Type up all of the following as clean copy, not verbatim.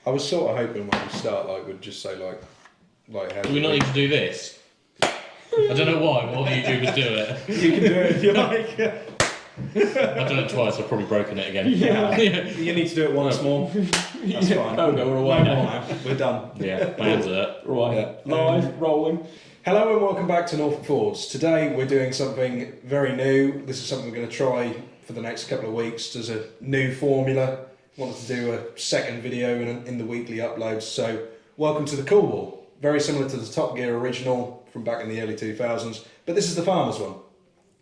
I was sort of hoping when we start, we'd just say how Do we not need to do this? I don't know why, but all the YouTubers do it. You can do it if you like. I've done it twice, I've probably broken it again. Yeah. You need to do it once more. That's fine. Okay, we're away now. We're done. Yeah, my hands hurt. Right, Yeah. live, rolling. Hello and welcome back to Norfolkfords. Today we're doing something very new. This is something we're going to try for the next couple of weeks. There's a new formula. Wanted to do a second video in the weekly uploads. So welcome to the Cool Wall. Very similar to the Top Gear original from back in the early 2000s, but this is the farmer's one.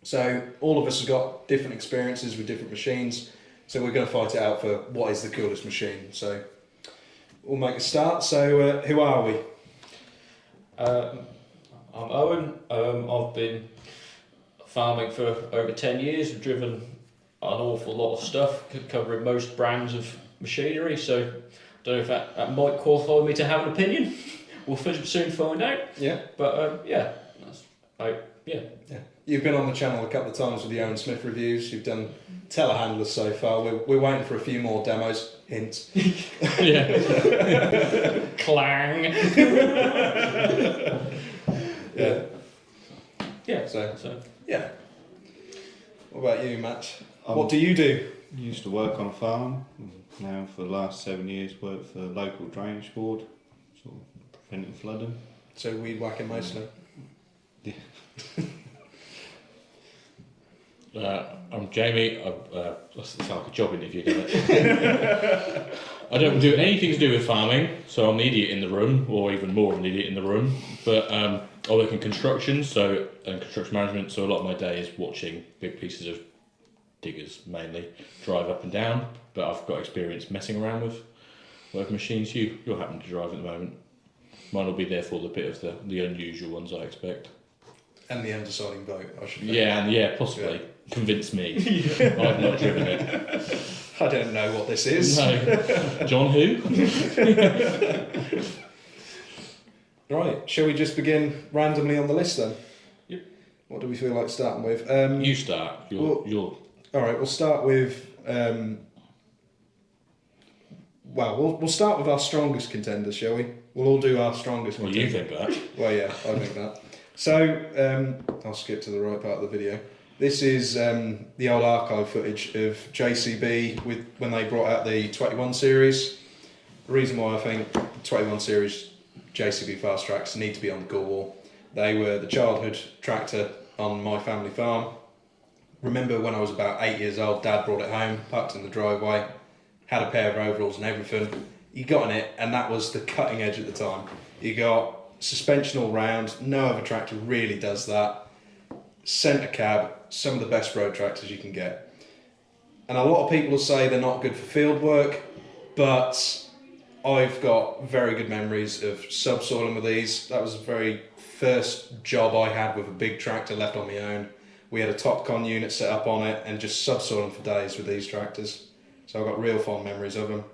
So all of us have got different experiences with different machines. So we're going to fight it out for what is the coolest machine. So we'll make a start. So who are we? I'm Owen. I've been farming for over 10 years. I've driven an awful lot of stuff, covering most brands of machinery. So I don't know if that might qualify me to have an opinion. We'll soon find out. Yeah. But yeah. You've been on the channel a couple of times with the Owen Smith reviews. You've done telehandlers so far. We're waiting for a few more demos. Hints. Yeah. Clang. Yeah. Yeah. So yeah. What about you, Matt? I'm- What do you do? Used to work on a farm. Now for the last 7 years work for a local drainage board, sort of preventing flooding. So weed whacking mostly. Yeah. I'm Jamie. It's like a job interview, doesn't it? I don't do anything to do with farming, so I'm the idiot in the room, or even more of an idiot in the room. But I work in construction, and construction management. So a lot of my day is watching big pieces of diggers mainly drive up and down. But I've got experience messing around with whatever machines you're happening to drive at the moment. Mine will be therefore the bit of the unusual ones I expect. And the undeciding vote, I should think. Yeah, possibly. Yeah. Convince me. I've not driven it. I don't know what this is. No. John who? Right, shall we just begin randomly on the list then? Yep. What do we feel like starting with? You start. You're. All right, we'll start with. We'll start with our strongest contenders, shall we? We'll all do our strongest. Well, you think that. Well, yeah, I think that. So I'll skip to the right part of the video. This is the old archive footage of JCB when they brought out the 21 series. The reason why I think 21 series JCB Fastracs need to be on the Cool Wall. They were the childhood tractor on my family farm. Remember when I was about 8 years old, Dad brought it home, parked in the driveway, had a pair of overalls and everything. You got in it, and that was the cutting edge at the time. You got suspension all round, no other tractor really does that. Centre cab, some of the best road tractors you can get. And a lot of people will say they're not good for field work, but I've got very good memories of subsoiling with these. That was the very first job I had with a big tractor left on my own. We had a TopCon unit set up on it and just subsoiling for days with these tractors. So I've got real fond memories of them.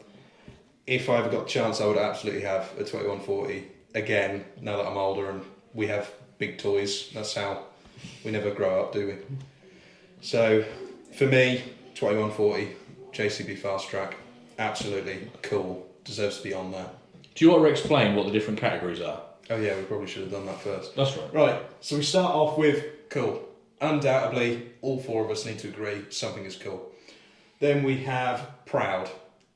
If I ever got the chance, I would absolutely have a 2140 again, now that I'm older and we have big toys. That's how we never grow up, do we? So for me, 2140 JCB Fastrac, absolutely cool, deserves to be on there. Do you want to explain what the different categories are? Oh yeah, we probably should have done that first. That's right. Right, so we start off with cool. Undoubtedly, all four of us need to agree something is cool. Then we have proud.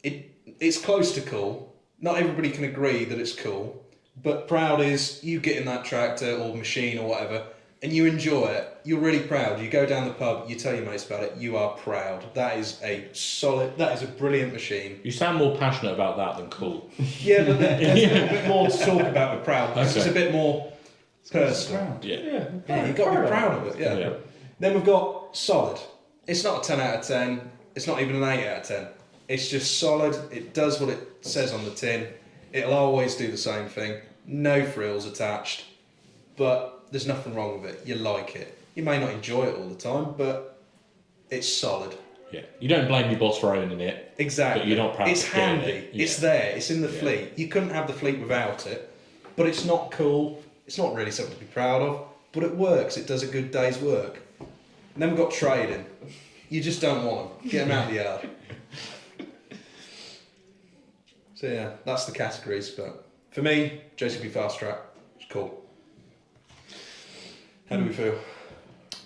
It's close to cool. Not everybody can agree that it's cool, but proud is you get in that tractor or machine or whatever and you enjoy it. You're really proud. You go down the pub, you tell your mates about it, you are proud. That is a brilliant machine. You sound more passionate about that than cool. Yeah, but there's a little bit more to talk about with proud because it's a bit more personal. Yeah. Yeah, you've got to be proud of it, yeah. Then we've got solid. It's not a 10 out of 10. It's not even an 8 out of 10. It's just solid. It does what it says on the tin. It'll always do the same thing. No frills attached. But there's nothing wrong with it. You like it. You may not enjoy it all the time, but it's solid. Yeah. You don't blame your boss for owning it. Exactly. But you're not proud It's of getting handy. it. Yeah. It's there. It's in the fleet. You couldn't have the fleet without it. But it's not cool. It's not really something to be proud of. But it works. It does a good day's work. And then we've got trading. You just don't want them. Get them out of the yard. So yeah, that's the categories. But for me, JCB Fastrac is cool. How do we feel?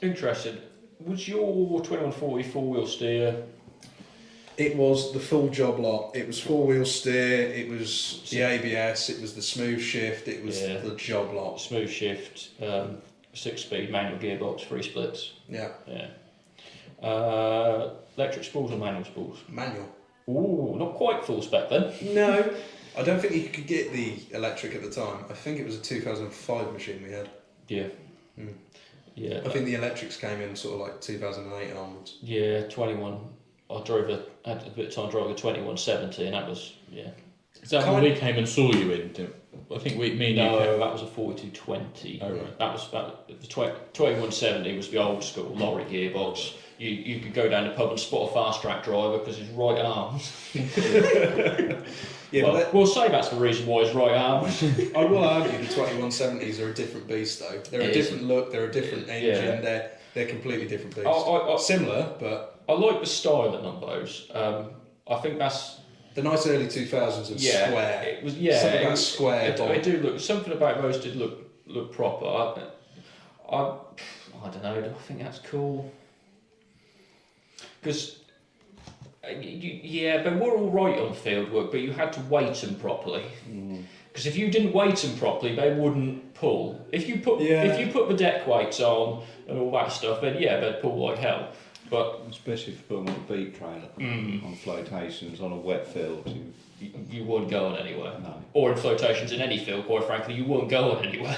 Interested. Was your 2140 four-wheel steer? It was the full job lot. It was 4-wheel steer. It was the ABS. It was the smooth shift. It was the job lot. Smooth shift, 6-speed manual gearbox, 3 splits. Yeah. Yeah. Electric spools or manual spools? Manual. Ooh, not quite full spec then. No, I don't think you could get the electric at the time. I think it was a 2005 machine we had. Yeah. Mm. Yeah. I think the electrics came in sort of like 2008 and onwards. Yeah, 21. I had a bit of time driving a 2170, and that was Is that when we came and saw you in? I think me and you. No, that was a 4220. Oh right. That was the 2170 was the old school lorry gearbox. You could go down the pub and spot a fast track driver because his right arm. We'll say that's the reason why his right arm. I will argue the 2170s are a different beast though. They're a different look. They're a different engine. Yeah. They're completely different beasts. Similar, but I like the styling on those. I think that's the nice early 2000s of square. It was something about square. They do look. Something about those did look proper. I don't know. I think that's cool. Because they were all right on field work, but you had to weight them properly. Because if you didn't weight them properly, they wouldn't pull. If you put the deck weights on and all that stuff, then they'd pull like hell. But especially if you put them on a beet trailer on flotations on a wet field, you wouldn't go on anywhere. No. Or in flotations in any field, quite frankly, you wouldn't go on anywhere.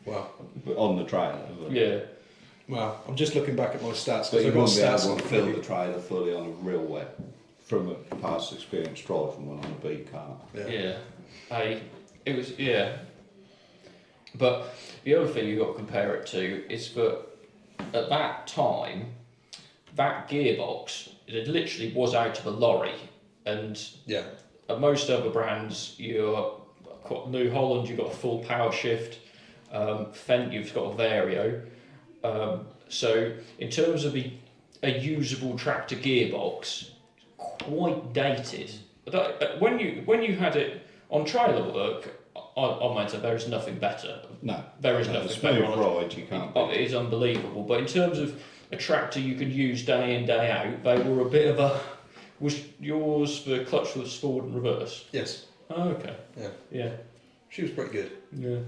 Well, but on the trailer. Yeah. Well, I'm just looking back at my stats. But you I've got wouldn't be stats able on to fill the trailer fully on a real wet, from a past experience driving one on a beet car. It was. But the other thing you've got to compare it to is that at that time, that gearbox, it literally was out of a lorry. And at most other brands, you're New Holland, you've got a full power shift. Fendt, you've got a Vario. So in terms of a usable tractor gearbox, quite dated. When you had it on trailer work, I might say there is nothing better. No, there is nothing better. Ride, you can't. It is unbelievable. But in terms of a tractor you could use day in day out, they were a bit of a. Was yours the clutch was forward and reverse? Yes. Oh, okay. Yeah. She was pretty good. Yeah.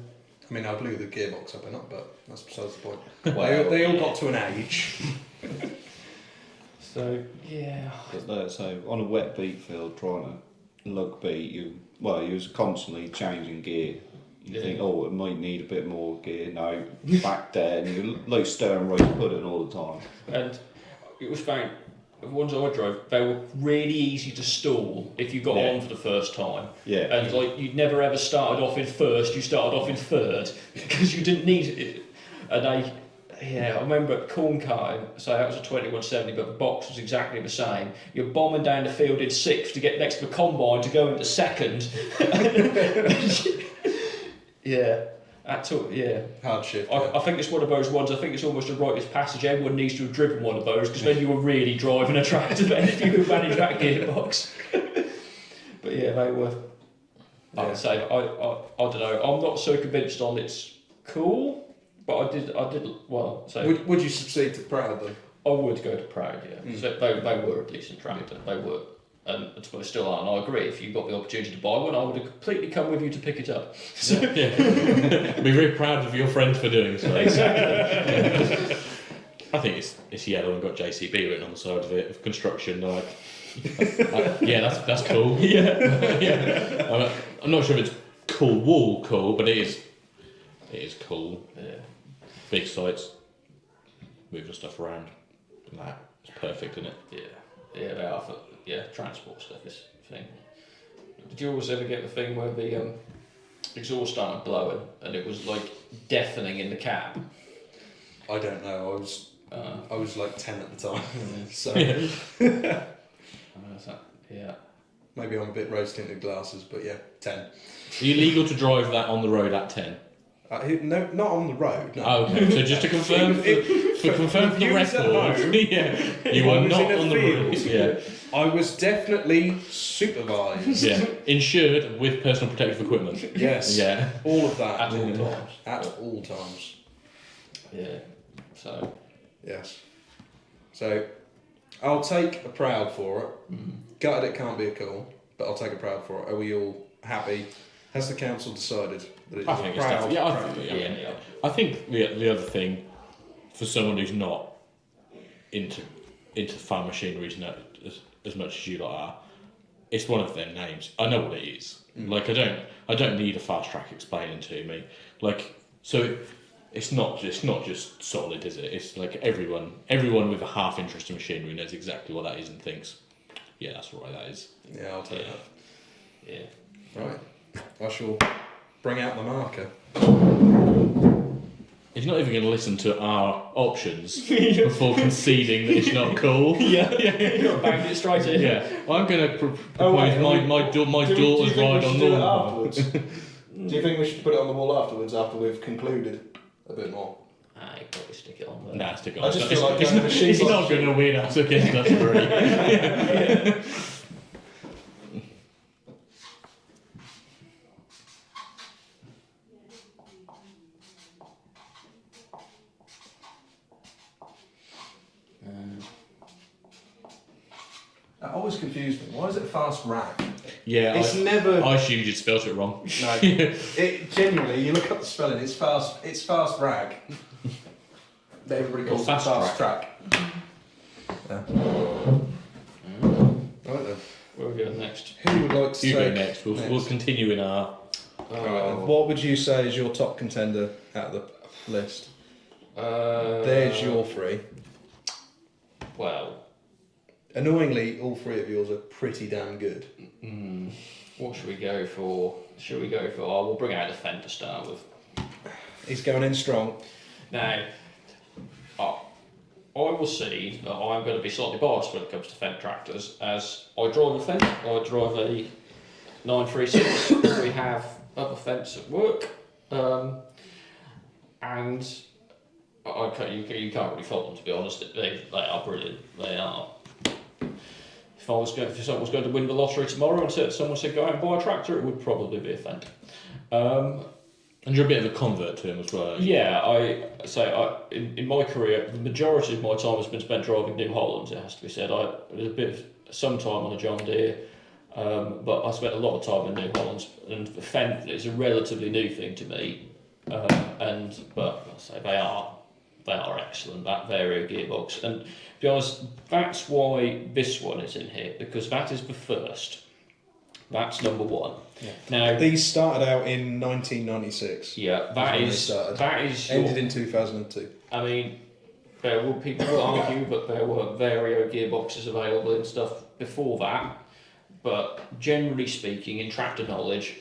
I mean, I blew the gearbox up and up, but that's besides the point. They all got to an age. So yeah. But so on a wet beet field, trying to lug beet, you was constantly changing gear. You think, it might need a bit more gear. No, back there, and you like stirring right pudding all the time. And it was found. The ones I drove, they were really easy to stall if you got on for the first time. Yeah. And you'd never ever started off in first, you started off in third because you didn't need it. And I remember corn carting, so that was a 2170, but the box was exactly the same. You're bombing down the field in sixth to get next to the combine to go into second. That took, hardship. I think it's one of those ones, I think it's almost a rite of passage. Everyone needs to have driven one of those because then you were really driving a tractor then if you could manage that gearbox. But they were, I'd say, I don't know, I'm not so convinced on it's cool, but I did well. So would you succeed to Proud though? I would go to Proud, So they were a decent tractor, they were. And they still are, and I agree. If you got the opportunity to buy one, I would have completely come with you to pick it up. So, be very proud of your friend for doing so. Exactly. I think it's yellow and got JCB written on the side of it. Of construction, that's cool. Yeah. I'm not sure if it's cool, but it is cool. Yeah. Big sites, moving stuff around. It's perfect, isn't it? Yeah, they are. Transport stuff is a thing. Did you always ever get the thing where the exhaust started blowing and it was like deafening in the cab? I don't know. I was like 10 at the time, so maybe I'm a bit rose tinted glasses, but 10. Are you legal to drive that on the road at 10? No, not on the road. No. Oh, okay. So just to confirm, for the record, you are not on the road. Yeah. I was definitely supervised. Yeah, insured with personal protective equipment. Yes. Yeah. All of that. At all times. At all times. Yeah. So. Yes. So, I'll take a proud for it. Gutted it can't be a call, but I'll take a proud for it. Are we all happy? Has the council decided that it's I think it's proud? definitely. Yeah, I proud? think, Yeah. I think the other thing for someone who's not into farm machinery as much as you lot are, it's one of their names. I know what it is. Like I don't need a Fastrac explaining to me. Like so, it's not just solid, is it? It's like everyone with a half interest in machinery knows exactly what that is and thinks, yeah, that's right, that is. Yeah, I'll take that. Yeah. Right. I shall bring out the marker. He's not even going to listen to our options before conceding that it's not cool. You're banged it straight in. Yeah, I'm going to propose wait, my daughter's ride on normal. Do you think we should put it on the wall afterwards, after we've concluded a bit more? You probably stick it on there. Nah, stick it I on. just feel like It's not going to win us against us three. That always confused me. Why is it fast rack? Yeah, It's never. I assumed you'd spelt it wrong. No. It genuinely, you look up the spelling. It's fast rag. That everybody calls it fast track. Yeah. Right then. Where are we going next? Who would like to You take go next. We'll continue in our. Right then. What would you say is your top contender out of the list? There's your three. Well, Annoyingly, all three of yours are pretty damn good. what should we go for? Oh, we'll bring out the Fendt to start with. He's going in strong. Now, I will see that I'm going to be slightly biased when it comes to Fendt tractors, as I drive a Fendt. I drive a 936. We have other Fendts at work, and you can't really fault them, to be honest. They are brilliant. They are. If someone was going to win the lottery tomorrow and someone said go out and buy a tractor, it would probably be a Fendt. And you're a bit of a convert to him as well. Yeah, in my career, the majority of my time has been spent driving New Hollands. It has to be said. There's some time on a John Deere, but I spent a lot of time in New Hollands, and the Fendt is a relatively new thing to me. But I say they are excellent. That Vario gearbox, and to be honest, that's why this one is in here, because that is the first. That's number one. Yeah. Now These started out in 1996. yeah, that is Ended in 2002. I mean, people will argue that there were Vario gearboxes available and stuff before that, but generally speaking, in tractor knowledge,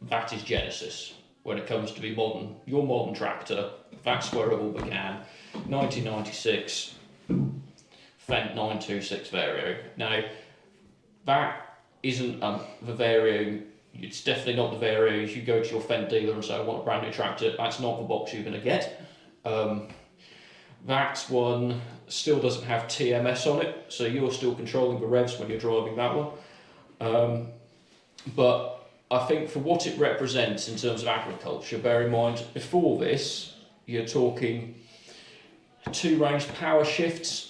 that is Genesis. When it comes to your modern tractor, that's where it all began. 1996, Fendt 926 Vario. Now, that isn't the Vario. It's definitely not the Vario. If you go to your Fendt dealer and say, I want a brand new tractor, that's not the box you're going to get. That one still doesn't have TMS on it, so you're still controlling the revs when you're driving that one. But I think for what it represents in terms of agriculture, bear in mind, before this, you're talking 2-range power shifts.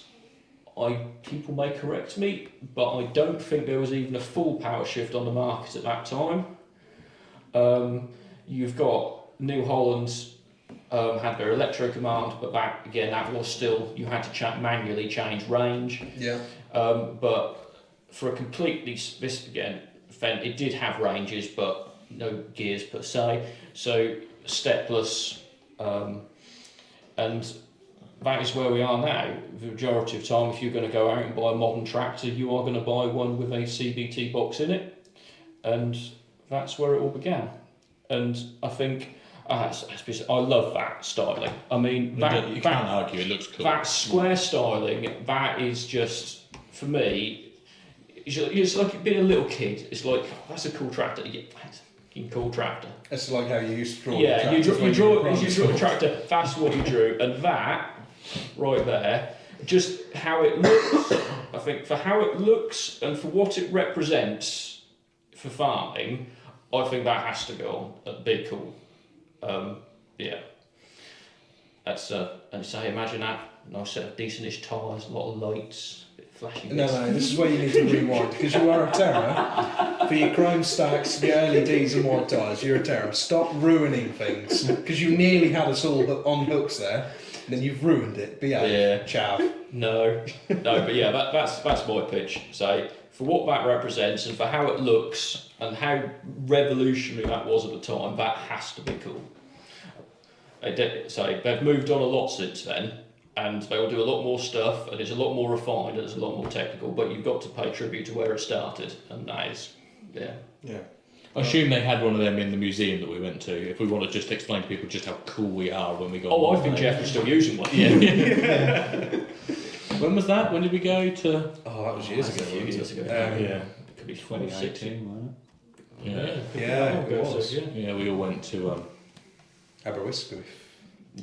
People may correct me, but I don't think there was even a full power shift on the market at that time. You've got New Hollands had their electro command, but that was still, you had to manually change range. Yeah. But for a completely, this again, Fendt, it did have ranges, but no gears per se. So stepless, and that is where we are now. The majority of time, if you're going to go out and buy a modern tractor, you are going to buy one with a CVT box in it, and that's where it all began. And I think I love that styling. I mean, You can't argue, it looks cool. that square styling, that is just, for me, it's like being a little kid. It's like, oh, that's a cool tractor. Yeah, that's a fucking cool tractor. It's like how you used to draw. Yeah, you draw a tractor. That's what you drew, and that right there. just how it looks. I think for how it looks and for what it represents for farming, I think that has to go on. Be cool. Yeah. That's and say imagine that nice set of decentish tyres, a lot of lights, a bit of flashing. No, this is where you need to rewind because you are a terror for your chrome stacks, your LEDs and white tyres. You're a terror. Stop ruining things because you nearly had us all on hooks there, and then you've ruined it. Behave. Yeah. Chav. No, but yeah, that's my pitch. So for what that represents and for how it looks and how revolutionary that was at the time, that has to be cool. So they've moved on a lot since then, and they will do a lot more stuff, and it's a lot more refined and it's a lot more technical. But you've got to pay tribute to where it started, and that is, yeah. I assume they had one of them in the museum that we went to. If we want to just explain to people just how cool we are when we got. Oh, I think Jeff was still using one. Yeah. When was that? When did we go to? Oh, that was years ago. A few years ago. Yeah. It could be 2018, wasn't Yeah, it was. Yeah, we all went to. Aberystwyth.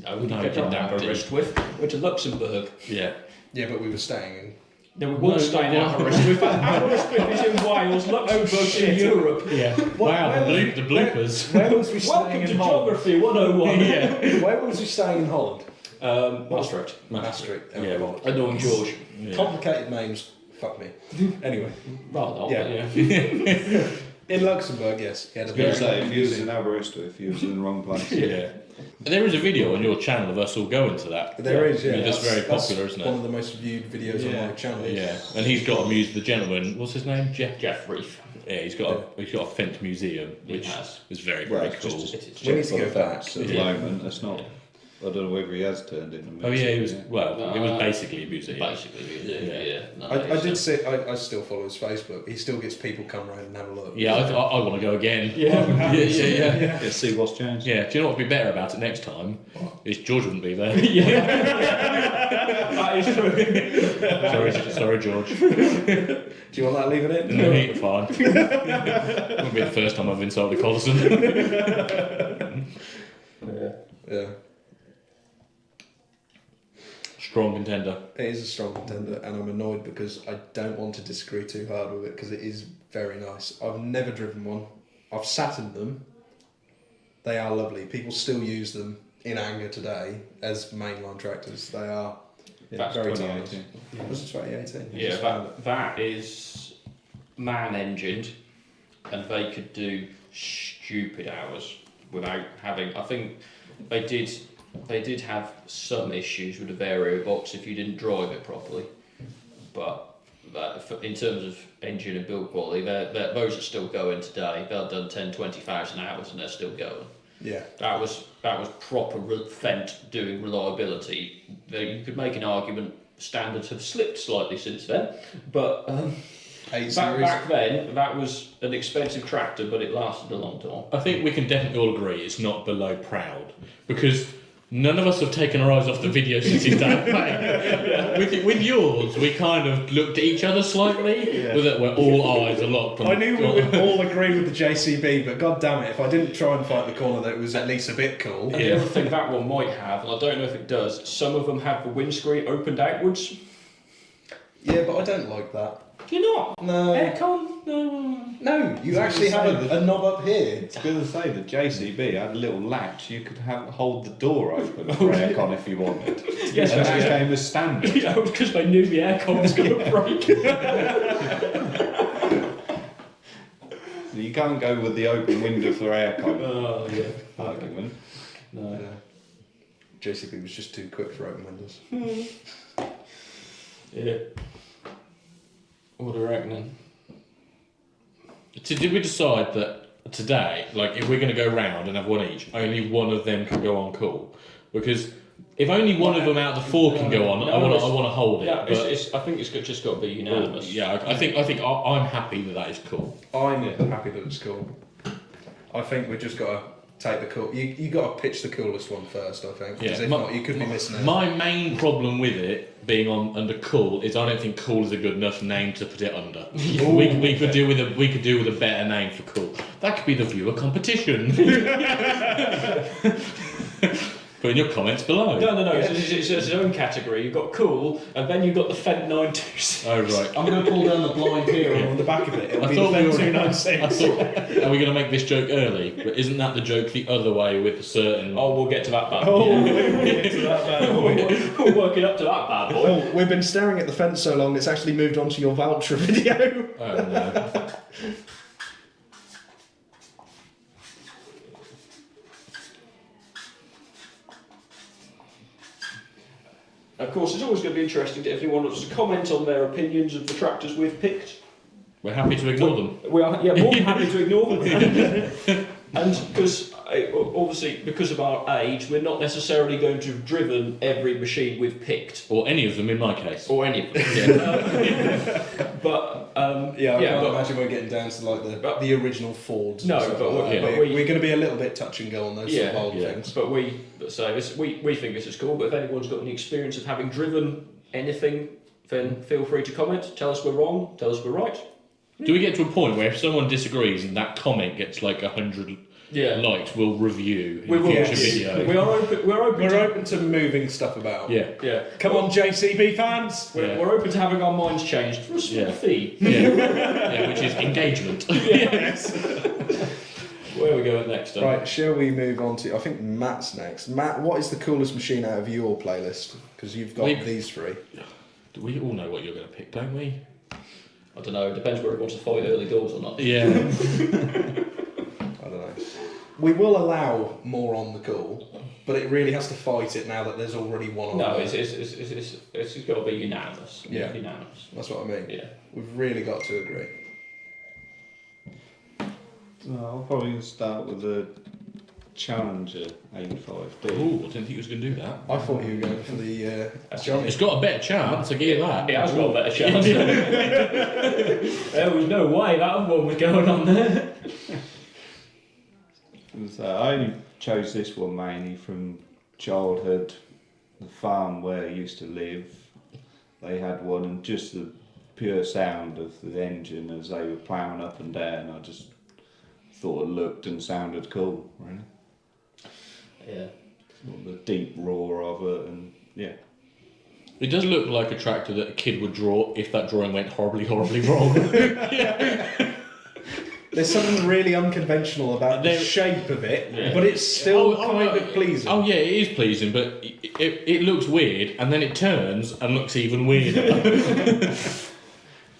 No, we No, didn't go no, down Aberystwyth. We went to Luxembourg. Yeah. Yeah, but we were staying in. No, we weren't staying in Aberystwyth. Aberystwyth is in Wales, Luxembourg's in Europe. Yeah. Wow, the bloopers. Where was we staying Welcome to in Holland? Geography 101. Yeah. Where was we staying in Holland? Maastricht. Maastricht. Yeah, well, And Northern George. yeah. Complicated names. Fuck me. Anyway, Rather not, Yeah. but yeah. in Luxembourg, yes. He had a I was going to say, very if you was in Aberystwyth, you was in the wrong place. Yeah. There is a video on your channel of us all going to that. There is, yeah. That's very popular, isn't One it? of the most viewed videos on my channel. Yeah. And he's got a the gentleman, what's his name? Jeff Reef. Yeah, he's got a Fendt museum, which has. is very, Well, very it's cool. It's We need to For go the back. facts at the Yeah. moment, it's not. I don't know whether he has turned into a Oh yeah, he was. museum. Well, it was basically a museum. basically, yeah. No, I did see. I still follow his Facebook. He still gets people come round and have a look. Yeah, I want to go again. Yeah. Yeah. Yeah, see what's changed. Yeah. Do you know what would be better about it next time? Is George wouldn't be there. That is true. Sorry, George. Do you want that leaving it? No, fine. Wouldn't be the first time I've insulted Collison. Yeah. Strong contender. It is a strong contender, and I'm annoyed because I don't want to disagree too hard with it because it is very nice. I've never driven one. I've sat in them. They are lovely. People still use them in anger today as mainline tractors. They are That's very 2018. timeless. Was it 2018? Yeah, that is man-engined, and they could do stupid hours without having. I think they did have some issues with the Vario box if you didn't drive it properly, but in terms of engine and build quality, those are still going today. They've done 10-20,000 hours and they're still going. Yeah. That was proper Fendt doing reliability. You could make an argument standards have slipped slightly since then, but back then that was an expensive tractor, but it lasted a long time. I think we can definitely all agree it's not below proud because none of us have taken our eyes off the video since his dad played. With yours, we kind of looked at each other slightly, where all eyes are locked on. I knew we would all agree with the JCB, but god damn it, if I didn't try and fight the corner that it was at least a bit cool. And the other thing that one might have, and I don't know if it does, some of them have the windscreen opened outwards. Yeah, but I don't like that. Do you not? No. Aircon? No. No, you actually have a knob up here. I was going to say the JCB had a little latch. You could hold the door open for aircon if you wanted. Yes, and that came as standard. Yeah, because they knew the aircon was going to break. You can't go with the open window for aircon Oh, yeah. argument. No. JCB was just too quick for open windows. Yeah. What are you reckoning? So did we decide that today, like if we're going to go round and have one each, only one of them can go on cool? Because if only one of them out of the four can go on, I want to hold it. Yeah, but I think it's just got to be unanimous. yeah, I think I'm happy that is cool. I'm happy that it's cool. I think we've just got to take the cool. You got to pitch the coolest one first. I think. Because if not, you could be missing out. My main problem with it being under cool is I don't think cool is a good enough name to put it under. we could do with a better name for cool. That could be the viewer competition. Put in your comments below. No. It's its own category. You've got cool, and then you've got the Fendt 926. Oh, right. I'm going to pull down the blind here on the back of it. It'll be the Fendt 296. I thought, are we going to make this joke early? But isn't that the joke the other way with a certain... Oh, we'll get to that bad. We'll get to that bad boy. We're working up to that bad boy. Oh, we've been staring at the Fendt so long, it's actually moved on to your Valtra video. Oh, no. Of course, it's always going to be interesting to everyone who wants to comment on their opinions of the tractors we've picked. We're happy to ignore them. We are, more than happy to ignore them. And because, obviously, because of our age, we're not necessarily going to have driven every machine we've picked. Or any of them in my case. Or any of them. I can't imagine we're getting down to like the original Fords. No, we're going to be a little bit touch and go on those sort of old things. But we think this is cool. But if anyone's got any experience of having driven anything, then feel free to comment. Tell us we're wrong. Tell us we're right. Do we get to a point where if someone disagrees and that comment gets like 100 likes, we'll review in a future video? We're open to moving stuff about. Yeah. Come on, JCB fans. We're open to having our minds changed for a small fee. Which is engagement. Yes. Where are we going next? Right, shall we move on to... I think Matt's next. Matt, what is the coolest machine out of your playlist? Because you've got these three. We all know what you're going to pick, don't we? I don't know, it depends whether it wants to fight early doors or not. Yeah. I don't know. We will allow more on the call, but it really has to fight it now that there's already one on. No, it's got to be unanimous. Yeah. Unanimous. That's what I mean. Yeah. We've really got to agree. I'll probably start with the Challenger 85D. Ooh, I didn't think he was going to do that. I thought you were going for the Johnny. It's got a better chance, I give you that. It has got a better chance. There was no way that one was going on there. I only chose this one mainly from childhood. The farm where I used to live, they had one, and just the pure sound of the engine as they were ploughing up and down, I just thought it looked and sounded cool, really. Yeah. The deep roar of it, and yeah. It does look like a tractor that a kid would draw if that drawing went horribly, horribly wrong. There's something really unconventional about the shape of it, but it's still kind of pleasing. Oh yeah, it is pleasing, but it looks weird, and then it turns and looks even weirder.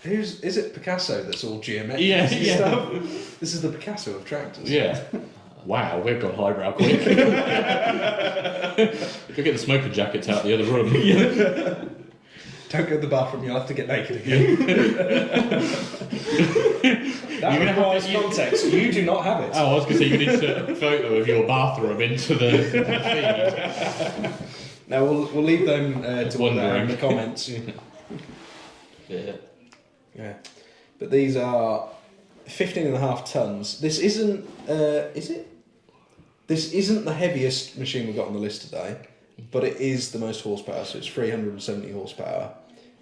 Is it Picasso that's all geometric stuff? This is the Picasso of tractors. Yeah. Wow, we've gone highbrow quick. Go get the smoker jackets out the other room. Don't go to the bathroom, you'll have to get naked again. That requires context. You do not have it. Oh, I was going to say you can insert a photo of your bathroom into the feed. Now we'll leave them to wonder in the comments. Yeah. But these are 15.5 tons. This isn't, is it? This isn't the heaviest machine we've got on the list today, but it is the most horsepower, so it's 370 horsepower,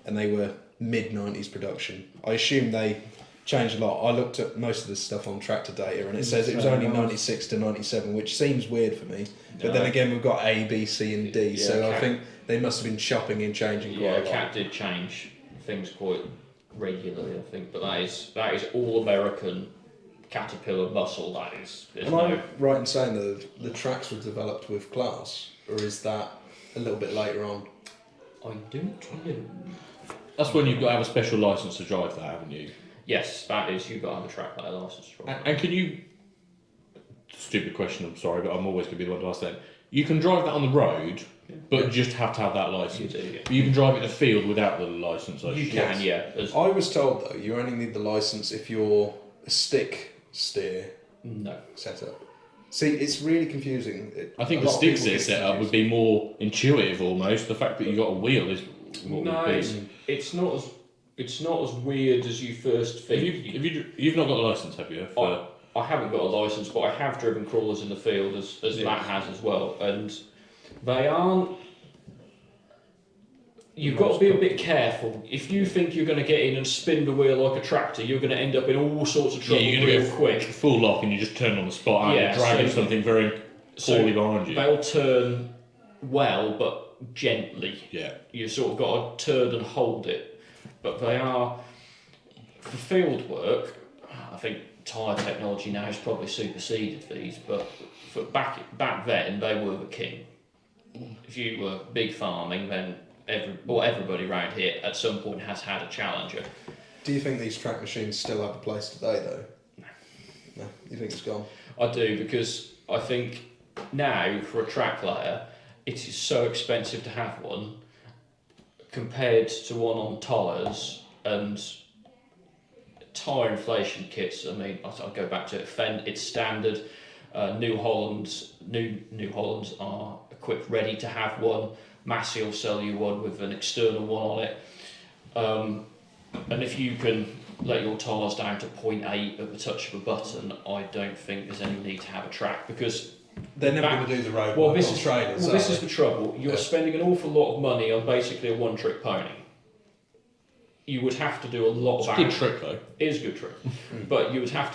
and they were mid-90s production. I assume they changed a lot. I looked at most of this stuff on tractor data, and it says it was only 96 to 97, which seems weird for me. But then again, we've got A, B, C, and D, so I think they must have been chopping and changing quite a lot. Cat did change things quite regularly, I think, but that is all American Caterpillar muscle. That is. Am I right in saying that the tracks were developed with class, or is that a little bit later on? I don't know. That's when you've got to have a special license to drive that, haven't you? Yes, that is. You've got to have a track layer license. And can you? Stupid question. I'm sorry, but I'm always going to be the one to ask that. You can drive that on the road, but just have to have that license. You do, yeah. But you can drive it in the field without the license. You can, yeah. I was told though you only need the license if you're a stick steer setup. See, it's really confusing. I think the stick steer setup would be more intuitive almost. The fact that you got a wheel is what would be. It's not as weird as you first think. You've not got a license, have you? I haven't got a license, but I have driven crawlers in the field as Matt has as well, and they aren't. You've got to be a bit careful. If you think you're going to get in and spin the wheel like a tractor, you're going to end up in all sorts of trouble real quick. Full lock and you just turn on the spot and you're dragging something very poorly behind you. They'll turn well, but gently. Yeah. You've sort of got to turn and hold it. But they are, for field work, I think tyre technology now has probably superseded these, but for back then they were the king. If you were big farming, then everybody around here at some point has had a Challenger. Do you think these track machines still have a place today, though? No. You think it's gone? I do, because I think now for a track layer, it is so expensive to have one compared to one on tyres, and tyre inflation kits. I mean, I'll go back to it. Fendt, it's standard. New Hollands are equipped, ready to have one. Massey will sell you one with an external one on it. And if you can let your tyres down to 0.8 at the touch of a button, I don't think there's any need to have a track, because they're never going to do the road well, work this on is trailers. well, this is the trouble. You're spending an awful lot of money on basically a one-trick pony. You would have to do a lot It's of. a good trick though. It is a good trick, but you would have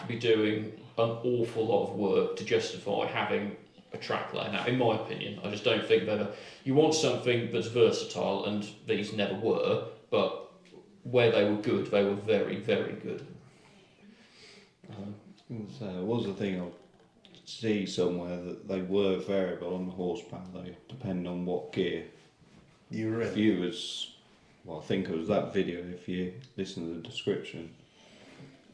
to be doing an awful lot of work to justify having a track layer. Now, in my opinion, I just don't think that you want something that's versatile, and these never were. But where they were good, they were very, very good. So it was a thing I see somewhere that they were variable on the horsepower, though, depending on what gear You were in. if you was, well, I think it was that video, if you listen to the description,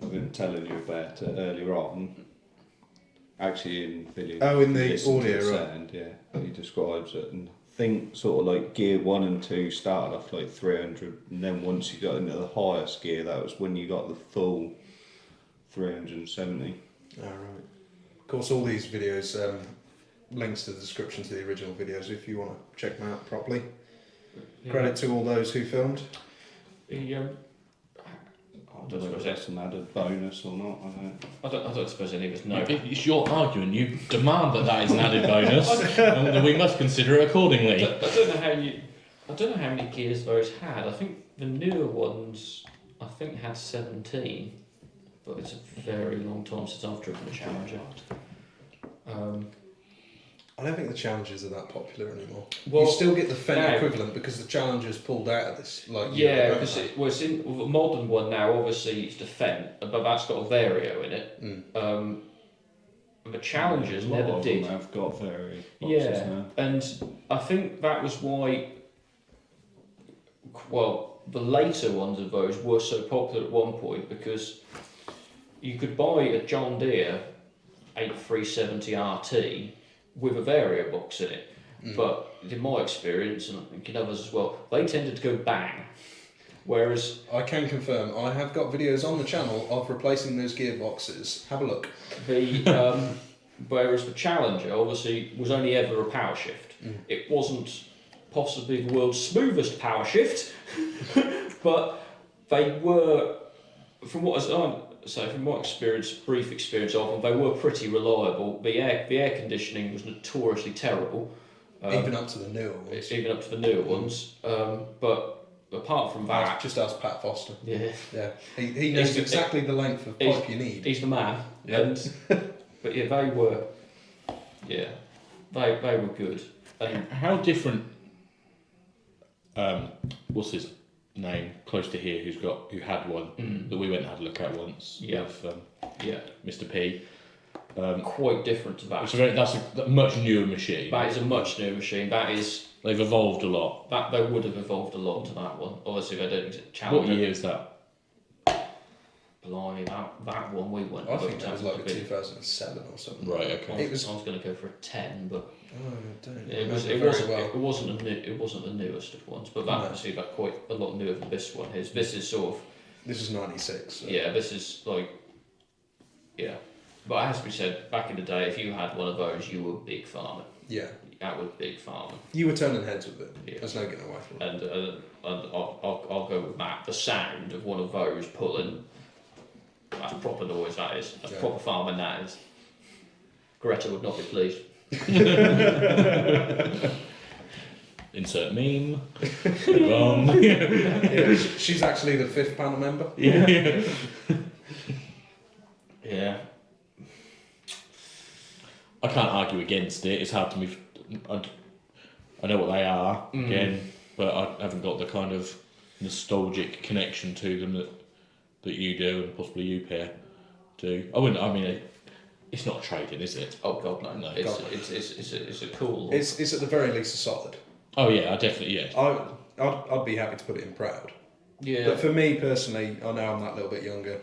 I've been telling you about it earlier on, actually in video. Oh, in the listen to audio, the right. sound, yeah, he describes it, and I think sort of like gear 1 and 2 started off like 300, and then once you got into the highest gear, that was when you got the full 370. Oh, right. Of course, all these videos, links to the description to the original videos if you want to check them out properly. Yeah. Credit to all those who filmed. The, I don't know if that's an added bonus or not. I don't suppose any of us know. It's your argument. You demand that is an added bonus, and that we must consider it accordingly. I don't know how many gears those had. I think the newer ones, had 17, but it's a very long time since I've driven a Challenger. I don't think the Challengers are that popular anymore. Well, you still get the Fendt no. equivalent because the Challengers pulled out of this. Yeah, because it's in the modern one now. Obviously, it's the Fendt, but that's got a Vario in it. The Challengers A lot never of did. them have got various boxes Yeah, now. and I think that was why. Well, the later ones of those were so popular at one point, because you could buy a John Deere 8370 RT with a Vario box in it, but in my experience, and I think in others as well, they tended to go bang. Whereas I can confirm, I have got videos on the channel of replacing those gearboxes. Have a look. whereas the Challenger obviously was only ever a power shift. It wasn't possibly the world's smoothest power shift, but they were, from my experience, brief experience of them, they were pretty reliable. The air conditioning was notoriously terrible. Even up to the newer ones. Even up to the newer ones. But apart from that, Just ask Pat Foster. yeah, Yeah, he knows exactly the length of pipe you need. he's the man. Yeah. And but yeah, they were good. And How different? What's his name? Close to here, who had one that we went and had a look at once. Yeah. With yeah, Mr. P. quite different to that. That's a much newer machine. That is a much newer machine. They've evolved a lot. That they would have evolved a lot to that one. Obviously, they don't What challenge. year is that? Blimey, that one we went. I think that was like a bit. 2007 or something. Right. Okay. It was- I was going to go for a 10, but Oh, I don't it wasn't the newest of ones. But that No. obviously like quite a lot newer than this one is. This is sort of This is 96. So. this is like yeah. But it has to be said, back in the day, if you had one of those, you were big farmer. Yeah. That was big farmer. You were turning heads with it. Yeah. There's no getting away from it. And I'll go with that. The sound of one of those pulling, that's proper noise, that is. That's Yeah. proper farming, that is. Greta would not be pleased. Insert meme. Move on. Yeah, she's actually the 5th panel member. Yeah. Yeah. I can't argue against it. It's hard I know what they are again, but I haven't got the kind of nostalgic connection to them that you do, and possibly you pair do. I mean, it's not a trade-in, is it? Oh God, no. No. It's a cool. It's at the very least a solid. Oh yeah, I definitely I'd be happy to put it in proud. Yeah. But for me personally, I know I'm that little bit younger.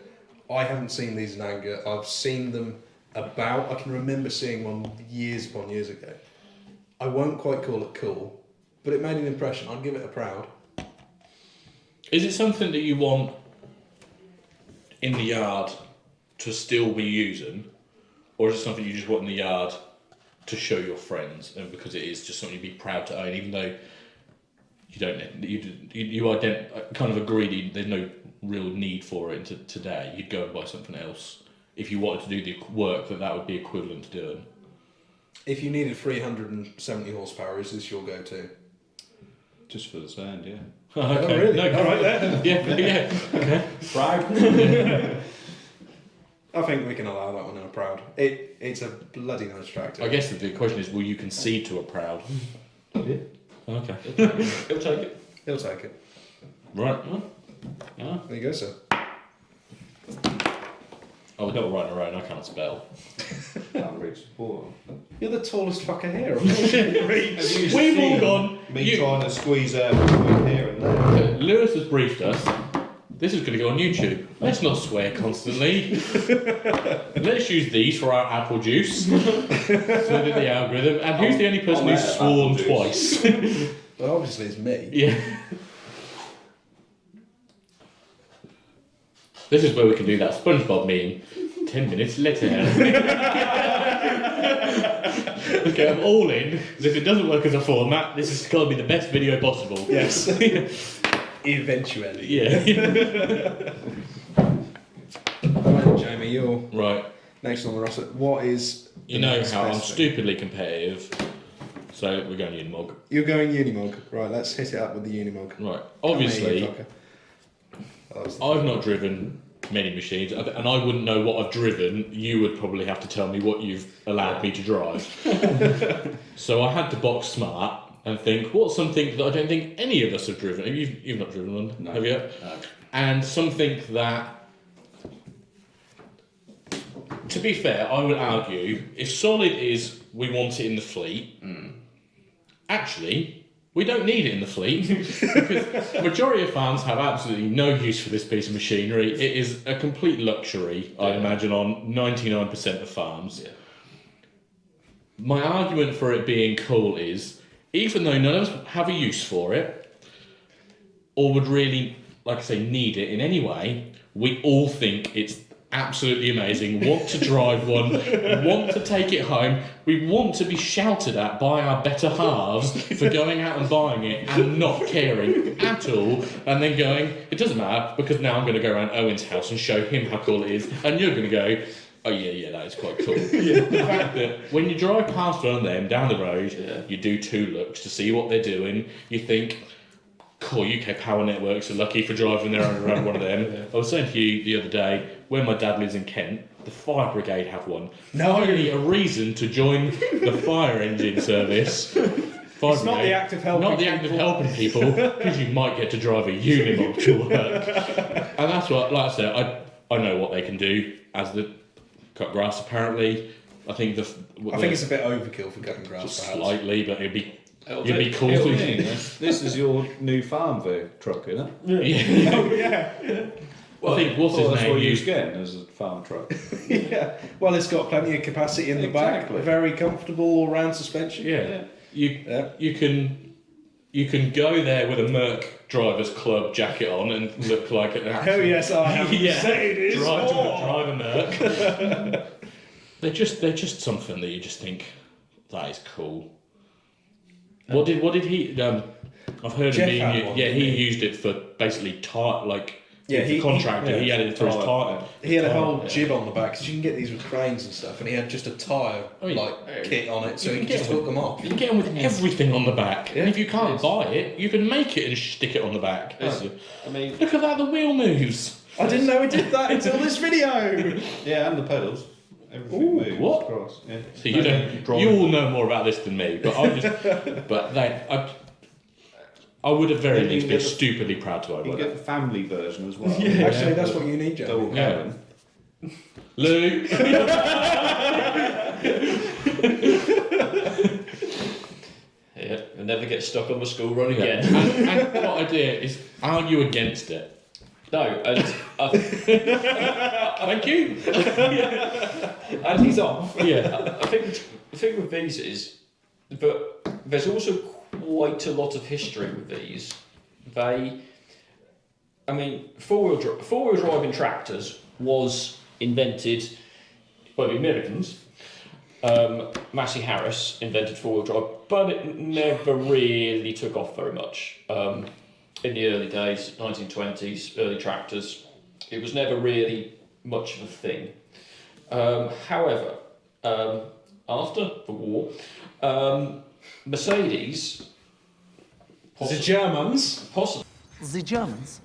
I haven't seen these in anger. I've seen them about. I can remember seeing one years upon years ago. I won't quite call it cool, but it made an impression. I'd give it a proud. Is it something that you want in the yard to still be using, or is it something you just want in the yard to show your friends, and because it is just something you'd be proud to own, even though you don't, kind of agreed there's no real need for it today. You'd go and buy something else if you wanted to do the work that would be equivalent to doing. If you needed 370 horsepower, is this your go-to? Just for the sound, yeah. Okay. Oh, really? No, all right then. yeah. Okay. Proud. I think we can allow that one in a proud. It's a bloody nice tractor. I guess the question is, will you concede to a proud? Yeah. Okay. He'll take it. He'll take it. Right. Yeah. There you go, sir. I was not writing around. I can't spell. Can't reach the bottom. You're the tallest fucker here. Of course you can reach. We've all gone. Me trying to squeeze out between here and there. Lewis has briefed us. This is going to go on YouTube. Let's not swear constantly. Let's use these for our apple juice. So that the algorithm. And who's the only person who's sworn twice? Well, obviously it's me. Yeah. This is where we can do that SpongeBob meme. 10 minutes later. Okay, I'm all in. Because if it doesn't work as a format, this is going to be the best video possible. Yes. Eventually. Yeah. Alright, Jamie, you're Right. next on the roster. What is... You know next how I'm best thing? stupidly competitive. So we're going Unimog. You're going Unimog. Right, let's hit it up with the Unimog. Right. Come here, Obviously, you fucker. That was the I've not driven many machines, and I wouldn't know what I've driven. You would probably have to tell me what you've allowed me to drive. So I had to box smart and think, what's something that I don't think any of us have driven? You've not driven one, No. have you? No. And something that, to be fair, I would argue, if solid is we want it in the fleet, actually, we don't need it in the fleet because the majority of farms have absolutely no use for this piece of machinery. It is a complete luxury, I imagine, on 99% of farms. Yeah. My argument for it being cool is, even though none of us have a use for it, or would really, like I say, need it in any way, we all think it's absolutely amazing, want to drive one, want to take it home, we want to be shouted at by our better halves for going out and buying it and not caring at all, and then going, it doesn't matter because now I'm going to go around Owen's house and show him how cool it is, and you're going to go, oh yeah, that is quite cool. The fact that when you drive past one of them down the road, you do two looks to see what they're doing, you think, cool, UK Power Networks are lucky for driving their own around one of them. I was saying to you the other day, where my dad lives in Kent, the fire brigade have one. No. Finally, a reason to join the fire engine service. Fire It's not brigade, the act of helping not the act of people. helping people, because you might get to drive a Unimog to work. And that's what, like I said, I know what they can do as the cut grass. Apparently, I think it's a bit overkill for cutting grass, just perhaps. slightly, but it'd be cool It'll to be. This is your new farm truck, isn't it? Yeah. Oh, yeah. I think what's his that's name what you're used. getting as a farm truck. Yeah. Well, it's got plenty of capacity in the Exactly. back, very comfortable all-round suspension. Yeah. Yeah. You can go there with a Merc Drivers Club jacket on and look like an Oh yes, I have. Yeah. Mercedes. drive Oh. a Merc. they're just something that you just think that is cool. What did he? I've heard Jeff him being. had one, Yeah, didn't he he? used it for basically Yeah, he contractor. He had it for his tire. He had a whole jib on the back because you can get these with cranes and stuff, and he had just a tyre kit on it, so You you can can just get hook them off. You can get them with everything on the back, Yeah. and if you can't buy it, you can make it and stick it on the back. I mean, Look at that, the wheel moves. I didn't know he did that until this video. Yeah, and the pedals. Everything moves what? across. Yeah. So you don't. You all know more about this than me, but I just. But then I would at very Then you least can be get the- stupidly proud to You own can one. get the family version as well. Actually, that's what you need, Joe. Double Yeah. cabin. Luke. Yeah, you'll never get stuck on the school run Yeah. again. And what I do is argue against it. No, and Thank you. and he's off. Yeah. I think the thing with these is, but there's also quite a lot of history with these. Four-wheel driving tractors was invented by the Americans. Massey Harris invented four-wheel drive, but it never really took off very much. In the early days, 1920s, early tractors, it was never really much of a thing. However, after the war, Mercedes, The Germans. possibly The Germans.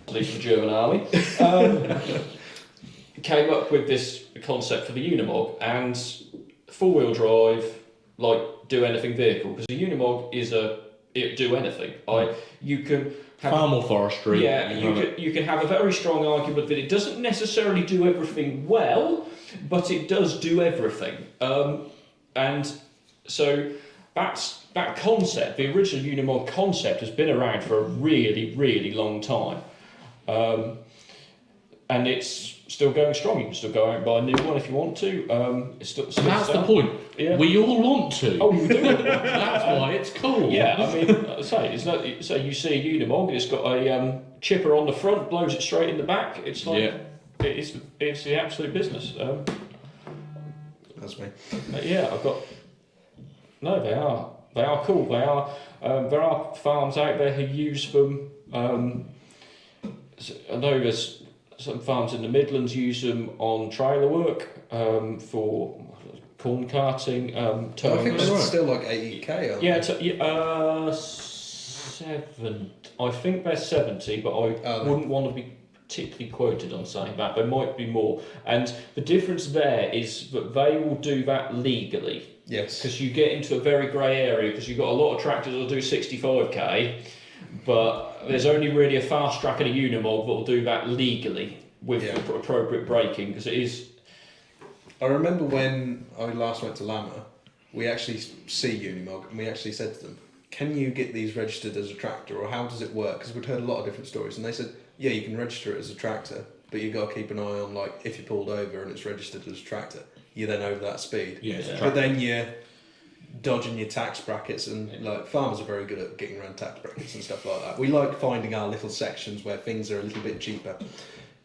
the German army, came up with this concept for the Unimog and four-wheel drive, like do anything vehicle, because the Unimog is it do anything. You can have Farm or forestry. yeah, you can have a very strong argument that it doesn't necessarily do everything well, but it does do everything. And so that concept, the original Unimog concept, has been around for a really, really long time. And it's still going strong. You can still go out and buy a new one if you want to. It's still That's the selling. point. Yeah. We all want to. Oh, you do? That's why it's cool. Yeah, I mean, so you see a Unimog, it's got a chipper on the front, blows it straight in the back. It's like it's the absolute business. That's me. Yeah, I've got. No, they are cool. They are. There are farms out there who use them. I know there's some farms in the Midlands use them on trailer work for corn carting. I think towing. they're still like 80k. Aren't Yeah, they? 7. I think they're 70, but I Are they? wouldn't want to be particularly quoted on saying that. There might be more. And the difference there is that they will do that legally. Yes. Because you get into a very grey area, because you've got a lot of tractors that will do 65k, but there's only really a Fastrac and a Unimog that will do that legally with Yeah. appropriate braking, because it is. I remember when I last went to Lama, we actually see Unimog and we actually said to them, can you get these registered as a tractor, or how does it work? Because we'd heard a lot of different stories, and they said, yeah, you can register it as a tractor, but you've got to keep an eye on, like, if you're pulled over and it's registered as a tractor, you're then over that speed. Yeah, it's a But tractor. then you're dodging your tax brackets, and like farmers are very good at getting around tax brackets and stuff like that. We like finding our little sections where things are a little bit cheaper,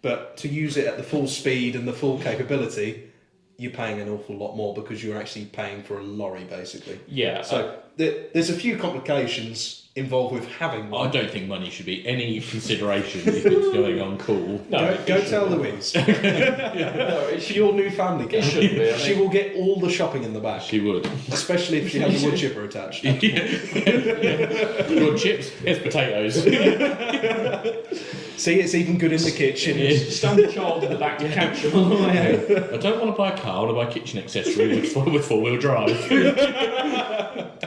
but to use it at the full speed and the full capability, you're paying an awful lot more, because you're actually paying for a lorry basically. Yeah. So there's a few complications involved with having I one. don't think money should be any consideration if it's going on cool. No, Go tell Louise. no, it For your new family car, It shouldn't be, I she will get all the shopping in the back, She would. especially if she has a wood chipper attached. You want chips? Here's potatoes. See, it's even good in the kitchen. Stand the child in the back to catch them on the way out. I don't want to buy a car, I want to buy a kitchen accessory with four-wheel drive.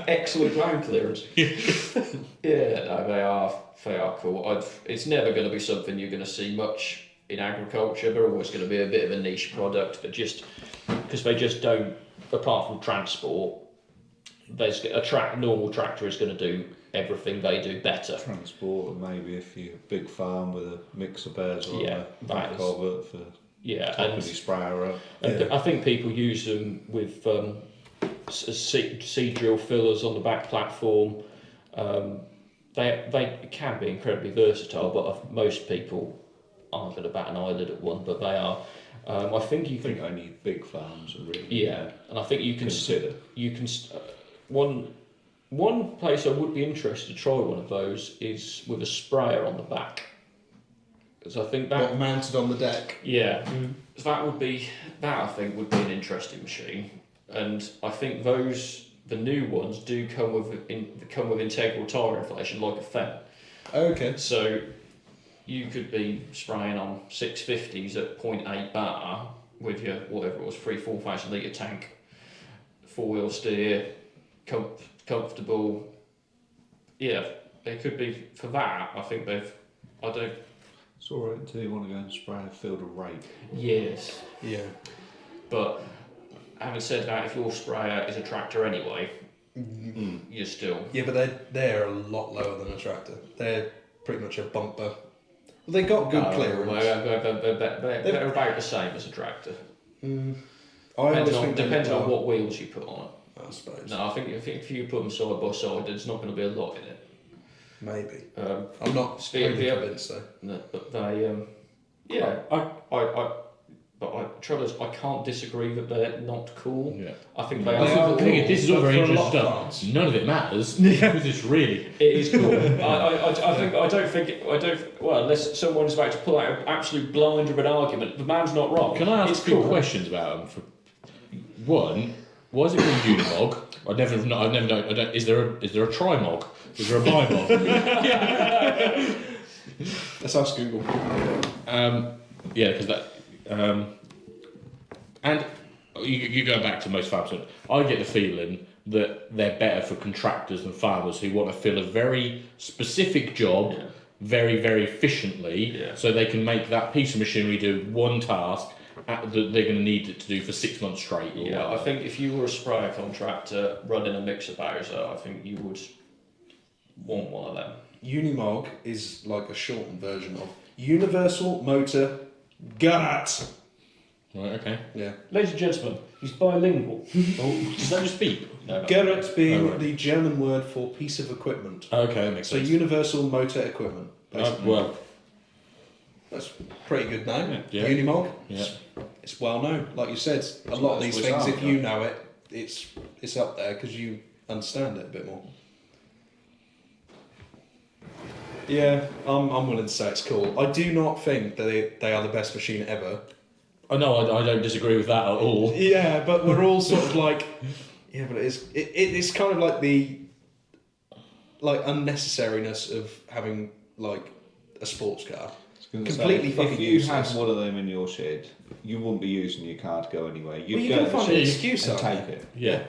Excellent ground clearance. Yeah, no, they are cool. It's never going to be something you're going to see much in agriculture. They're always going to be a bit of a niche product, but just because they just don't, apart from transport, there's normal tractor is going to do everything they do better. Transport, and maybe if you're a big farm with a mixer bears on Yeah, the back that is- of it for Yeah, topping and your sprayer up. I think people use them with seed drill fillers on the back platform. They can be incredibly versatile, but most people aren't going to bat an eyelid at one. But they are. I think you I think can. only big farms are really Yeah, and I think you can consider. One place I would be interested to try one of those is with a sprayer on the back. Because I think that What, mounted on the deck? yeah, that I think would be an interesting machine, and I think the new ones do come with integral tyre inflation like a Fendt. Okay. So you could be spraying on 650s at 0.8 bar with your whatever it was, 4,000 litre tank, 4-wheel steer, comfortable. Yeah, it could be for that. I think I don't. It's alright until you want to go and spray a field of rape. Yes. Yeah. But having said that, if your sprayer is a tractor anyway, you're still. Yeah, but they're a lot lower than a tractor. They're pretty much a bumper. Well, they got good clearance. They're about the same as a tractor. Depends on what wheels you put on it. I suppose. No, I think if you put them side by side, there's not going to be a lot in it. Maybe. I'm not convinced though. No, but they, trouble is, I can't disagree that they're not cool. Yeah. I think they They are. are Cool. This is all very But for a interesting lot of stuff. None of it matters. Because it's really. It is cool. Well, unless someone's about to pull out an absolute blinder of an argument, the man's not wrong. Can I ask it's a few cool. questions about them? For one, why is it called Unimog? I've never known. Is there a Trimog? Is there a Bimog? Let's ask Google. Yeah, because that. And you go back to most farmers. I get the feeling that they're better for contractors than farmers who want to fill a very specific job very, very efficiently, so they can make that piece of machinery do one task that they're going to need it to do for 6 months straight. Yeah, I think if you were a sprayer contractor running a mixer Bowser, I think you would want one of them. Unimog is like a shortened version of Universal Motor Gut. Right, okay. Yeah. Ladies and gentlemen, he's bilingual. Does that just beep? No, Gerrit being Oh, right. the German word for piece of equipment. Okay, that makes So sense. Universal Motor Equipment. Basically. Well, That's a pretty good name. Yeah. Unimog. yeah. It's well known. Like you said, a lot of these Swiss things, Army if you know it, it's up there because you understand it a bit more. Yeah, I'm willing to say it's cool. I do not think that they are the best machine ever. Oh no, I don't disagree with that at all. Yeah, but we're all sort of like, yeah, but it's kind of like the unnecessariness of having like a sports car. Completely fucking if you useless. had one of them in your shed, you wouldn't be using your car to go anywhere. You'd Well, you go can to the find an shed excuse and on take it. it. Yeah.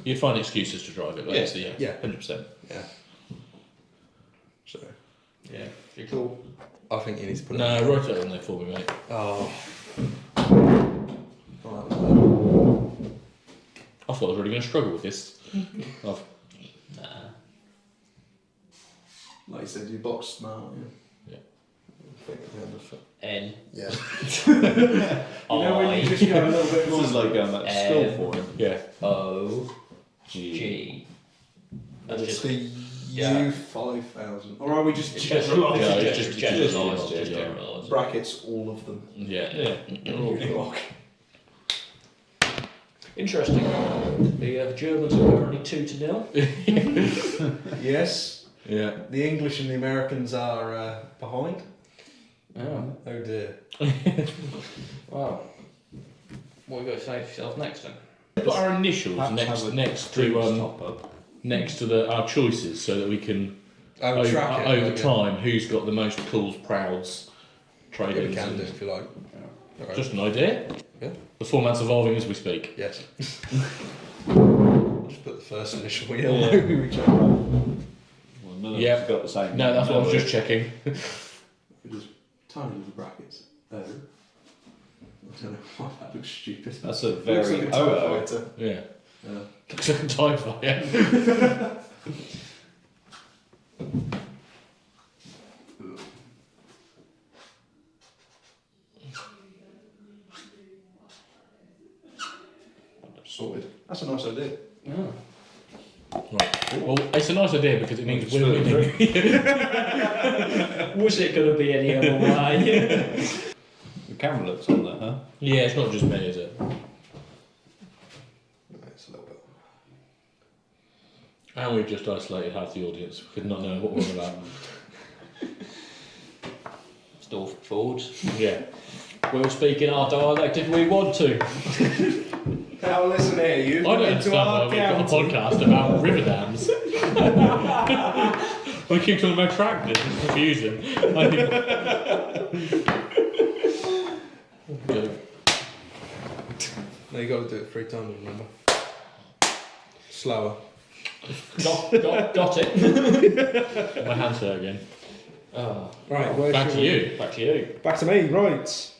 You'd find excuses to drive it, but Yeah. 100%. Yeah. So, Yeah, if you're cool. I think you need to put it. No, write it on there for me, mate. Oh. I thought I was really going to struggle with this. I've, Like you said, you box smart. Yeah. N. Yeah. I. just go a little bit This is like going back to school for him. yeah. O. G. G. That's It's just the yeah. U5000. Or are we just Yeah, it's just generalised. yeah. Just generalised. brackets all of them? Yeah. Unimog. Interesting. The Germans are currently 2-0. Yes. Yeah. The English and the Americans are behind. Oh. Oh dear. Wow. What are you going to say to yourself next then? Put our initials Perhaps have a next drinks to top up. our choices, so that we can Track it over time who's got the most pulls, prouds, Yeah, we trade-ins. can do if you like. Alright. Just an idea. Yeah. The format's evolving as we speak. Yes. Just put the first initial. We all know who each other are. Well, none of Yeah. us got the same. No, that's what I was number. just checking. We just tiny little brackets. Oh. I don't know why that looks stupid. That's a Looks very like a TIE fighter. Yeah. Yeah. Looks like a TIE fighter. Sorted. That's a nice idea. Oh. Right. Well, it's a nice idea because it means we're winning. Was it going to be any other way? The camera looks on there, huh? Yeah, it's not just me, is it? It's a little bit. And we've just isolated half the audience because not knowing what we're on about. Norfolkfords. Yeah. We'll speak in our dialect if we want to. Now listen here, you. I don't understand why we've got a podcast about river dams. We keep talking about tractors, it's confusing. No, you got to do it 3 times. Remember. Slower. Got it. My hands hurt again. Right. Where Back should to we- you. Back to you. Back to me. Right.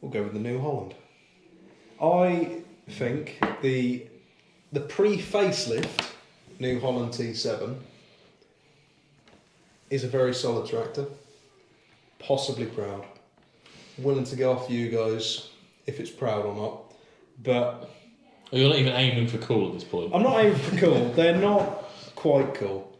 We'll go with the New Holland. I think the pre-facelift New Holland T7 is a very solid tractor. Possibly proud. Willing to go off you guys if it's proud or not. But You're not even aiming for cool at this point. I'm not aiming for cool. They're not quite cool.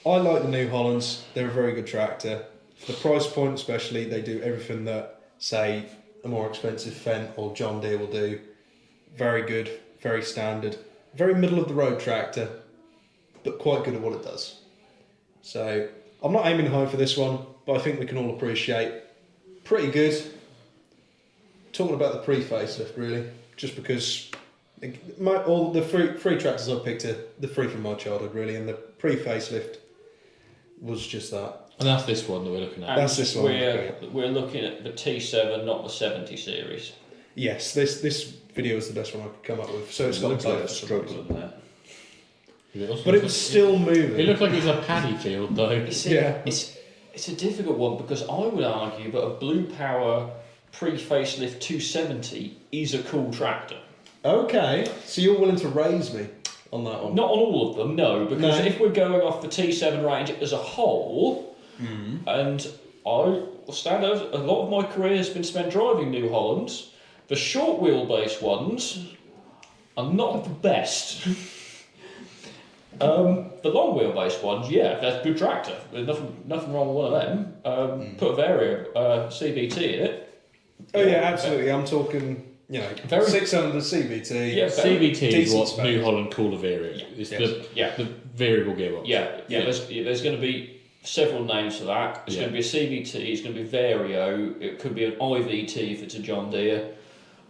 I like the New Hollands. They're a very good tractor. For the price point especially, they do everything that, say, a more expensive Fendt or John Deere will do. Very good, very standard. Very middle of the road tractor, but quite good at what it does. So, I'm not aiming high for this one, but I think we can all appreciate pretty good. Talking about the pre-facelift, really, just because all the free tractors I picked are the free from my childhood, really, and the pre-facelift was just that. And that's this one that we're looking at. And That's this one. We're looking at the T7, not the 70 series. Yes, this video is the best one I could come up with. So it's got looks like a both. struggle in there. But it was still moving. It looked like it was a paddy field though. It's a difficult one because I would argue that a Blue Power pre-facelift 270 is a cool tractor. Okay, so you're willing to raise me on that one? Not on all of them, no, because if we're going off the T7 range as a whole, and I will stand out, a lot of my career has been spent driving New Hollands. The short wheelbase ones are not the best. The long wheelbase ones, yeah, that's a good tractor. There's nothing wrong with one of them. Put a Vario CBT in it. Oh yeah, absolutely. I'm talking, Very- 600 CVT. Yeah, CVT is decent what spec. New Holland call a Vario. It's the variable gearbox. Yeah. There's going to be several names for that. It's going to be a CVT. It's going to be Vario. It could be an IVT if it's a John Deere.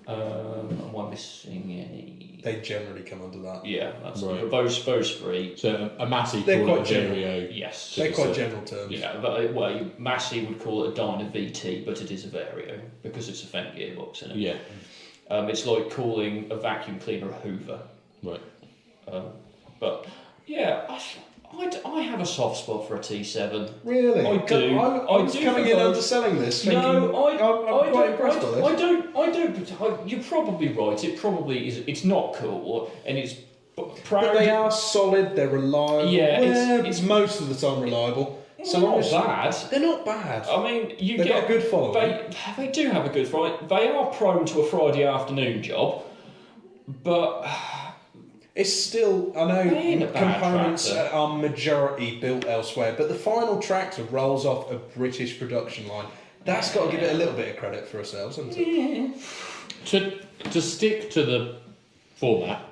Am I missing any? They generally come under that. Yeah, that's Right. those three. So a Massey They're call it a quite general. Vario. Yes. They're it's quite a- general terms. Yeah, but Massey would call it a Dyna VT, but it is a Vario because it's a Fendt gearbox in it. Yeah. It's like calling a vacuum cleaner a Hoover. Right. But yeah, I have a soft spot for a T7. Really? I do. I was I do coming for in both. underselling this. Thinking, No, I'm quite impressed by this. I don't. You're probably right. It probably is. It's not cool, and it's proud. But they are solid. They're reliable. Yeah, it's most of the time reliable. So not bad. They're not bad. I mean, They've got a good following. They do have a good following. They are prone to a Friday afternoon job, but It's still, I They ain't know a bad components tractor. are majority built elsewhere, but the final tractor rolls off a British production line. That's got to give it a little bit of credit for ourselves, hasn't it? To stick to the format,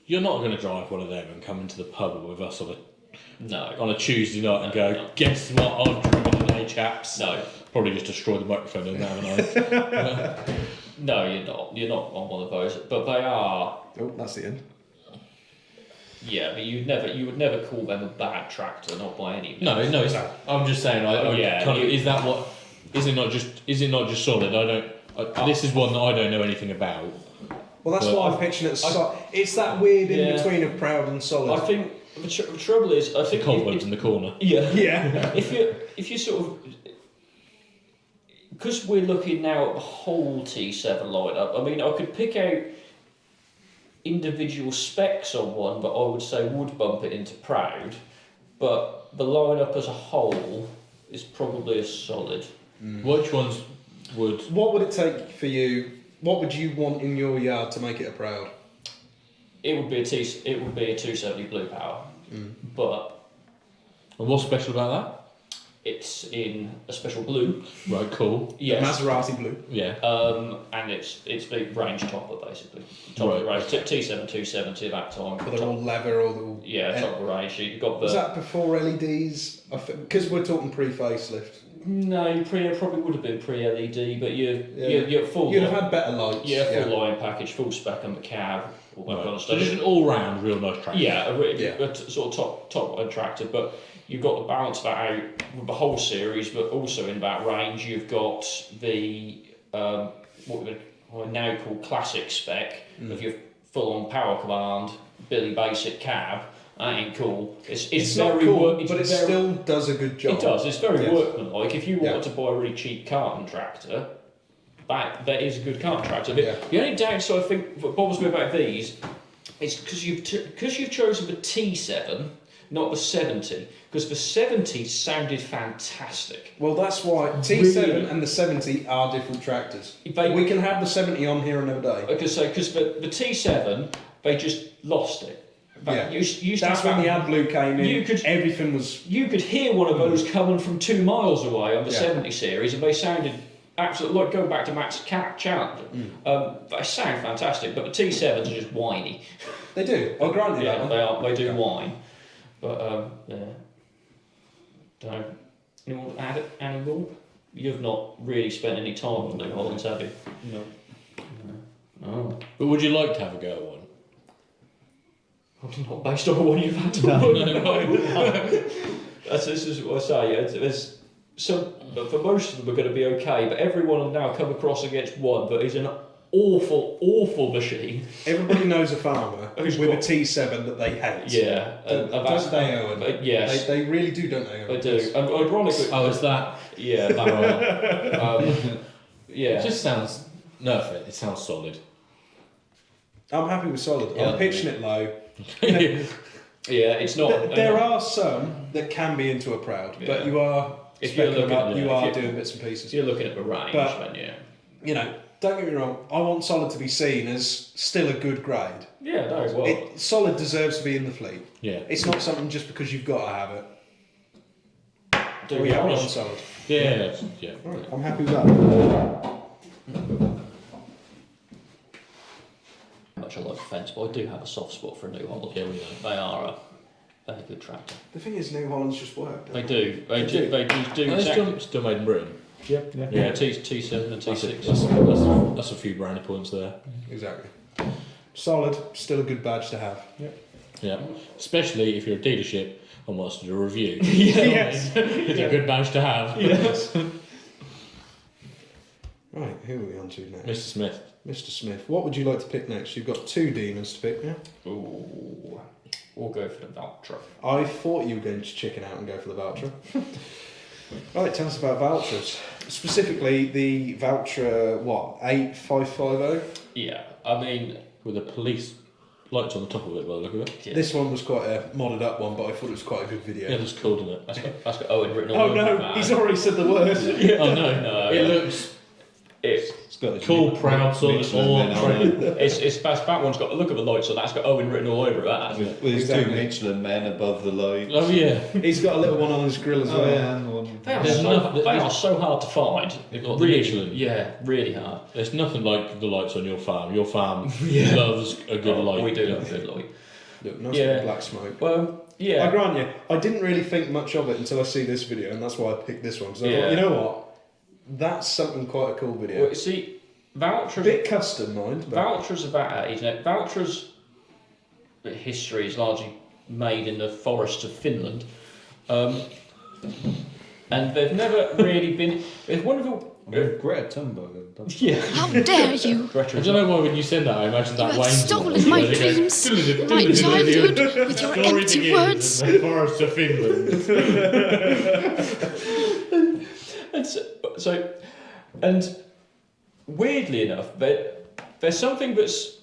you're not going to drive one of them and come into the pub with us on a Tuesday night and go, guess what I've driven today, chaps? No. Probably just destroy the microphone in there, haven't I? No, you're not. You're not on one of those. But they are. Oh, that's the end. Yeah, but you would never call them a bad tractor, not by any means. No, it's, I'm just saying. Is it not just solid? This is one that I don't know anything about. Well, that's But why I'm pitching it. It's that weird in between of proud and solid. I think the trouble is, I think Cobwebs in the corner. Yeah. Yeah. if you sort of, because we're looking now at the whole T7 lineup. I mean, I could pick out individual specs on one, but I would say would bump it into proud. But the lineup as a whole is probably a solid. Which ones would? What would it take for you? What would you want in your yard to make it a proud? It would be a 270 Blue Power, but And what's special about it's in a special blue. that? Right, cool. Yes. Maserati blue. Yeah. And it's the range topper basically. Top of the range. T7 270 at that time. But they're all leather, or they're all... Top of the range. You've got the. Was that before LEDs? Because we're talking pre-facelift. No, you probably would have been pre-LED, but you're full. You'd have had better lights. Yeah, full line package, full spec on the cab, all that kind of So stuff. just an all-round real nice tractor. Yeah, a sort of top end tractor, but you've got to balance that out with the whole series, but also in that range you've got the what I now call classic spec of your full-on power command, Billy Basic cab. That ain't cool. It's not very cool, it's but it very, still does a good job. It does. It's very Yes. workmanlike. If you wanted to buy a really cheap carton tractor, that is a good carton tractor. But the only downside I think what bothers me about these is because you've chosen the T7, not the 70, because the 70 sounded fantastic. Well, that's why T7 and the 70 are different tractors. We can have the 70 on here another day. Because the T7, they just lost it. That's when the AdBlue came in. Everything was. You could hear one of those coming from 2 miles away on the 70 series, and they sounded absolutely like going back to Matt's Challenger. They sound fantastic, but the T7s are just whiny. They do. I'll grant you that. Yeah, they do whine. But don't. Anyone want to add any more? You've not really spent any time on New Hollands, have you? No. Oh. But would you like to have a go at one? Not based on what you've had to This is what I say. There's some, for most of them are going to be okay, but everyone will now come across against one that is an awful machine. Everybody knows a farmer Who's with got- a T7 that they hate. Yeah, Don't they, Owen? Yes, They really do, don't they? they do. And ironically, Oh, is that? yeah, that yeah. It just sounds. No, it sounds solid. I'm happy with solid. Yeah. I'm pitching it low. Yeah, it's not. There are some that can be into a proud, but Yeah. you are. If you're looking at you are doing bits and pieces. If you're looking at the range, But- then yeah. You know, don't get me wrong. I want solid to be seen as still a good grade. Yeah, no, well. Solid deserves to be in the fleet. Yeah. It's not something just because you've got to have it. do We you are on honest? solid. Yeah. Yeah. Right, I'm happy with that. Much I like Fendt, but I do have a soft spot for a New Holland. Yeah, we know. They are a very good tractor. The thing is, New Hollands just work. don't They do. They do. They do Are they exactly. still made in Britain? Yep. Yeah, T7 and That's a, T6. that's a few brownie points there. Exactly. Solid, still a good badge to have. Yeah. Especially if you're a dealership and wants to do a review. Yes. It's a good badge to have. Yes. Right, who are we on to next? Mr. Smith. Mr. Smith. What would you like to pick next? You've got 2 demons to pick, yeah? Ooh, we'll go for the Valtra. I thought you were going to chicken out and go for the Valtra. Right, tell us about Valtras. Specifically, the Valtra, 8550? Yeah, I mean, With the police lights on the top of it by the look of it. yeah. This one was quite a modded up one, but I thought it was quite a good video. Yeah, it looks cool, doesn't it? That's got Owen written all Oh over it, no, man. he's already said the word. Oh no. No, It looks It's got his cool, proud, sort of Michelin all men on it. it's that one's got. Look at the lights on. That's got Owen written all over it. That hasn't it? With his Exactly. 2 Michelin men above the lights. Oh yeah. He's got a little one on his grill as well. and one. They are, There's so, nothing- they are so hard to find. They've got the Really, Michelin. yeah, really hard. There's nothing like the lights on your farm. Your farm Yeah. loves a good light. We do have a good light. Look, nice Yeah. little black smoke. Well, I yeah, grant you, I didn't really think much of it until I see this video, and that's why I picked this one. Because I Yeah. thought, you know what? That's something quite a cool video. well, see, A Valtra's bit custom, mind. But Valtra's about age. Now, Valtra's history is largely made in the forests of Finland, and they've never really been. It's wonderful. Greta Thunberg. Yeah. How dare you! I don't know why when you said that I imagined You that have Wayne's stolen one. my Where they go, dreams, my childhood, with your Story empty begins words. in the forest of Finland. And weirdly enough, there's something that's.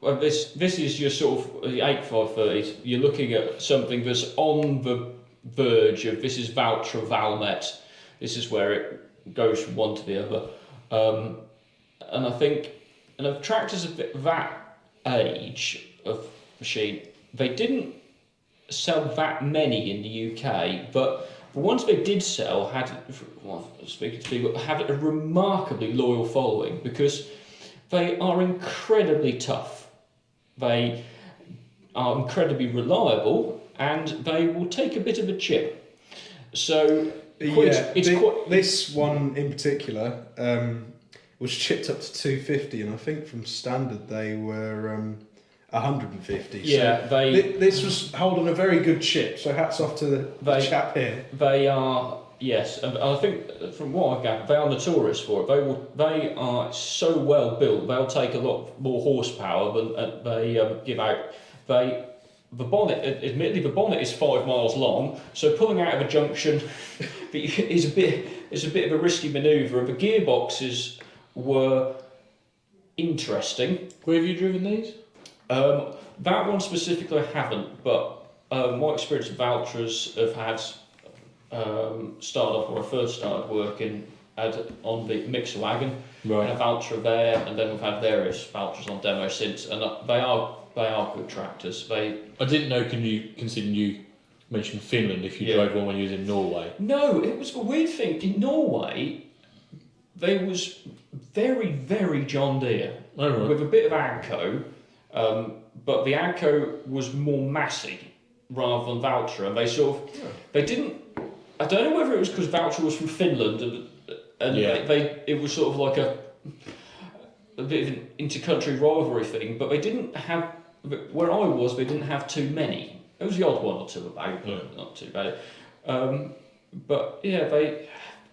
Well, this is your sort of the 8530s. You're looking at something that's on the verge of this is Valtra Valmet. This is where it goes from one to the other, and I think, and of tractors of that age of machine, they didn't sell that many in the UK, but the ones they did sell had, well, speaking to people, had a remarkably loyal following because they are incredibly tough. They are incredibly reliable, and they will take a bit of a chip. So this one in particular was chipped up to 250, and I think from standard they were 150. Yeah, so this was holding a very good chip. So hats off to the chap here. They are Yes, and I think from what I gather, they are notorious for it. They are so well built. They'll take a lot more horsepower than they give out. The bonnet, admittedly, the bonnet is 5 miles long, so pulling out of a junction is a bit of a risky manoeuvre. And the gearboxes were interesting. Where have you driven these? That one specifically I haven't, but my experience with Valtras have had started off when I first started working on the mixer wagon. Right. And a Valtra there, and then we've had various Valtras on demo since, and they are good tractors. I didn't know. Considering you mentioned Finland, if you drove one when you was in Norway? No, it was a weird thing. In Norway, there was very, very John Deere with a bit of Agco, but the Agco was more massy rather than Valtra, and they didn't. I don't know whether it was because Valtra was from Finland, and it was sort of like a bit of an inter-country rivalry thing, but they didn't have. Where I was, they didn't have too many. There was the odd one or two about, but not too bad. But yeah,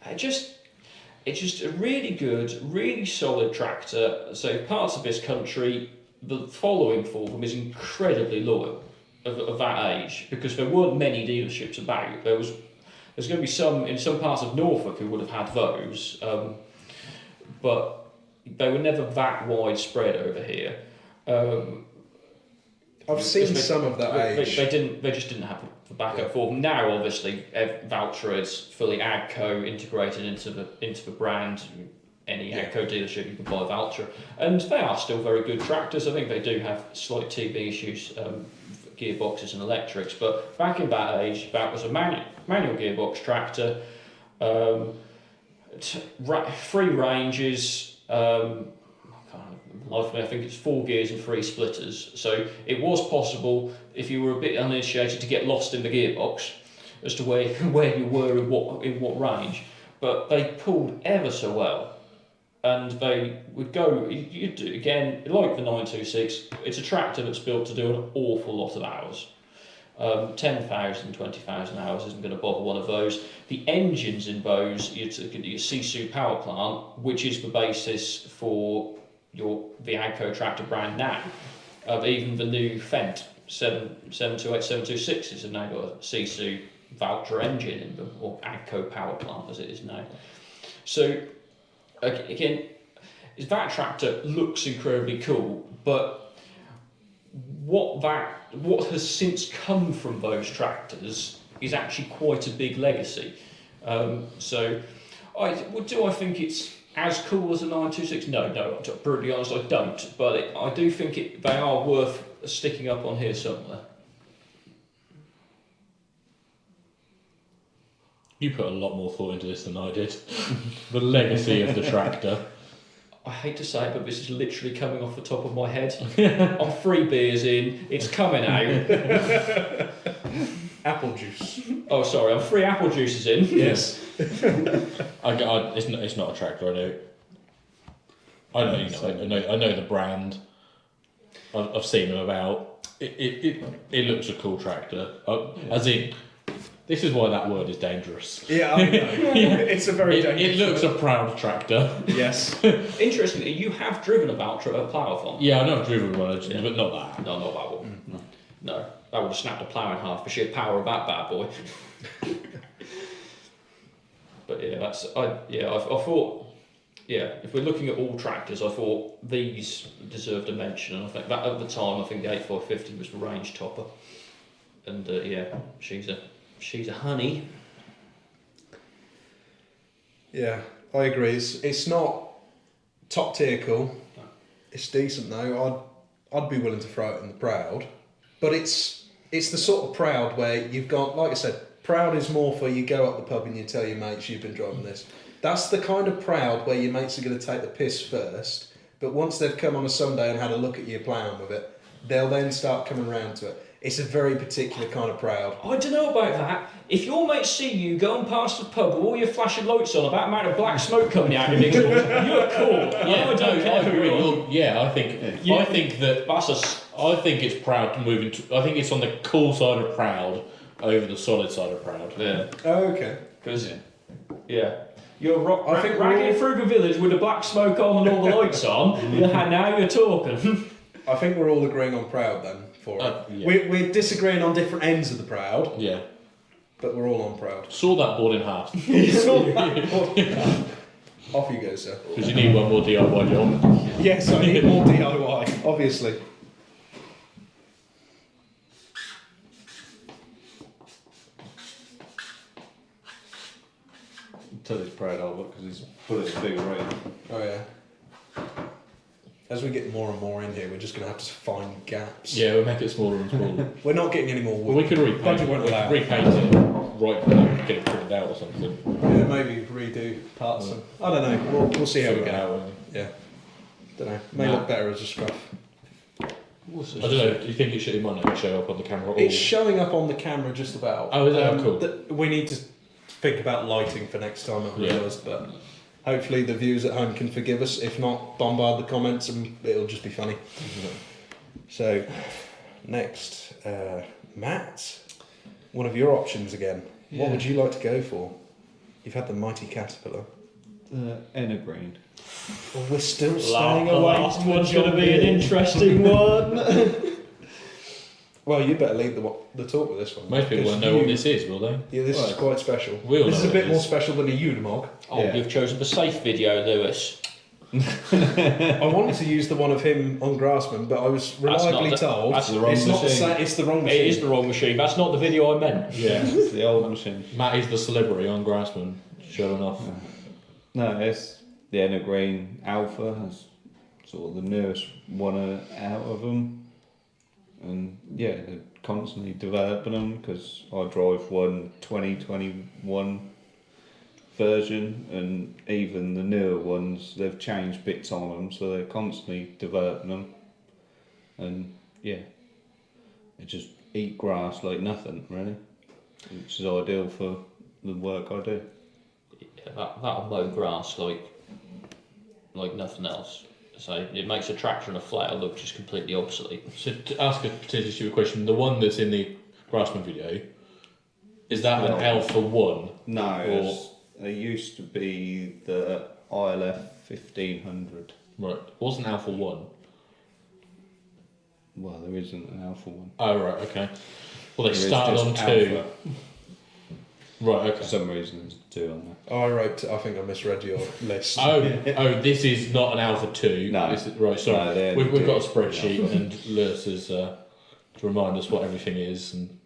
it's just a really good, really solid tractor. So parts of this country, the following for them is incredibly loyal of that age, because there weren't many dealerships about. There's going to be some in some parts of Norfolk who would have had those, but they were never that widespread over here. I've seen some of that age. They just didn't have the backup for them. Now, obviously, Valtra is fully Agco integrated into the brand. Any Agco dealership you can buy Valtra, and they are still very good tractors. I think they do have slight TB issues, gearboxes and electrics. But back in that age, that was a manual gearbox tractor, 3 ranges. I think it's 4 gears and 3 splitters. So it was possible, if you were a bit uninitiated, to get lost in the gearbox as to where you were in what range. But they pulled ever so well, and they would go. You do again like the 926. It's a tractor that's built to do an awful lot of hours. 10,000, 20,000 hours isn't going to bother one of those. The engines in those, your Sisu power plant, which is the basis for the Agco tractor brand now. Even the new Fendt 728, 726s have now got a Sisu Valtra engine in them, or Agco power plant as it is now. So again, that tractor looks incredibly cool, but what has since come from those tractors is actually quite a big legacy. Do I think it's as cool as a 926? No, to be brutally honest, I don't. But I do think they are worth sticking up on here somewhere. You put a lot more thought into this than I did. The legacy of the tractor. I hate to say it, but this is literally coming off the top of my head. I'm 3 beers in, it's coming out. Apple juice. Oh, sorry, I'm 3 apple juices in. Yes. It's not a tractor. I know the brand. I've seen them about. It looks a cool tractor. As in, this is why that word is dangerous. Yeah, I know. It's a very dangerous. It looks a proud tractor. Yes. Interestingly, you have driven a Valtra at Plough-a-thon. Yeah, I know I've driven one, but not that. No, not that one. No, that would have snapped a plough in half for sheer power of that bad boy. But yeah, I thought, if we're looking at all tractors, I thought these deserved a mention, and I think that at the time, I think the 8550 was the range topper, and she's a honey. Yeah, I agree. It's not top tier cool. No. It's decent though. I'd be willing to throw it in the proud, but it's the sort of proud where you've got, like I said, proud is more for you go up the pub and you tell your mates you've been driving this. That's the kind of proud where your mates are going to take the piss first, but once they've come on a Sunday and had a look at you ploughing with it, they'll then start coming round to it. It's a very particular kind of proud. I don't know about that. If your mates see you going past the pub with all your flashing lights on, about amount of black smoke coming out of your exhaust, you're cool. Yeah, I agree. I think it's proud to move into. I think it's on the cool side of proud over the solid side of proud. Yeah. Oh, okay. Because Yeah. You're I think ragging through the village with the black smoke on and all the lights on. And now you're talking. I think we're all agreeing on proud then for it. Yeah. We're disagreeing on different ends of the proud, Yeah. but we're all on proud. Saw that board in half. Off you go, sir. Because you need one more DIY job. Yes, I need more DIY, obviously. Tell he's proud of it because he's put it in a bigger room. Oh yeah. As we get more and more in here, we're just going to have to find gaps. Yeah, we'll make it smaller and smaller. We're not getting any more wood. Well, we could repaint Budget it. won't We could allow. repaint it right now, get it printed out or something. Yeah, maybe redo parts of. I don't know. We'll see how we Figure it go. out, won't we? Yeah. Don't know. May No. look better as a scruff. I don't know. Do you think it might not show up on the camera? Or... It's showing up on the camera just about. Oh, is that cool? We need to think about lighting for next time, I've Yeah. realised, but hopefully the viewers at home can forgive us. If not, bombard the comments and it'll just be funny. So, next, Matt, one of your options again. What would you like to go for? You've had the mighty Caterpillar. Energreen. Well, we're still The staying away. last from the one's going to be an John Deere. interesting one. Well, you better lead the talk with this one. Most people because won't know what this is, will they? Yeah, this is quite special. We'll This is know a what bit it more is. special than a Unimog. Oh, Yeah. you've chosen the safe video, Lewis. I wanted to use the one of him on Grassman, but I was That's reliably not the- told that's the wrong it's not the machine. same. It's the wrong machine. It is the wrong machine. That's not the video I meant. Yeah. It's the old machine. Matt is the celebrity on Grassman, showing off. No, it's the Energreen Alpha. That's sort of the newest one out of them. And yeah, they're constantly developing them because I drive one 2021 version, and even the newer ones, they've changed bits on them, so they're constantly developing them. And yeah, they just eat grass like nothing, really, which is ideal for the work I do. That'll mow grass like nothing else. So it makes a tractor and a flail look just completely obsolete. So to ask a potentially stupid question, the one that's in the Grassman video, is that an Alpha 1? No, there used to be the ILF 1500. Right, what's an Alpha 1? Well, there isn't an Alpha one. Oh, right, okay. Well, they There is started just on 2. Alpha. Right, For okay. some reason, there's 2 on there. Oh, I think I misread your list. Oh, this is not an Alpha 2. No. This is, right, sorry. No, they're we've got a two. spreadsheet and Lewis is to remind us what everything is. And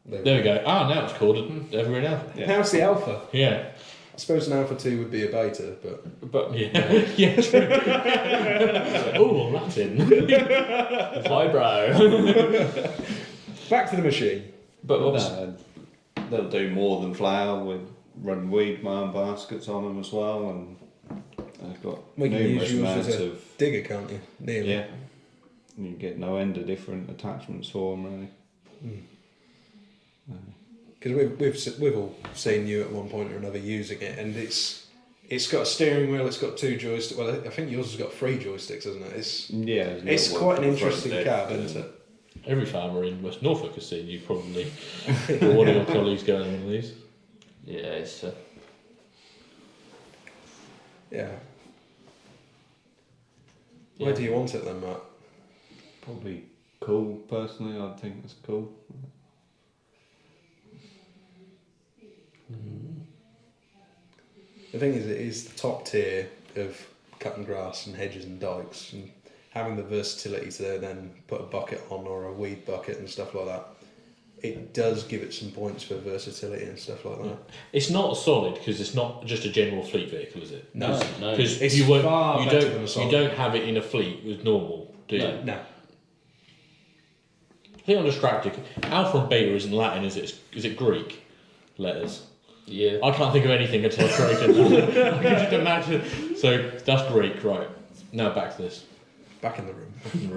there we go. Ah, now it's called Evergreen Alpha. Yeah. How's the Alpha? Yeah. I suppose an Alpha 2 would be a beta, but But Yeah. Yeah, true. Oh, Latin. highbrow. back to the machine. But obviously, No, they'll do more than flour. We run weed mowing baskets on them as well, and they've got We can numerous use yours amounts as a of digger, can't you? Nearly. yeah. You get no end of different attachments for them, really. Because we've all seen you at one point or another using it, and it's got a steering wheel. It's got 2 joysticks. Well, I think yours has got 3 joysticks, hasn't it? Yeah, It's quite an interesting cab, isn't it? Every farmer in West Norfolk has seen you probably, or one of your colleagues going on one of these. yeah, it's Yeah. Where do you want it then, Matt? Probably cool. Personally, I think it's cool. The thing is, it is the top tier of cutting grass and hedges and dikes, and having the versatility to then put a bucket on or a weed bucket and stuff like that. It does give it some points for versatility and stuff like that. It's not solid because it's not just a general fleet vehicle, is it? No, no. Because It's you won't, far you better don't, than a you solid. don't have it in a fleet with normal, do you? No. No. I think I'm distracted. Alpha and beta isn't Latin, is it? Is it Greek letters? yeah. I can't think of anything until I created that. I can just imagine. So that's Greek, right? Now back to this. Back in the room. In the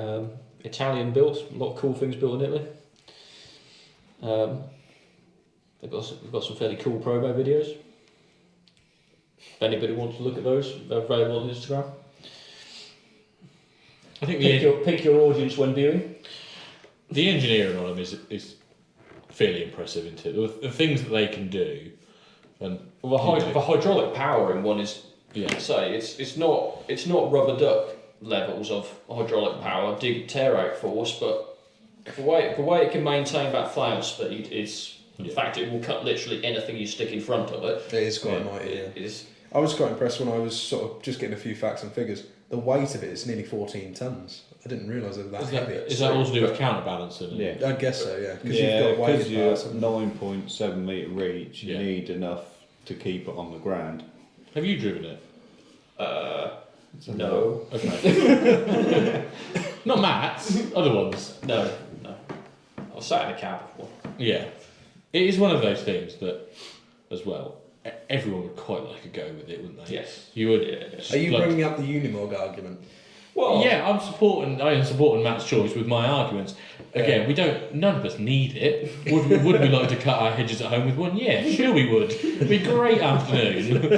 room. Italian built, a lot of cool things built in Italy. We've got some fairly cool promo videos. If anybody wants to look at those, they're available on Instagram. I think Pick your audience when viewing. the engineering on them is fairly impressive into it. The things that they can do, and Well, the hydraulic power in one is, say, it's not rubber duck levels of hydraulic power, dig tear out force, but the way it can maintain that flying speed is. In fact, it will cut literally anything you stick in front of it. It is quite mighty. It is. I was quite impressed when I was sort of just getting a few facts and figures. The weight of it is nearly 14 tons. I didn't realise it was that heavy. Is that all to do with counterbalancing? Yeah. I guess so, yeah. Because Yeah, you've got weighted you're parts. 9.7 metre reach, you Yeah. need enough to keep it on the ground. Have you driven it? No. Okay. Not Matt's, other ones. No. I sat in a cab before. Yeah. It is one of those things that, as well, everyone would quite like a go with it, wouldn't they? Yes. You would. Are you bringing up the Unimog argument? Well, Yeah, I am supporting Matt's choice with my arguments. Again, none of us need it. Would we like to cut our hedges at home with one? Yeah, sure we would. It'd be a great afternoon.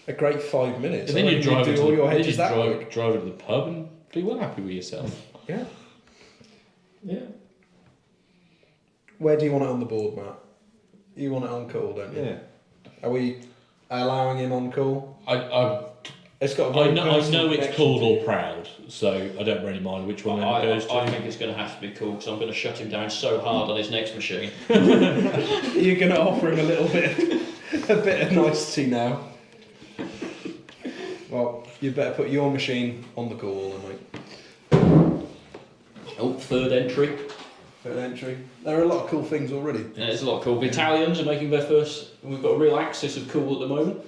A great 5 minutes. And then you drive do all your hedges that quick. drive to the pub and be well happy with yourself. Yeah. Yeah. Where do you want it on the board, Matt? You want it on call, don't you? Yeah. Are we allowing him on call? It's got a I very know personal it's connection called to or you. proud, so I don't really mind which one it goes to. I think it's going to have to be cool because I'm going to shut him down so hard on his next machine. You're going to offer him a bit of nicety now. Well, you better put your machine on the call, then, mate. Oh, third entry. Third entry. There are a lot of cool things already. Yeah, there's a lot of cool. The Italians are making their first. We've got a real axis of cool at the moment.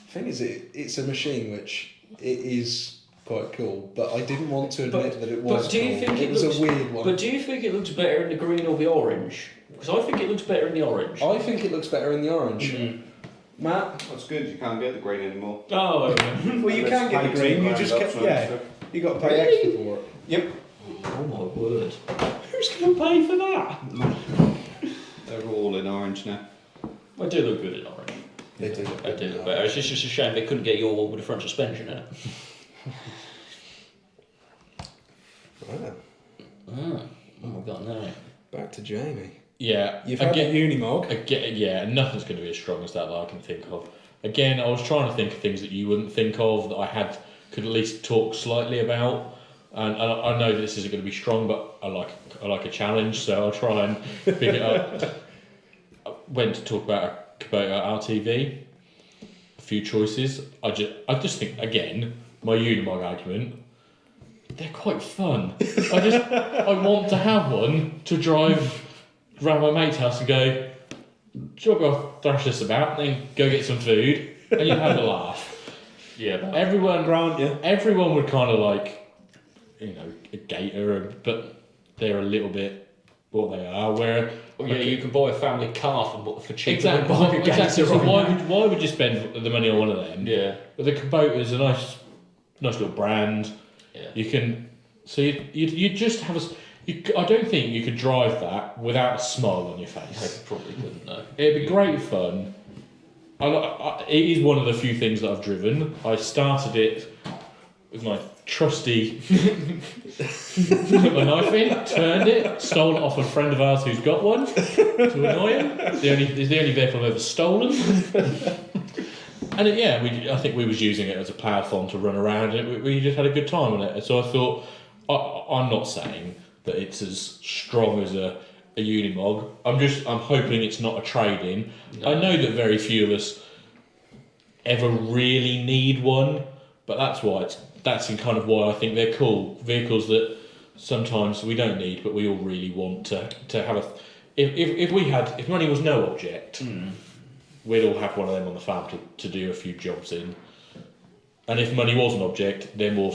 Thing is, it's a machine which it is quite cool, but I didn't want to admit that it was But do you cool. think It was a weird one. But do you think it looks better in the green or the orange? Because I think it looks better in the orange. I think it looks better in the orange. Mhm. Matt? That's good, you can't get the green anymore. Oh, okay. Well, you can get the green, you just get, you got to pay extra for it. Yep. Oh my word. Who's going to pay for that? They're all in orange now. I do look good in orange. They do. I do look better. It's just a shame they couldn't get your one with a front suspension in it. Right. What have we got now? Back to Jamie. Yeah, You've had the Unimog. Yeah, nothing's going to be as strong as that I can think of. Again, I was trying to think of things that you wouldn't think of that could at least talk slightly about. And I know this isn't going to be strong, but I like a challenge, so I'll try and pick it up. I went to talk about a Kubota RTV. A few choices. I just think, again, my Unimog argument. They're quite fun. I want to have one to drive around my mate's house and go, do you want to go thrash this about, and then go get some food, and you have a laugh. Yeah. Everyone would kind of like, a gator, but they're a little bit what they are. Where you can buy a family car for cheaper exactly. than buying a gator. So why would you spend the money on one of them? Yeah. But the Kubota's a nice little brand. Yeah. You can, so you just have I don't think you could drive that without a smile on your face. I probably couldn't, no. It'd be great fun. It is one of the few things that I've driven. I started it with my trusty, put my knife in, turned it, stole it off a friend of ours who's got one to annoy him. It's the only vehicle I've ever stolen. And I think we was using it as a power farm to run around, and we just had a good time on it. So I thought, I'm not saying that it's as strong as a Unimog. I'm hoping it's not a trade-in. No. I know that very few of us ever really need one, but that's in kind of why I think they're cool vehicles that sometimes we don't need, but we all really want to have a. If money was no object. We'd all have one of them on the farm to do a few jobs in, and if money was an object, they're more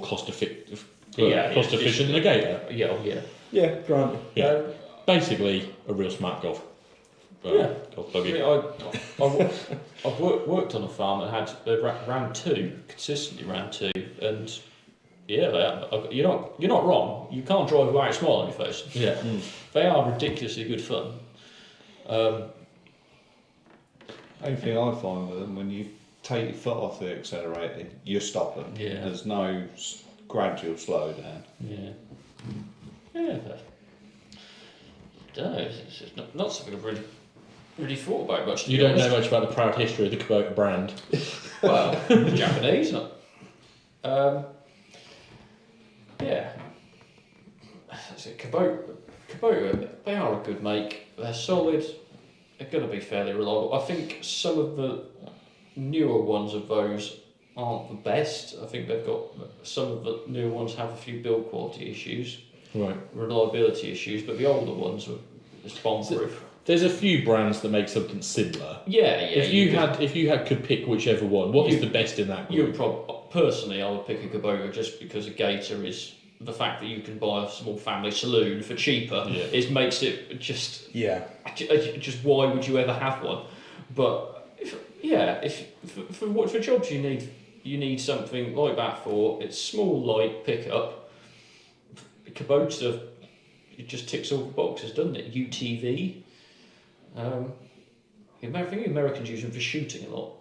cost efficient than a gator. Yeah, granted. Yeah, basically a real smart golf. Golf buggy. I've worked on a farm that they ran two, consistently ran two, and you're not wrong. You can't drive without a smile on your face. Yeah. They are ridiculously good fun. Only thing I find with them, when you take your foot off the accelerator, you're stopping. Yeah. There's no gradual slowdown. Yeah. Yeah. Don't know. It's just not something I've really thought about much. To You be don't honest. know much about the proud history of the Kubota brand. Well, Japanese, not. Yeah. So Kubota, they are a good make. They're solid. They're going to be fairly reliable. I think some of the newer ones of those aren't the best. I think they've got some of the newer ones have a few build quality issues, Right. reliability issues, but the older ones are just bomb-proof. There's a few brands that make something similar. Yeah. If you could pick whichever one, what is the best in that You group? would personally, I would pick a Kubota just because a Gator is the fact that you can buy a small family saloon for cheaper makes it just just why would you ever have one? But for jobs you need something like that for. It's small, light pickup. Kubota, it just ticks all the boxes, doesn't it? UTV. I think Americans use them for shooting a lot.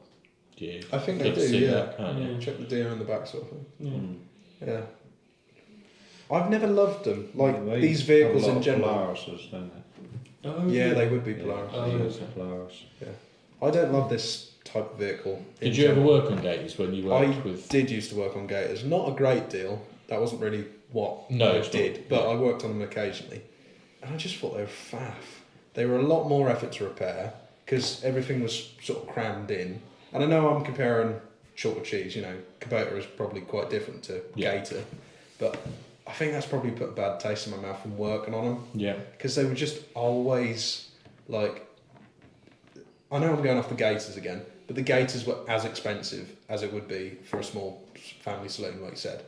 Yeah. I think they Good to do, see yeah. that, can't you? Check the deer in the back sort of thing. Yeah. Yeah. I've never loved them. Like They these vehicles have a lot in of general. Polaris's, don't they? Oh, Yeah, they would be Polaris. There's a Polaris. I don't love this type of vehicle. in Did you ever general. work on Gators when you worked I with? did used to work on Gators. Not a great deal. That wasn't really what No, I it's did, not. but I worked on them occasionally. And I just thought they were faff. They were a lot more effort to repair because everything was sort of crammed in. And I know I'm comparing chalk with cheese, Kubota is probably quite different to Yeah. Gator. But I think that's probably put a bad taste in my mouth from working on them. Yeah. Because they were just always like, I know I'm going off the Gators again, but the Gators were as expensive as it would be for a small family saloon, like you said.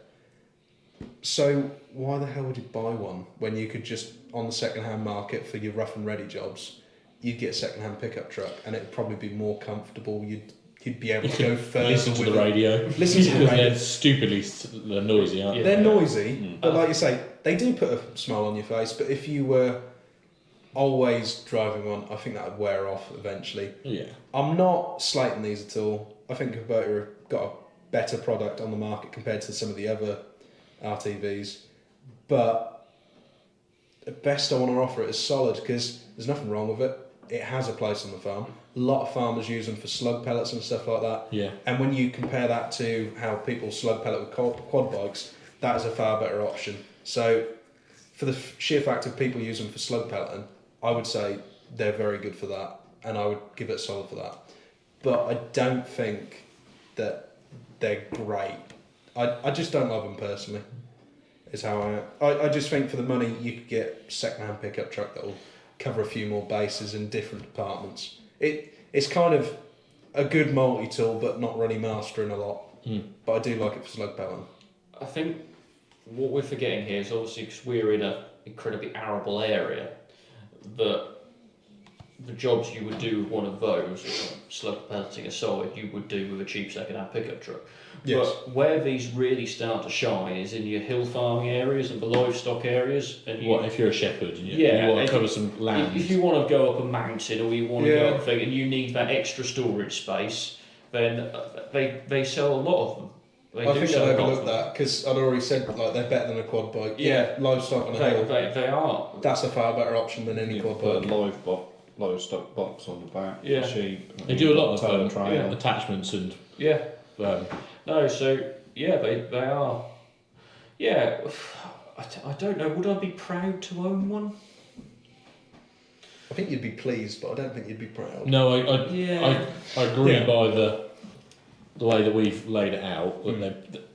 So why the hell would you buy one when you could just, on the second-hand market for your rough and ready jobs, you'd get a second-hand pickup truck and it'd probably be more comfortable. You'd be able to go further. Listen to with the it. radio. Listen to the Because radio. they're stupidly they're noisy, aren't they? They're noisy, but like you say, they do put a smile on your face. But if you were always driving one, I think that would wear off eventually. Yeah. I'm not slating these at all. I think Kubota have got a better product on the market compared to some of the other RTVs. But at best, I want to offer it as solid because there's nothing wrong with it. It has a place on the farm. A lot of farmers use them for slug pellets and stuff like that. Yeah. And when you compare that to how people slug pellet with quad bikes, that is a far better option. So, for the sheer fact of people using them for slug pelleting, I would say they're very good for that, and I would give it a solid for that. But I don't think that they're great. I just don't love them personally. Is how I am. I just think for the money you could get a second-hand pickup truck that will cover a few more bases in different departments. It's kind of a good multi-tool, but not really mastering a lot. But I do like it for slug pelleting. I think what we're forgetting here is obviously because we're in an incredibly arable area, that the jobs you would do with one of those, slug pelleting aside, you would do with a cheap second-hand pickup truck. Yes. But where these really start to shine is in your hill farming areas and the livestock areas. And you, What if you're a shepherd and you want and to cover some land? If you want to go up a mountain or you want to Yeah. go up a thing and you need that extra storage space, then they sell a lot of them. I think sell a they'll lot of overlook them. that because I'd already said like they're better than a quad bike. Yeah. Livestock on a hill. They are. That's a far better option than any You quad put a bike. livestock box on the back. Yeah. Sheep. They do a lot turn of trail. attachments and Yeah. um, No, so yeah, they are. Yeah, I don't know. Would I be proud to own one? I think you'd be pleased, but I don't think you'd be proud. no, Yeah. I agree Yeah. by the way that we've laid it out.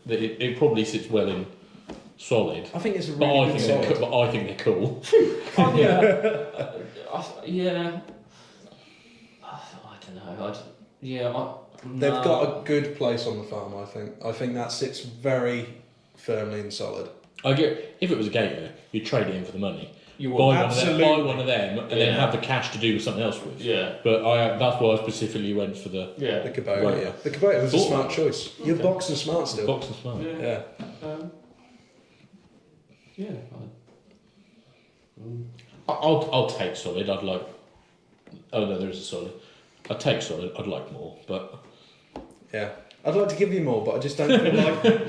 That it probably sits well in solid. I think it's a But really I good think solid. but I think they're cool. Yeah. I don't know. They've got a good place on the farm. I think that sits very firmly and solid. I get if it was a Gator, you'd trade it in for the money. You Buy would. Absolutely. one of them, and then have the cash to do something else with. Yeah. But that's why I specifically went for the Yeah. The Kubota, Right. yeah. The Kubota was a Thought smart that. choice. Your box is smart still. box and smart. Yeah. Yeah. Yeah. I'll take solid. I'd like Oh no, there is a solid. I'd take solid. I'd like more, but Yeah, I'd like to give you more, but I just don't feel like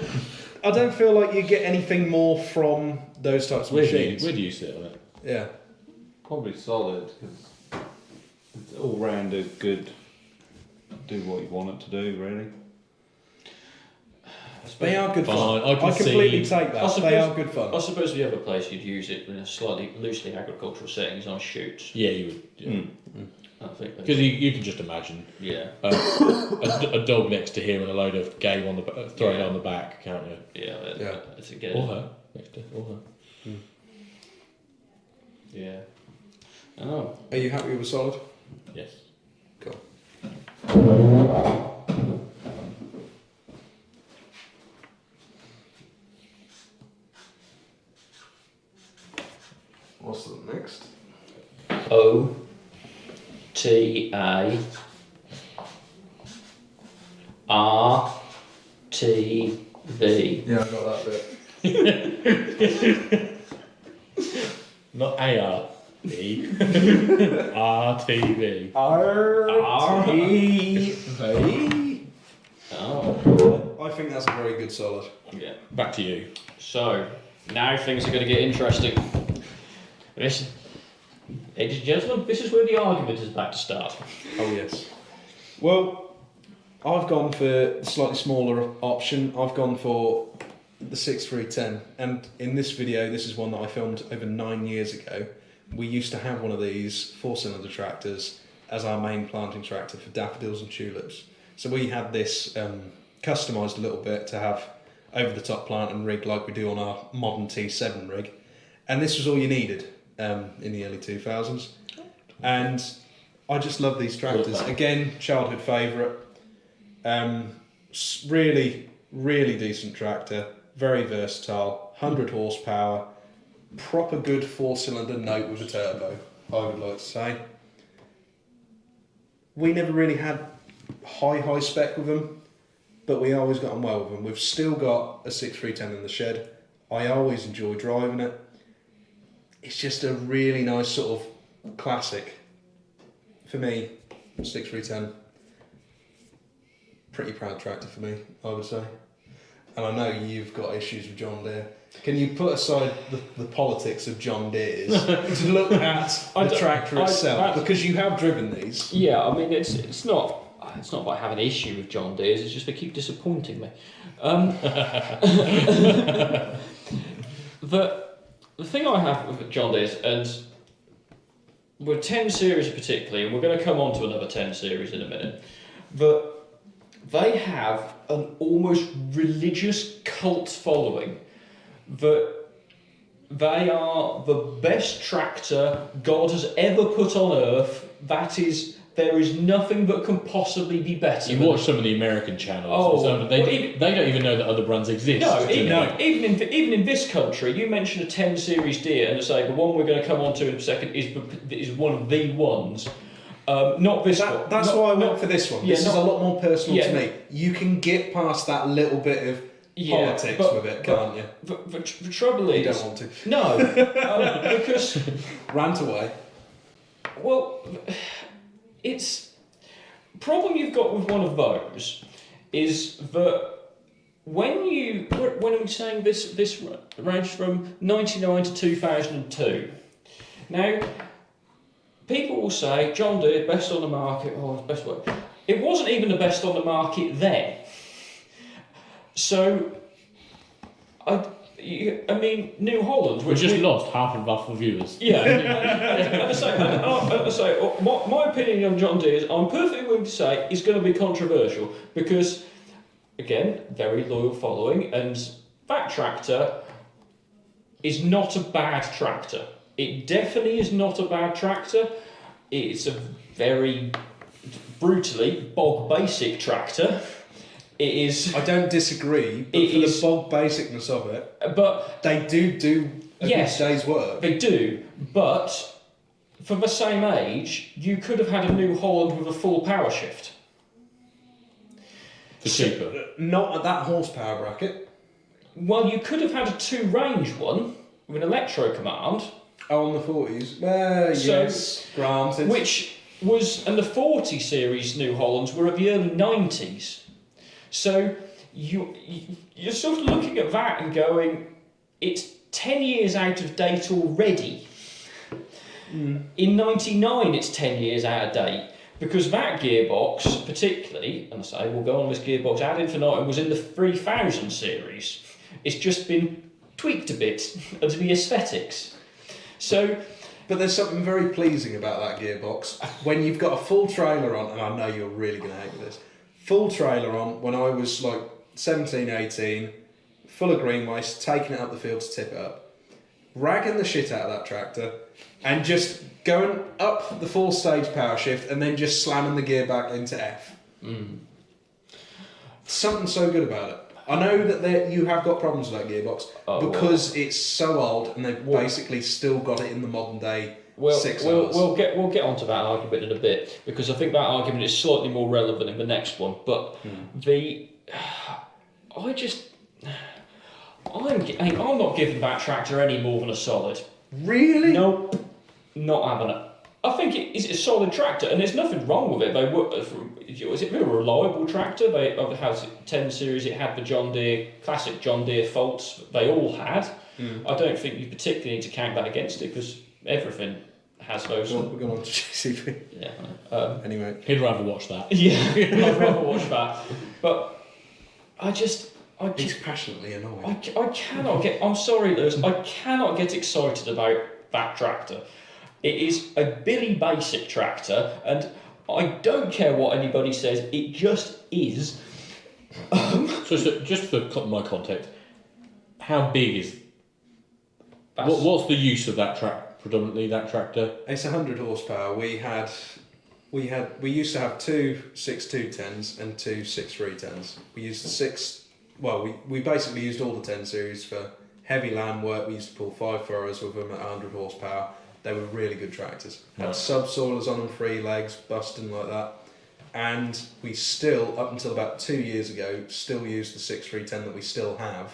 I don't feel like you get anything more from those types of where machines. do you sit on it? Yeah, Probably solid because it's all rounded, good. Do what you want it to do, really. they are good fun. Fine, I can completely see- take that. I suppose- They are good fun. I suppose the other place you'd use it in a slightly loosely agricultural setting is on shoots. Yeah, you would. Yeah. I think. Because you can just imagine Yeah. a dog next to him and a load of game on the thrown Yeah. on the back, can't you? Yeah. Yeah. It's again. Or her next to, or her. Yeah. Oh. Are you happy with solid? Yes. Cool. What's the next? O T A R T V. Yeah, I got that bit. Not AR. RTV. RTV. Oh. I think that's a very good solid. Yeah. Back to you. So now things are going to get interesting. Listen, ladies and gentlemen, this is where the argument is about to start. Oh yes. Well, I've gone for the slightly smaller option. I've gone for the 6310, and in this video, this is one that I filmed over 9 years ago. We used to have one of these 4-cylinder tractors as our main planting tractor for daffodils and tulips. So we had this customised a little bit to have over the top plant and rig like we do on our modern T7 rig, and this was all you needed in the early 2000s. And I just love these tractors. Again, childhood favourite. Really, really decent tractor. Very versatile. 100 horsepower. Proper good 4-cylinder note with a turbo, I would like to say. We never really had high spec with them, but we always got on well with them. We've still got a 6310 in the shed. I always enjoy driving it. It's just a really nice sort of classic. For me, 6310. Pretty proud tractor for me, I would say. And I know you've got issues with John Deere. Can you put aside the politics of John Deere's to look at the tractor itself? Because you have driven these. Yeah, I mean it's not about having an issue with John Deere's. It's just they keep disappointing me. The thing I have with John Deere's, and with 10 series particularly, and we're going to come on to another 10 series in a minute, but they have an almost religious cult following that they are the best tractor God has ever put on earth. There is nothing that can possibly be better. You than watch some of the American channels. Oh, so they well, they don't even know that other brands exist. No, do they? even in this country, you mention a 10 series Deere and say the one we're going to come on to in a second is one of the ones. Not this one. That's why I went for this one. Yeah, This is a lot more personal to Yeah. me. You can get past that little bit of politics with it, can't you? The trouble is... You don't want to. No, because... Rant away. Well, it's... problem you've got with one of those is that when I'm saying this ranged from 99 to 2002. Now, people will say John Deere best on the market. Oh, it's best work. It wasn't even the best on the market then. So, I mean, New Holland, We've just lost half of our viewers. yeah, and I say, my opinion on John Deere is, I'm perfectly willing to say, is going to be controversial because, again, very loyal following, and that tractor is not a bad tractor. It definitely is not a bad tractor. It's a very brutally bog basic tractor. It is. I don't disagree, but for the bog basicness of it, But they do a Yes. good day's work. they do. But for the same age, you could have had a New Holland with a full power shift. For cheaper. Not at that horsepower bracket. Well, you could have had a 2-range one with an electro command, Oh, on the 40s. Well, So- yes, granted. which and the 40 series New Hollands were of the early 90s. So you're sort of looking at that and going, it's 10 years out of date already. In 99 it's 10 years out of date, because that gearbox particularly, and I say we'll go on this gearbox ad infinitum, was in the 3000 series. It's just been tweaked a bit as the aesthetics. So, but there's something very pleasing about that gearbox when you've got a full trailer on, and I know you're really going to hate this, full trailer on when I was like 17, 18, full of green waste, taking it up the field to tip it up, ragging the shit out of that tractor, and just going up the 4-stage power shift and then just slamming the gear back into F. Something so good about it. I know that you have got problems with that gearbox because it's so old and they've basically still got it in the modern day 6 hours. We'll get onto that argument in a bit, because I think that argument is slightly more relevant in the next one. But I'm not giving that tractor any more than a solid. Really? Nope, not having it. I think it's a solid tractor, and there's nothing wrong with it. Was it a reliable tractor? It has 10 series. It had the John Deere classic John Deere faults. They all had. I don't think you particularly need to count that against it, because everything has those. We're going on to JCB. Yeah. Anyway, He'd rather watch that. Yeah, I'd rather watch that. But he's passionately annoyed. I cannot get. I'm sorry, Lewis. I cannot get excited about that tractor. It is a Billy Basic tractor, and I don't care what anybody says. It just is. So just for my context, how big is? What's the use of that predominantly that tractor? It's 100 horsepower. We used to have two 6.210s and two 6.310s. We used the 6. Well, we basically used all the 10 series for heavy land work. We used to pull 5 furrows with them at 100 horsepower. They were really good tractors. Had subsoilers on them, 3 legs, busting like that. And we still, up until about 2 years ago, still use the 6.310 that we still have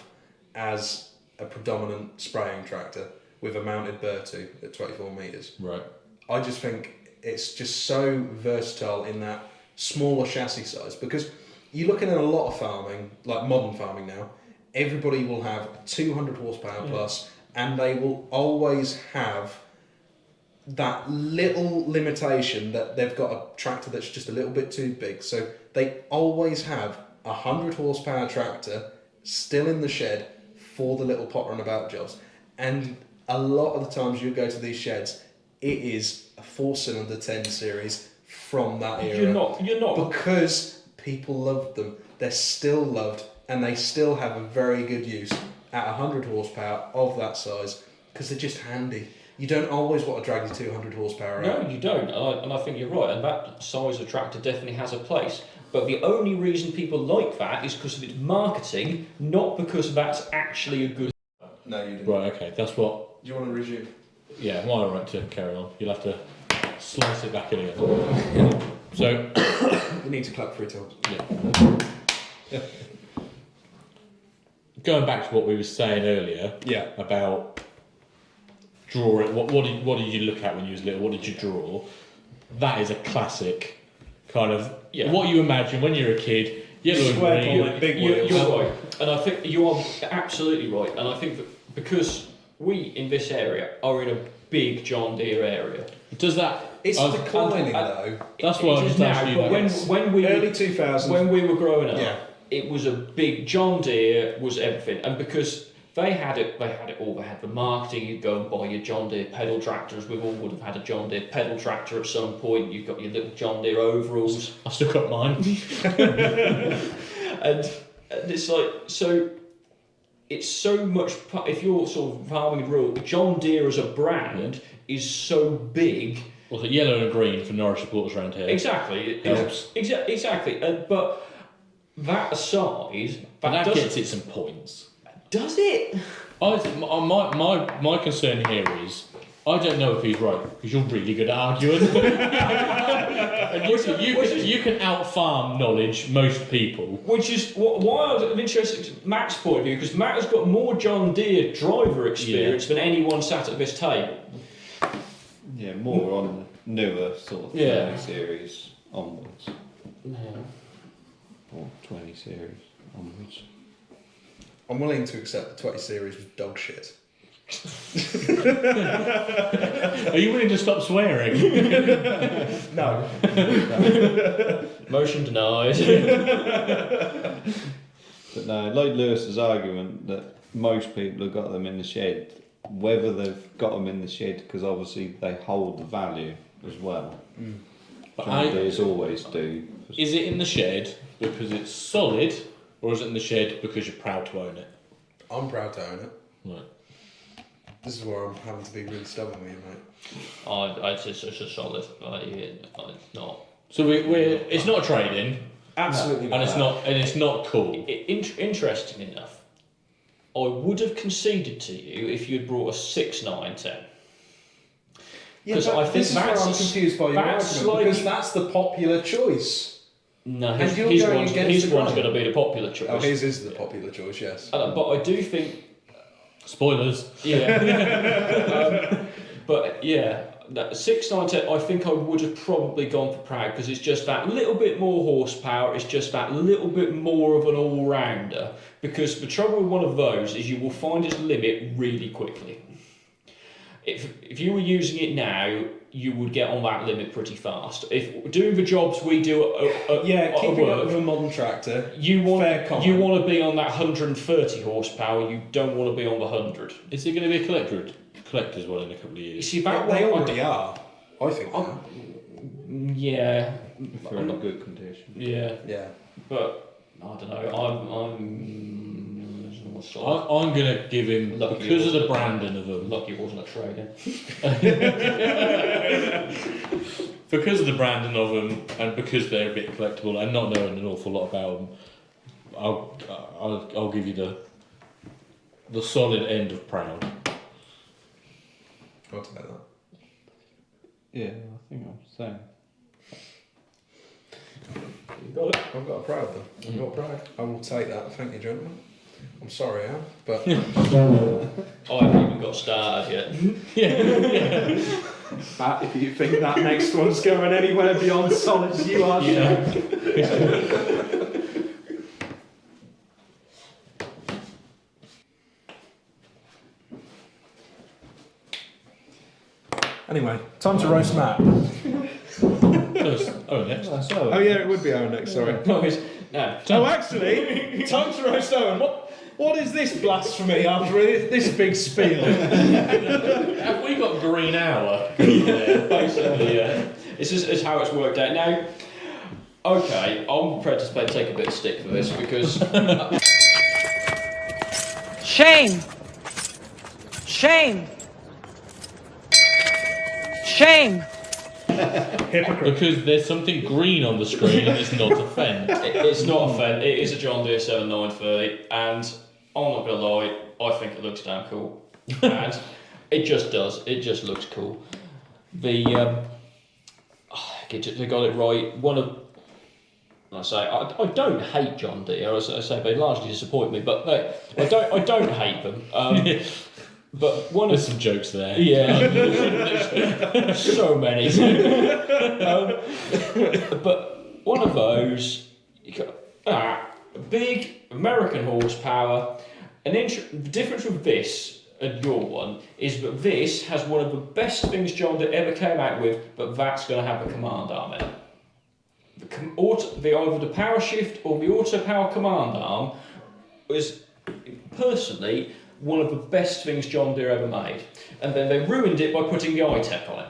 as a predominant spraying tractor with a mounted Bertu at 24 metres. Right. I just think it's just so versatile in that smaller chassis size, because you're looking at a lot of farming, like modern farming now, everybody will have 200 horsepower plus, and they will always have that little limitation that they've got a tractor that's just a little bit too big. So they always have a 100 horsepower tractor still in the shed for the little pot runabout jobs. And a lot of the times you go to these sheds, it is a 4-cylinder 10 series from that era. You're not because people loved them. They're still loved, and they still have a very good use at 100 horsepower of that size, because they're just handy. You don't always want to drag your 200 horsepower out. No, you don't, and I think you're right, and that size of tractor definitely has a place. But the only reason people like that is because of its marketing, not because that's actually a good... No, you didn't. Right, okay, that's what... Do you want to resume? Yeah, I'm alright to carry on. You'll have to slice it back in again. So... You need to clap 3 times. Yeah. Going back to what we were saying earlier about drawing, what did you look at when you was little? What did you draw? That is a classic kind of what you imagine when you're a kid. Square bonnet, big wheels. You're right, and I think you are absolutely right. And I think that because we in this area are in a big John Deere area. Does that? It's declining though. That's why I was asking you. But when we early 2000s, when we were growing up, it was a big John Deere was everything, and because they had it all. They had the marketing. You'd go and buy your John Deere pedal tractors. We all would have had a John Deere pedal tractor at some point. You've got your little John Deere overalls. I still got mine. and it's like, so it's so much. If you're sort of farming rural, John Deere as a brand is so big. Well, the yellow and green for Norwich supporters around here. Exactly. Helps. Exactly. But that aside, that gets it some points. Does it? My concern here is I don't know if he's right, because you're really good at arguing. And you can out-farm knowledge most people. Which is why I'm interested in Matt's point of view, because Matt has got more John Deere driver experience than anyone sat at this table. Yeah, more on the newer sort of 30 series onwards. Yeah. Or 20 series onwards. I'm willing to accept the 20 series was dog shit. Are you willing to stop swearing? No. Motion denied. But no, like Lewis's argument that most people have got them in the shed, whether they've got them in the shed because obviously they hold the value as well. But John Deere's always do. Is it in the shed because it's solid, or is it in the shed because you're proud to own it? I'm proud to own it. Right. This is where I'm having to be really stubborn with you, mate. I'd say it's just a solid. It's not. So it's not a trade-in, Absolutely. and it's not cool. Interesting enough, I would have conceded to you if you'd brought a 6, 9, 10. Yeah, Because but I think this is where that's I'm confused by your that's argument, because slightly- that's the popular choice. No, And his you're going one's, against his the one's grain. going to be the popular choice. Oh, his is the popular choice, yes. But I do think, Spoilers. yeah. But yeah, that 6, 9, 10, I think I would have probably gone for Proud because it's just that little bit more horsepower, it's just that little bit more of an all-rounder. Because the trouble with one of those is you will find its limit really quickly. If you were using it now, you would get on that limit pretty fast. If doing the jobs we do at Keeping work, up with a modern tractor. you fair comment. want to be on that 130 horsepower. You don't want to be on the 100. Is it going to be a collector's one in a couple of You years? see that They one? already are. I think they are. Yeah, If they're in a good condition. yeah, Yeah. but I don't know. I'm I'm going to give him, Lucky because of it the wasn't- branding of them, lucky it wasn't a trade-in. because of the branding of them, and because they're a bit collectible, and not knowing an awful lot about them, I'll give you the solid end of Proud. I'll take that. Yeah, I think I'm saying. You got it. I've got a proud then. I've got a proud. I will take that. Thank you, gentlemen. I'm sorry, Al, but I haven't even got started yet. Matt, if you think that next one's going anywhere beyond solids, you are. Anyway, time to roast Matt. Next. Oh yeah, it would be Owen next. Sorry. No. Oh, actually, time to roast Owen. What is this blasphemy after this big spiel? Have we got green hour? Basically, yeah. It's how it's worked out. Now, okay, I'm prepared to take a bit of stick for this because Shame! Shame! Shame! Because there's something green on the screen and it's not a Fendt. it's not a Fendt, it is a John Deere 7930, and I'm not gonna lie, I think it looks damn cool. And it just does, it just looks cool. They got it right. I don't hate John Deere, I say they largely disappoint me, but I don't hate them. But There's some jokes there. yeah, so many. But one of those, you got big American horsepower. The difference with this and your one is that this has one of the best things John Deere ever came out with, but that's going to have a command arm in it. Either the power shift or the auto power command arm was personally one of the best things John Deere ever made, and then they ruined it by putting the iTech on it.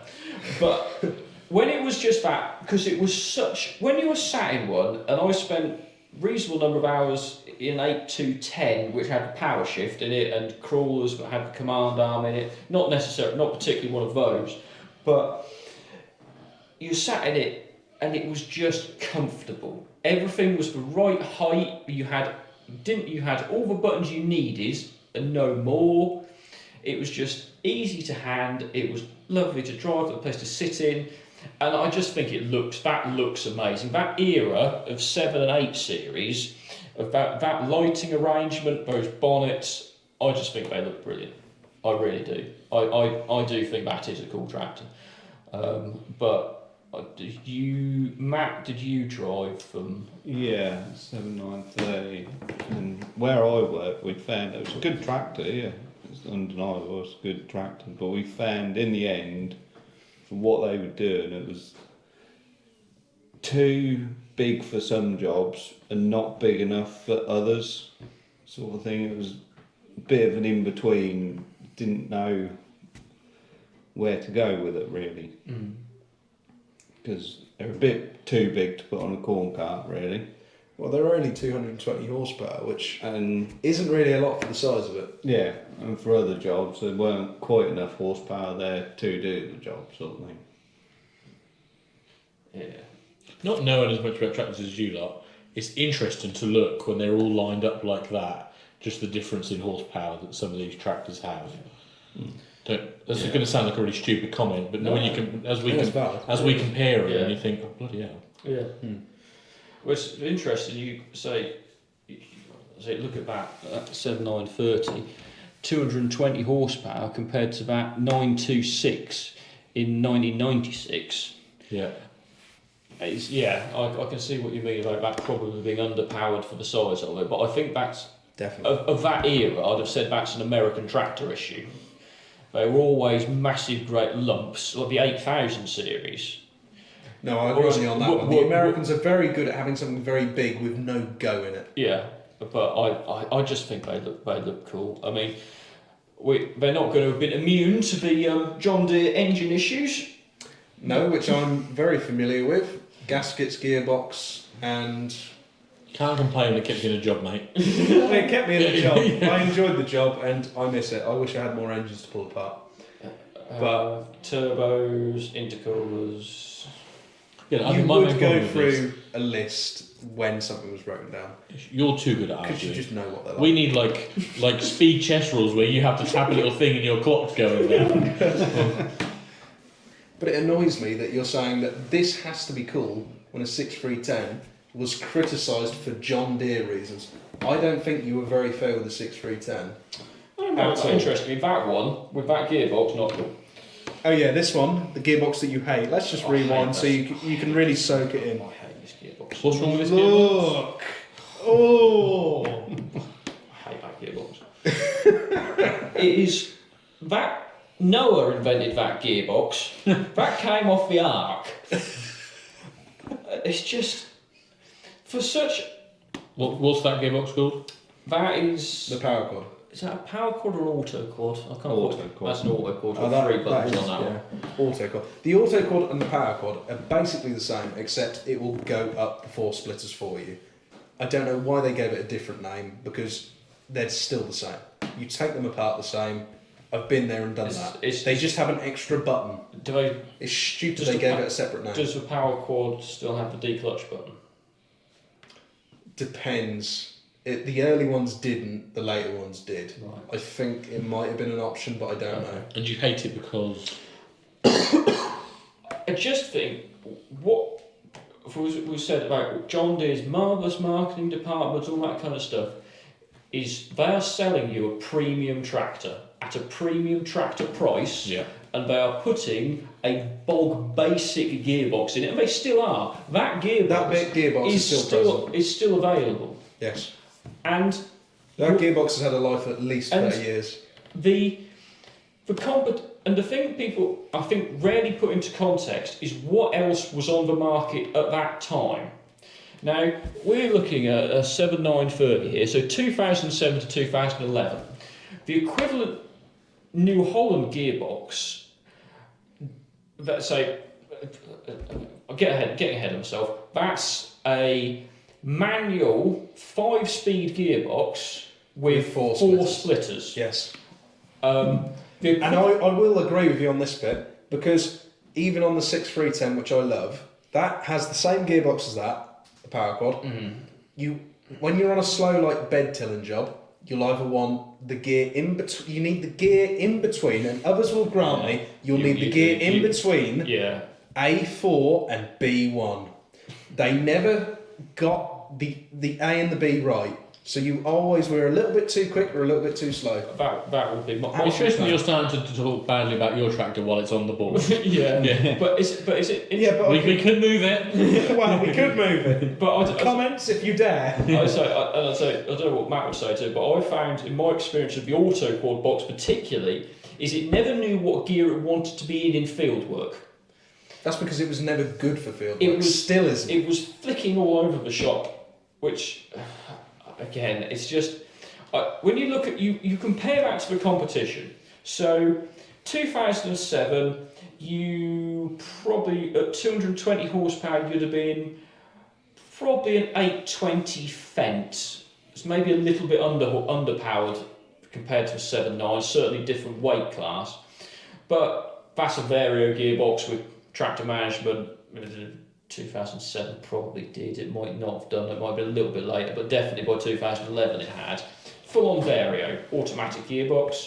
But when it was just that, because it was when you were sat in one, and I spent reasonable number of hours in 8-10, which had the power shift in it, and crawlers that had the command arm in it, not particularly one of those, but you sat in it and it was just comfortable. Everything was the right height. You had all the buttons you needed and no more. It was just easy to hand. It was lovely to drive, a place to sit in, and I just think that looks amazing. That era of 7 and 8 series, of that lighting arrangement, those bonnets, I just think they look brilliant. I really do. I do think that is a cool tractor. But did you drive from? Yeah, 7930. And where I work, we found it was a good tractor, yeah. It's undeniable, it's a good tractor. But we found in the end, for what they were doing, it was too big for some jobs and not big enough for others, sort of thing. It was a bit of an in-between, didn't know where to go with it, really. Because they're a bit too big to put on a corn cart, really. Well, they're only 220 horsepower, which And isn't really a lot for the size of it. yeah, and for other jobs, there weren't quite enough horsepower there to do the job, sort of thing. Yeah. Not knowing as much about tractors as you lot, it's interesting to look when they're all lined up like that, just the difference in horsepower that some of these tractors have. That's going to sound like a really stupid comment, but when you can, as we compare it, and you think, oh, bloody hell. Yeah. Well, it's interesting. You say look at that 7930, 220 horsepower compared to that 926 in 1996. Yeah. I can see what you mean about that probably being underpowered for the size of it, but I think that's Definitely. of that era. I'd have said that's an American tractor issue. They were always massive, great lumps, like the 8000 series. No, I agree with you on that one. The Americans are very good at having something very big with no go in it. Yeah, but I just think they look cool. I mean, they're not going to have been immune to the John Deere engine issues. No, which I'm very familiar with. Gaskets, gearbox, and... Can't complain, it kept you in a job, mate. It kept me in the job. I enjoyed the job and I miss it. I wish I had more engines to pull apart. But turbos, intercoolers. Yeah, you my main would problem go with through a list when something was broken down. You're too good at Because you arguing. just know what they're like. We need like speed chess rules where you have to tap a little thing and your clock's going down. But it annoys me that you're saying that this has to be cool when a 6310 was criticised for John Deere reasons. I don't think you were very fair with the 6310. That's interesting. That one with that gearbox, not cool. Oh yeah, this one, the gearbox that you hate. Let's just rewind so you can really soak it in. I hate this gearbox. What's wrong with this gearbox? Look! Oh! I hate that gearbox. It is that Noah invented that gearbox. That came off the Ark. It's just for such. What's that gearbox called? That is. The power cord. Is that a power cord or an auto cord? I can't. Auto cord. That's an auto cord. Oh, With 3 buttons is, on that one. yeah. Auto cord. The auto cord and the power cord are basically the same, except it will go up before splitters for you. I don't know why they gave it a different name because they're still the same. You take them apart the same. I've been there and done that. They just have an extra button. Do they? It's stupid Does they the gave it a separate name. Does the power cord still have the declutch button? Depends. The early ones didn't, the later ones did. Right. I think it might have been an option, but I don't know. And you hate it because I just think what we said about John Deere's marvellous marketing department, all that kind of stuff, is they are selling you a premium tractor at a premium tractor price, yeah. and they are putting a bog basic gearbox in it, and they still are. That gearbox, That big gearbox is still present. is still available. Yes. And That gearbox has had a life of at least 30 years. the thing people I think rarely put into context is what else was on the market at that time. Now we're looking at a 7930 here, so 2007 to 2011. The equivalent New Holland gearbox. Let's say, getting ahead of myself. That's a manual 5-speed gearbox with four splitters. Yes. And And I will agree with you on this bit, because even on the 6310, which I love, that has the same gearbox as that, the power quad. Mm-hmm. When you're on a slow like bed tilling job, you'll either want the gear in between. You need the gear in between, and others will grant me you'll need the gear in between. Yeah. A4 and B1. They never got the A and the B right, So you always were a little bit too quick or a little bit too slow. That would be my. Interesting, you're starting to talk badly about your tractor while it's on the board. Yeah. But is it? Yeah, but We could move it. well, we could move it. But Comments if you dare. I'd say, I don't know what Matt would say to it, but I found in my experience of the auto quad box particularly, is it never knew what gear it wanted to be in field work. That's because it was never good for field It work. was Still isn't. It was flicking all over the shop, which, again, it's just when you look at you compare that to the competition. So, 2007, you probably at 220 horsepower you'd have been probably an 820 Fendt. It's maybe a little bit underpowered compared to a 7.9. Certainly different weight class, but that's a Vario gearbox with tractor management. 2007 probably did. It might not have done. It might be a little bit later, but definitely by 2011 it had. Full on Vario, automatic gearbox.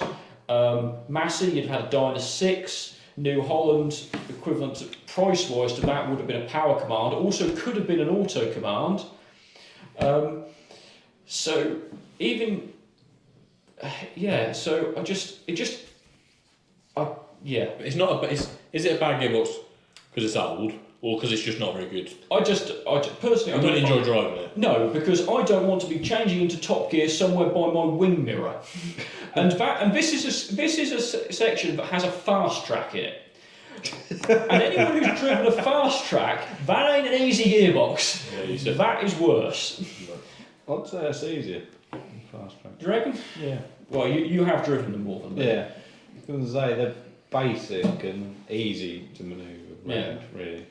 Massey, you'd had a Dyna 6. New Holland, equivalent to, price-wise to that, would have been a power command. Also could have been an auto command. So even, yeah. So yeah. It's not. Is it a bad gearbox because it's old, or because it's just not very good? I just personally, I don't enjoy driving it. No, because I don't want to be changing into top gear somewhere by my wing mirror, and this is a section that has a fast track in it. And anyone who's driven a fast track, that ain't an easy gearbox. Yeah, you said that is worse. I'd say it's easier. Fast track. Do you reckon? Yeah. Well, you have driven them more than me. Yeah. I was going to say they're basic and easy to manoeuvre around, really.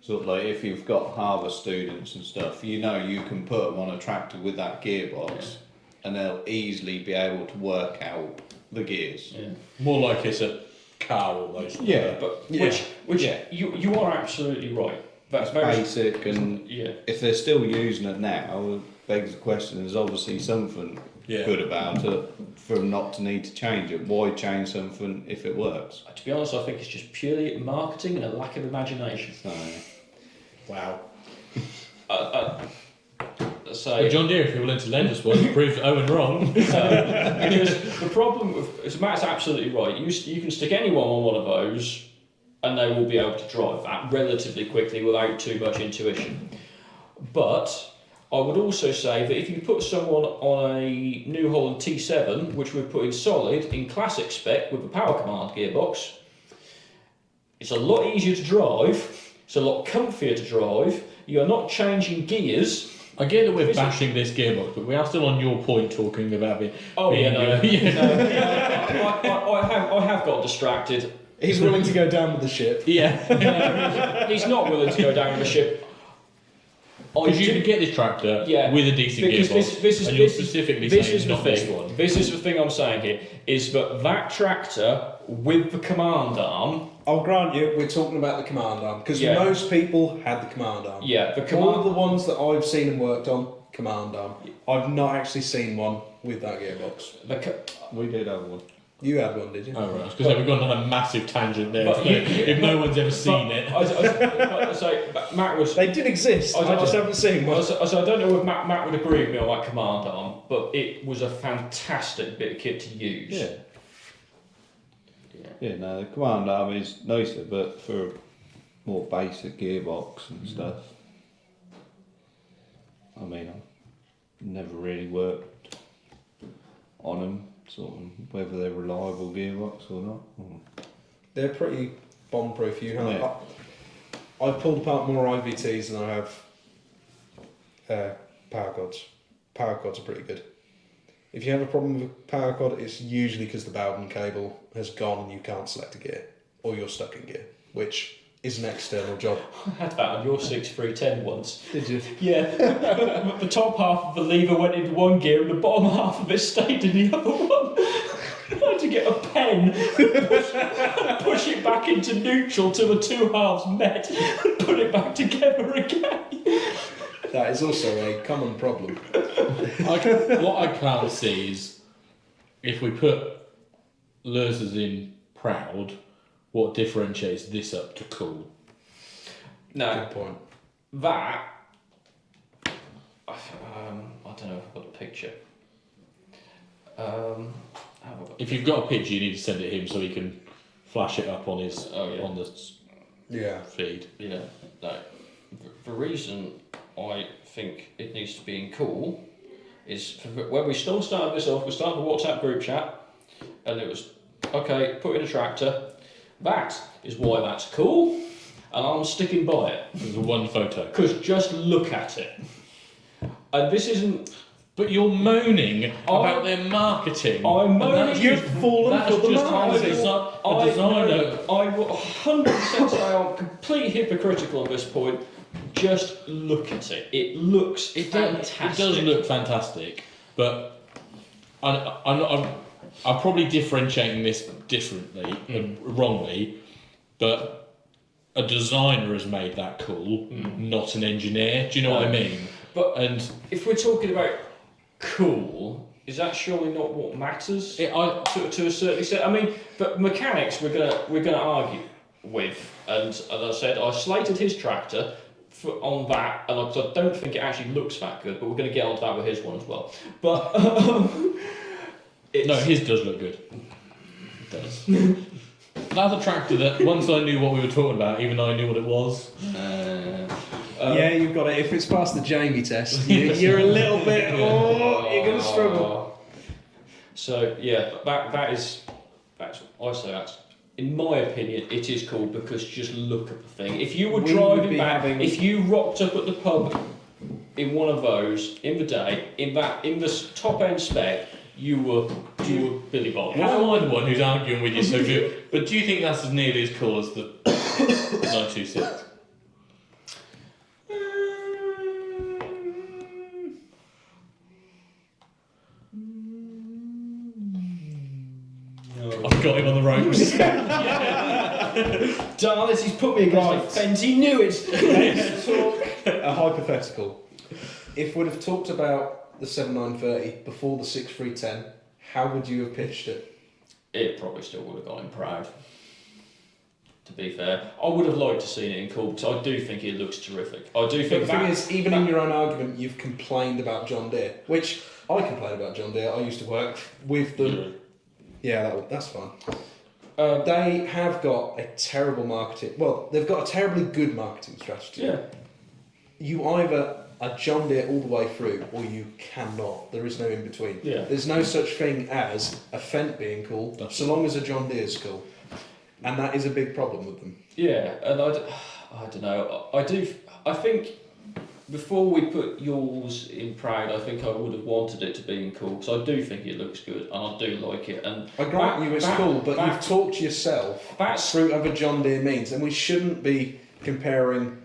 Sort of like if you've got harvest students and stuff, you know you can put them on a tractor with that gearbox and they'll easily be able to work out the gears. Yeah. more like it's a car almost. Yeah. But Yeah. which you are absolutely right. That's very Basic, and yeah. if they're still using it now, it begs the question, there's obviously something good about it for them not to need to change it. Why change something if it works? To be honest, I think it's just purely marketing and a lack of imagination. So, Wow. So But John Deere, if you're willing to lend us one, proved Owen wrong. because the problem with Matt's absolutely right. You can stick anyone on one of those, and they will be able to drive that relatively quickly without too much intuition. But I would also say that if you put someone on a New Holland T7, which we've put in solid in classic spec with a power command gearbox, it's a lot easier to drive. It's a lot comfier to drive. You're not changing gears. I get that we're bashing this gearbox, but we are still on your point talking about it. Oh being yeah, good. I have got distracted. He's willing to go down with the ship. Yeah. He's not willing to go down the ship. Because you could get this tractor with a decent because gearbox, and you're specifically saying is the not this thing. one. This is the thing I'm saying here, is that tractor with the command arm. I'll grant you, we're talking about the command arm because most people had the command arm. Yeah, the All of command. the ones that I've seen and worked on, command arm. I've not actually seen one with that gearbox. we did have one. You had one, did you? Oh right, because we've gone on a massive tangent there. But if no one's ever seen it, Matt was. They did exist. I just haven't seen one. So I don't know if Matt would agree with me on that command arm, but it was a fantastic bit of kit to use. Yeah. Yeah, no, the command arm is nicer, but for a more basic gearbox and stuff. I mean, I've never really worked on them, sort of, whether they're reliable gearbox or not. They're pretty bomb-proof. Yeah. I've pulled apart more IVTs than I have power quads. Power quads are pretty good. If you have a problem with a power quad, it's usually because the Bowden cable has gone and you can't select a gear, or you're stuck in gear, which is an external job. I had that on your 6310 once. Did you? Yeah, the top half of the lever went into one gear and the bottom half of it stayed in the other one. I had to get a pen, push it back into neutral till the two halves met, and put it back together again. That is also a common problem. what I can't see is if we put Lursers in proud, what differentiates this up to cool? No, Good point. that I don't know if I've got a picture. If you've got a picture, you need to send it him so he can flash it up on his on the feed. Yeah, no. The reason I think it needs to be in cool is when we still started this off, we started a WhatsApp group chat, and it was okay. Put in a tractor. That is why that's cool, and I'm sticking by it. There's one photo. Because just look at it. And this isn't. But you're moaning about their marketing. I'm moaning. You've fallen for the marketing. A designer. I will 100% say I'm completely hypocritical at this point. Just look at it. It looks fantastic. It does look fantastic, but I'm probably differentiating this differently and wrongly, but a designer has made that cool, not an engineer. Do you know what I mean? But if we're talking about cool, is that surely not what matters? To a certain extent. I mean, but mechanics we're gonna argue with, and as I said, I slated his tractor on that, and I don't think it actually looks that good. But we're gonna get onto that with his one as well. But no, his does look good. It does. That's a tractor that once I knew what we were talking about, even though I knew what it was. Yeah, you've got it. If it's past the Jamie test, you're a little bit. Oh, you're gonna struggle. So yeah, that's in my opinion, it is cool because just look at the thing. If you were driving back, if you rocked up at the pub in one of those in the day, in this top end spec, you were Billy Bob. Well, I'm the one who's arguing with you, so good. But do you think that's as nearly as cool as the 926? I've got him on the ropes. Darling, he's put me against the fence. He knew it. Let's talk a hypothetical. If we'd have talked about the 7930 before the 6310, how would you have pitched it? It probably still would have gone in proud. To be fair, I would have liked to seen it in cool because I do think it looks terrific. I do think. But the thing is, even in your own argument, you've complained about John Deere, which I complain about John Deere. I used to work with them. Yeah, that's fine. They have got a terrible marketing. Well, they've got a terribly good marketing strategy. Yeah. You either are John Deere all the way through, or you cannot. There is no in between. Yeah. There's no such thing as a Fendt being cool, so long as a John Deere's cool, and that is a big problem with them. Yeah, and I don't know. I think before we put yours in proud, I think I would have wanted it to be in cool because I do think it looks good and I do like it. And I grant you it's cool, but you've talked yourself through other John Deere means, and we shouldn't be comparing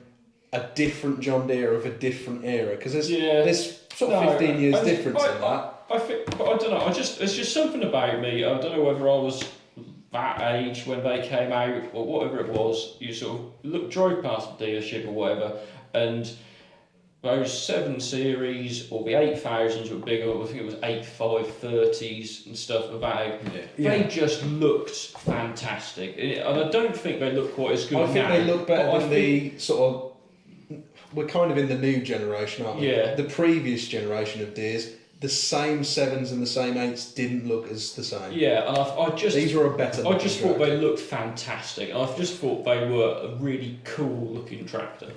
a different John Deere of a different era because there's sort of 15 years difference in that. I think, but I don't know. It's just something about me. I don't know whether I was that age when they came out or whatever it was. You sort of drove past the dealership or whatever, and those 7 Series or the 8000s were bigger. I think it was 8530s and stuff about. They just looked fantastic, and I don't think they look quite as good. I think they look better than the sort of. We're kind of in the new generation, aren't we? Yeah. The previous generation of Deeres, the same 7s and the same 8s didn't look as the same. Yeah, and I just these were a better. I just thought they looked fantastic, and I just thought they were a really cool looking tractor.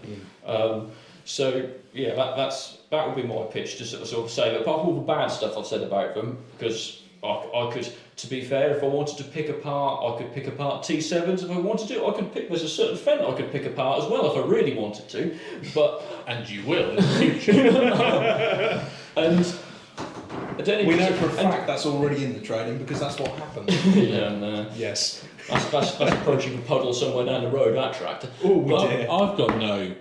So yeah, that would be my pitch to sort of say that apart from all the bad stuff I've said about them, because I could, to be fair, if I wanted to pick apart, I could pick apart T7s if I wanted to. I could pick. There's a certain Fendt I could pick apart as well if I really wanted to, but and you will in the future. And we know for a fact that's already in the trading because that's what happened. Yes, that's approaching a puddle somewhere down the road. That tractor. Oh dear. I've got no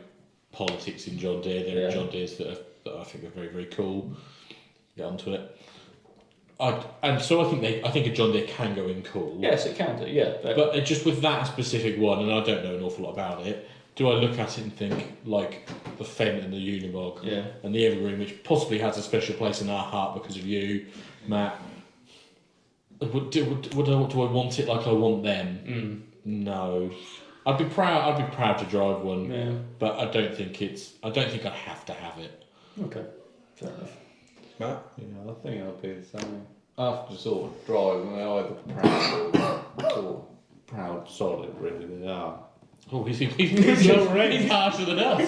politics in John Deere. There are John Deeres that I think are very, very cool. Get onto it. And so I think a John Deere can go in cool. Yes, it can do. Yeah, but just with that specific one, and I don't know an awful lot about it. Do I look at it and think like the Fendt and the Unimog and the Energreen, which possibly has a special place in our heart because of you, Matt? Do I want it like I want them? No. I'd be proud to drive one, but I don't think I have to have it. Okay, fair enough. Matt? Yeah, I think I'll be the same. After sort of driving, they're either proud or sort of proud solid, really, they are. Oh, he's harsher than us.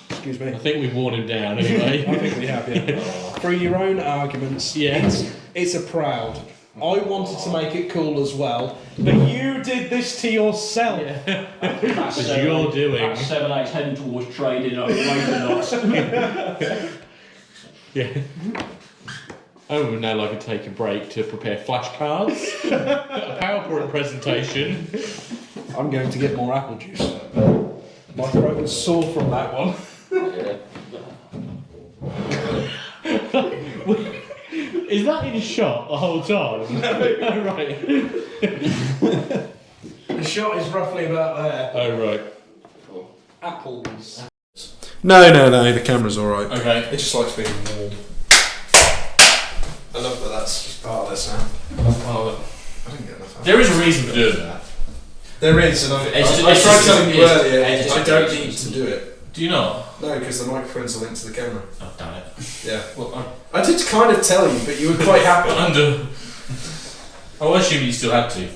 Excuse me. I think we've worn him down anyway. I think we have, yeah. Through your own arguments, it's a proud. I wanted to make it cool as well, but you did this to yourself. That's you're doing. That 7/8 heading towards trading up later knots. Yeah. Owen would now like to take a break to prepare flashcards, a PowerPoint presentation. I'm going to get more apple juice. My throat was sore from that one. Is that in shot the whole time? No. Right. The shot is roughly about there. Oh, right. Apples. No, the camera's alright. Okay. It just likes being warm. I love that that's just part of this now. Oh, I didn't get enough. there is a reason for doing that. There is, and I It's tried just- telling you it's- earlier, it's- I don't need to do it. Do you not? No, because the microphones are linked to the camera. Oh, damn it. Yeah. Well, I did kind of tell you, but you were quite happy. under. I was assuming you still had to.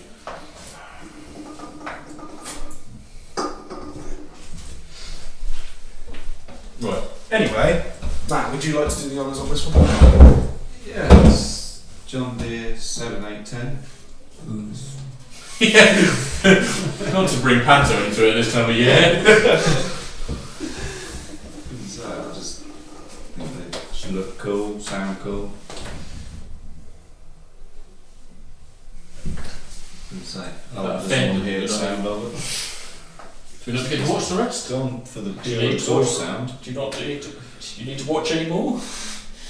Right. Anyway, Matt, would you like to do the honours on this one? Yeah, it's John Deere 7810. Yeah. Not to bring Panto into it this time of year. So I just think they should look cool, sound cool. So, That I Fendt want to hear the would sound of it. Do we not get to watch the rest? Gone for the Do you pure need to exhaust watch- sound. Do you need to watch any more?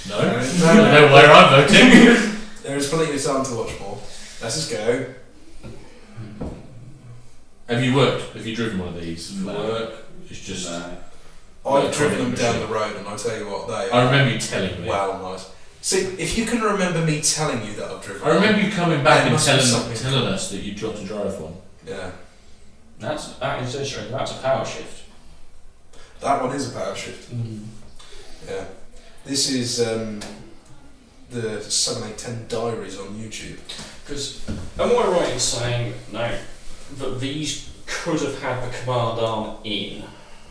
No. No. I don't know where I'm voting. There is plenty of time to watch more. Let's just go. Have you worked? Have you driven one of these for No. work? It's just. No. I've Yeah, driven them machine. down the road, and I tell you what, they I are remember you telling me. well nice. See, if you can remember me telling you that I've driven I remember you coming back There and must be telling something. us that you got to drive one. Yeah. That is interesting. That's a power shift. That one is a power shift. Yeah. This is the 7810 diaries on YouTube. Because am I right in saying now that these could have had the command arm in?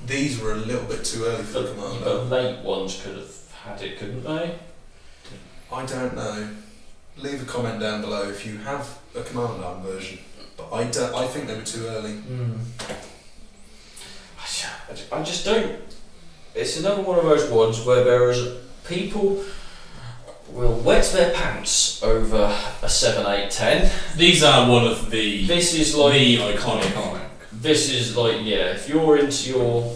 These were a little bit too early for the command The arm. late ones could have had it, couldn't they? I don't know. Leave a comment down below if you have a command arm version. But I think they were too early. I just don't. It's another one of those ones where there is people will wet their pants over a 7/8/10. These are one of the This is like the iconic. This is like, yeah, if you're into your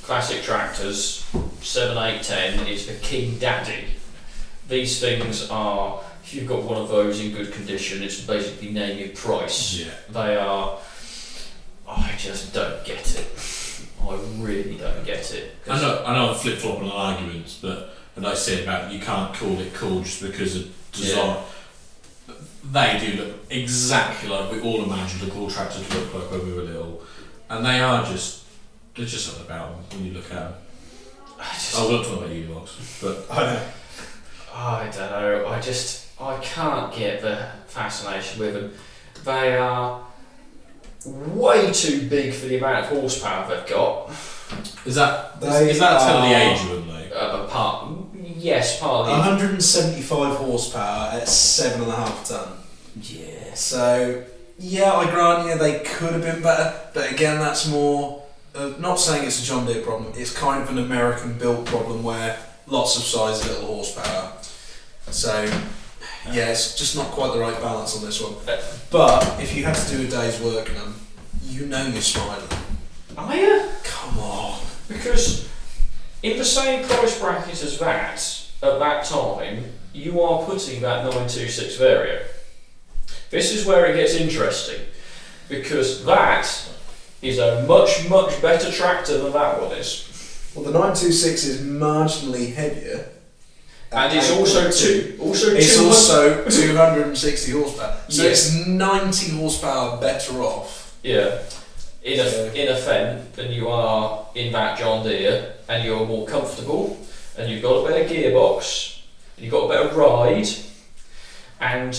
classic tractors, 7/8/10 is the king daddy. These things are, if you've got one of those in good condition, it's basically name your price. Yeah. They are, I just don't get it. I really don't get it. I know I'm flip flopping on arguments, but when I said about you can't call it cool just because of design, they do look exactly like we all imagined a cool tractor to look like when we were little, and they are just there's just something about them when you look at them. I was not talking about Unimogs, but I know. I don't know. I can't get the fascination with them. They are way too big for the amount of horsepower they've got. is that They is that tell the are- age of them though? Yes, partly. 175 horsepower at 7.5 ton. Yeah. So, yeah, I grant you they could have been better, but again, that's more. Not saying it's a John Deere problem. It's kind of an American built problem where lots of size, little horsepower. So, yeah, it's just not quite the right balance on this one. But if you had to do a day's work in them, you know you're smiling. Are you? Come on. Because in the same price bracket as that, at that time, you are putting that 926 Vario. This is where it gets interesting, because that is a much, much better tractor than that one is. Well, the 926 is marginally heavier. And it's also It's also 260 horsepower. So Yeah. it's 90 horsepower better off. yeah, in So- a Fendt than you are in that John Deere, and you're more comfortable. and you've got a better gearbox, and you've got a better ride, and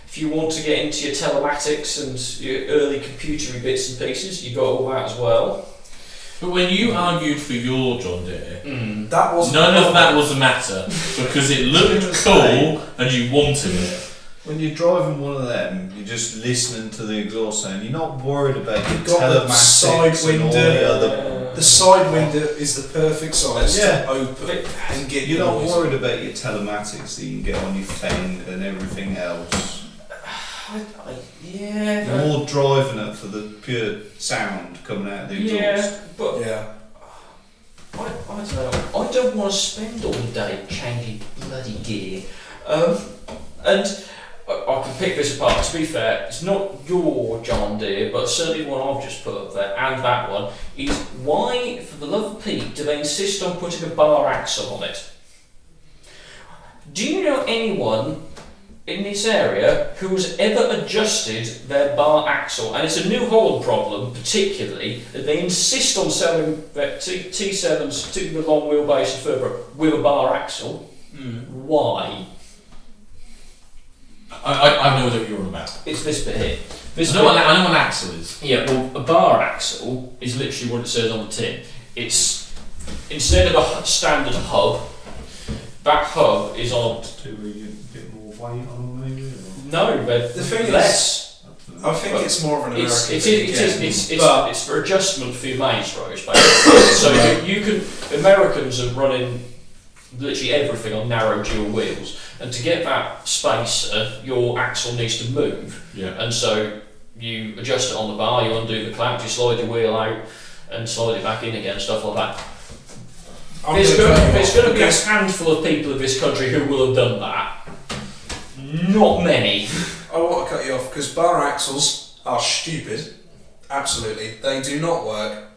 if you want to get into your telematics and your early computery bits and pieces, you've got all that as well. But when you argued for your John Deere, That wasn't none of that was a matter because it looked cool and you wanted it. When you're driving one of them, you're just listening to the exhaust sound. You're not worried about your got the telematics side and all window. the other. The side window is the perfect size Yeah. to open and get You're your not noise. worried about your telematics that you can get on your Fendt and everything else. You're more driving it for the pure sound coming out of the exhaust. Yeah, but Yeah. I don't know. I don't want to spend all day changing bloody gear. And I can pick this apart. To be fair, it's not your John Deere, but certainly one I've just put up there, and that one, is why, for the love of Pete, do they insist on putting a bar axle on it? Do you know anyone in this area who has ever adjusted their bar axle? And it's a New Holland problem, particularly, that they insist on selling their T7s, particularly the long wheelbase and further, with a bar axle. Why? I know what you're on about. It's this bit here. I know what an axle is. Yeah, well, a bar axle is literally what it says on the tin. It's, instead of a standard hub, that hub is on... To a bit more weight on maybe? Or? No, but The thing less. I think it's more of an American It's for adjustment for your mainsprays, basically. So you can... Americans are running literally everything on narrow dual wheels, and to get that spacer, your axle needs to move. Yeah. And so you adjust it on the bar, you undo the clamp, you slide your wheel out and slide it back in again, stuff like that. There's going to be a handful of people in this country who will have done that. Not many. I want to cut you off because bar axles are stupid. Absolutely. They do not work.